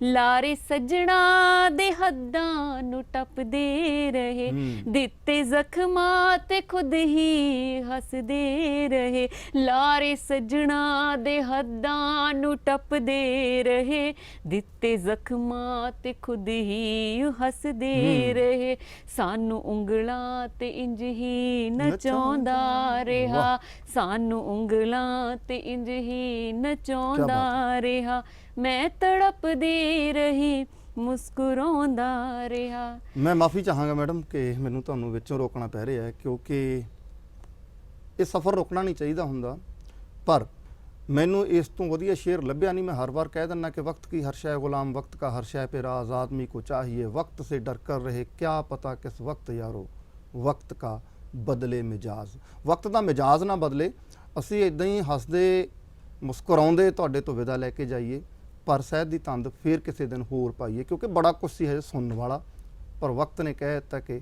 ਲਾਰੇ ਸੱਜਣਾ ਦੇ ਹੱਦਾਂ ਨੂੰ ਟੱਪਦੇ ਰਹੇ, ਦਿੱਤੇ ਜ਼ਖਮਾਂ ਤੇ ਖੁਦ ਹੀ ਹੱਸਦੇ ਰਹੇ, ਲਾਰੇ ਸੱਜਣਾ ਦੇ ਹੱਦਾਂ ਨੂੰ ਟੱਪਦੇ ਰਹੇ, ਦਿੱਤੇ ਜ਼ਖਮਾਂ ਤੇ ਖੁਦ ਹੀ ਹੱਸਦੇ ਰਹੇ, ਸਾਨੂੰ ਉਂਗਲਾਂ ਤੇ ਇੰਜ ਹੀ ਨਚਾਉਂਦਾ ਰਿਹਾ, ਸਾਨੂੰ ਉਂਗਲਾਂ ਤੇ ਇੰਜ ਹੀ ਨਚਾਉਂਦਾ ਰਿਹਾ, ਮੈਂ ਤੜਪਦੀ ਰਹੀ, ਮੁਸਕਰਾਉਂਦਾ ਰਿਹਾ। ਮੈਂ ਮਾਫੀ ਚਾਹਾਂਗਾ ਮੈਡਮ ਕਿ ਮੈਨੂੰ ਤੁਹਾਨੂੰ ਵਿੱਚੋਂ ਰੋਕਣਾ ਪੈ ਰਿਹਾ ਹੈ ਕਿਉਂਕਿ ਇਹ ਸਫ਼ਰ ਰੁਕਣਾ ਨਹੀਂ ਚਾਹੀਦਾ ਹੁੰਦਾ, ਪਰ ਮੈਨੂੰ ਇਸ ਤੋਂ ਵਧੀਆ ਸ਼ੇਰ ਲੱਭਿਆ ਨਹੀਂ। ਮੈਂ ਹਰ ਵਾਰ ਕਹਿ ਦਿੰਦਾ ਕਿ ਵक्त की हर शय गुलाम, वक्त का हर शय पे राज, आदमी को चाहिए वक्त से डर कर रहे, क्या पता किस वक्त यारो, वक्त का बदले मिजाज। वक्त ਦਾ ਮਿਜਾਜ਼ ਨਾ ਬਦਲੇ, ਅਸੀਂ ਇਦਾਂ ਹੀ ਹੱਸਦੇ ਮੁਸਕਰਾਉਂਦੇ ਤੁਹਾਡੇ ਤੋਂ ਵਿਦਾ ਲੈ ਕੇ ਜਾਈਏ, ਪਰ ਸਹਿਤ ਦੀ ਤੰਦ ਫਿਰ ਕਿਸੇ ਦਿਨ ਹੋਰ ਪਾਈਏ, ਕਿਉਂਕਿ ਬੜਾ ਕੁਛ ਸੀ ਹੈ ਸੁਣਨ ਵਾਲਾ, ਪਰ ਵਕਤ ਨੇ ਕਹਿ ਦਿੱਤਾ ਕਿ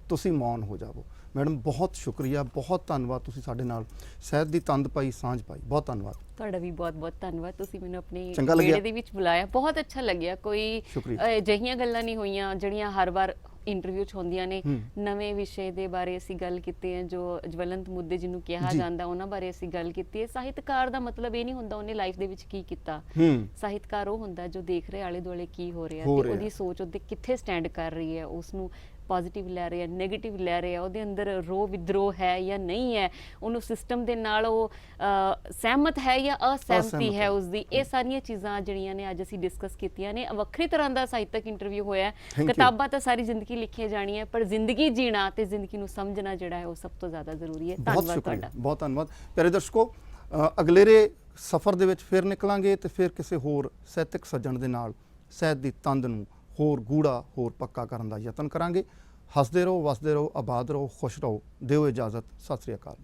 ਤੁਸੀਂ ਮੌਨ ਹੋ ਜਾਵੋ। ਮੈਡਮ ਬਹੁਤ ਸ਼ੁਕਰੀਆ, ਬਹੁਤ ਧੰਨਵਾਦ, ਤੁਸੀਂ ਸਾਡੇ ਨਾਲ ਸਹਿਤ ਦੀ ਤੰਦ ਪਾਈ, ਸਾਂਝ ਪਾਈ, ਬਹੁਤ ਧੰਨਵਾਦ। ਤੁਹਾਡਾ ਵੀ ਬਹੁਤ ਬਹੁਤ ਧੰਨਵਾਦ, ਤੁਸੀਂ ਮੈਨੂੰ ਆਪਣੇ ਚੰਗਾ ਲੱਗਿਆ? ਵਿਹੜੇ ਦੇ ਵਿੱਚ ਬੁਲਾਇਆ, ਬਹੁਤ ਅੱਛਾ ਲੱਗਿਆ। ਕੋਈ ਸ਼ੁਕਰੀਆ। ਅਜਿਹੀਆਂ ਗੱਲਾਂ ਨਹੀਂ ਹੋਈਆਂ ਜਿਹੜੀਆਂ ਹਰ ਵਾਰ ਇੰਟਰਵਿਊ 'ਚ ਹੁੰਦੀਆਂ ਨੇ। ਨਵੇਂ ਵਿਸ਼ੇ ਦੇ ਬਾਰੇ ਅਸੀਂ ਗੱਲ ਕੀਤੀ ਹੈ, ਜੋ ਜਵਲੰਤ ਮੁੱਦੇ ਜਿਹਨੂੰ ਕਿਹਾ ਜਾਂਦਾ ਉਹਨਾਂ ਬਾਰੇ ਅਸੀਂ ਗੱਲ ਕੀਤੀ ਹੈ। ਸਾਹਿਤਕਾਰ ਦਾ ਮਤਲਬ ਇਹ ਨਹੀਂ ਹੁੰਦਾ ਉਹਨੇ ਲਾਈਫ ਦੇ ਵਿੱਚ ਕੀ ਕੀਤਾ। ਸਾਹਿਤਕਾਰ ਉਹ ਹੁੰਦਾ ਜੋ ਦੇਖ ਰਿਹਾ ਆਲੇ ਦੁਆਲੇ ਕੀ ਹੋ ਰਿਹਾ ਤੇ ਉਹਦੀ ਸੋਚ ਉਹਦੇ ਕਿੱਥੇ ਸਟੈਂਡ ਕਰ ਰਹੀ ਹੈ, ਉਸ ਨੂੰ ਪੋਜ਼ਿਟਿਵ ਲੈ ਰਿਹਾ, ਨੈਗੇਟਿਵ ਲੈ ਰਿਹਾ, ਉਹਦੇ ਅੰਦਰ ਰੋਹ ਵਿਦਰੋਹ ਹੈ ਜਾਂ ਨਹੀਂ ਹੈ, ਉਹਨੂੰ ਸਿਸਟਮ ਦੇ ਨਾਲ ਉਹ ਸਹਿਮਤ ਹੈ ਜਾਂ ਅਸਹਿਮਤੀ ਹੈ ਉਸਦੀ। ਇਹ ਸਾਰੀਆਂ ਚੀਜ਼ਾਂ ਜਿਹੜੀਆਂ ਨੇ ਅੱਜ ਅਸੀਂ ਡਿਸਕਸ ਕੀਤੀਆਂ ਨੇ। ਵੱਖਰੀ ਤਰ੍ਹਾਂ ਦਾ ਸਾਹਿਤਕ ਇੰਟਰਵਿਊ ਹੋਇਆ। ਕਿਤਾਬਾਂ ਤਾਂ ਸਾਰੀ ਜ਼ਿੰਦਗੀ ਲਿਖੀਆਂ ਜਾਣੀਆਂ, ਪਰ ਜ਼ਿੰਦਗੀ ਜੀਣਾ ਤੇ ਜ਼ਿੰਦਗੀ ਨੂੰ ਸਮਝਣਾ ਜਿਹੜਾ ਹੈ ਉਹ ਸਭ ਤੋਂ ਜ਼ਿਆਦਾ ਜ਼ਰੂਰੀ ਹੈ। ਧੰਨਵਾਦ ਤੁਹਾਡਾ, ਬਹੁਤ ਧੰਨਵਾਦ। ਪਿਆਰੇ ਦਰਸ਼ਕੋ, ਅਗਲੇਰੇ ਸਫ਼ਰ ਦੇ ਵਿੱਚ ਫਿਰ ਨਿਕਲਾਂਗੇ ਤੇ ਫਿਰ ਕਿਸੇ ਹੋਰ ਸਾਹਿਤਕ ਸੱਜਣ ਦੇ ਨਾਲ ਸਾਹਿਤ ਦੀ ਤੰਦ ਨੂੰ ਹੋਰ ਗੂੜਾ, ਹੋਰ ਪੱਕਾ ਕਰਨ ਦਾ ਯਤਨ ਕਰਾਂਗੇ। ਹੱਸਦੇ ਰਹੋ, ਵਸਦੇ ਰਹੋ, ਆਬਾਦ ਰਹੋ, ਖੁਸ਼ ਰਹੋ। ਦਿਓ ਇਜਾਜ਼ਤ। ਸਤਿ ਸ੍ਰੀ ਅਕਾਲ।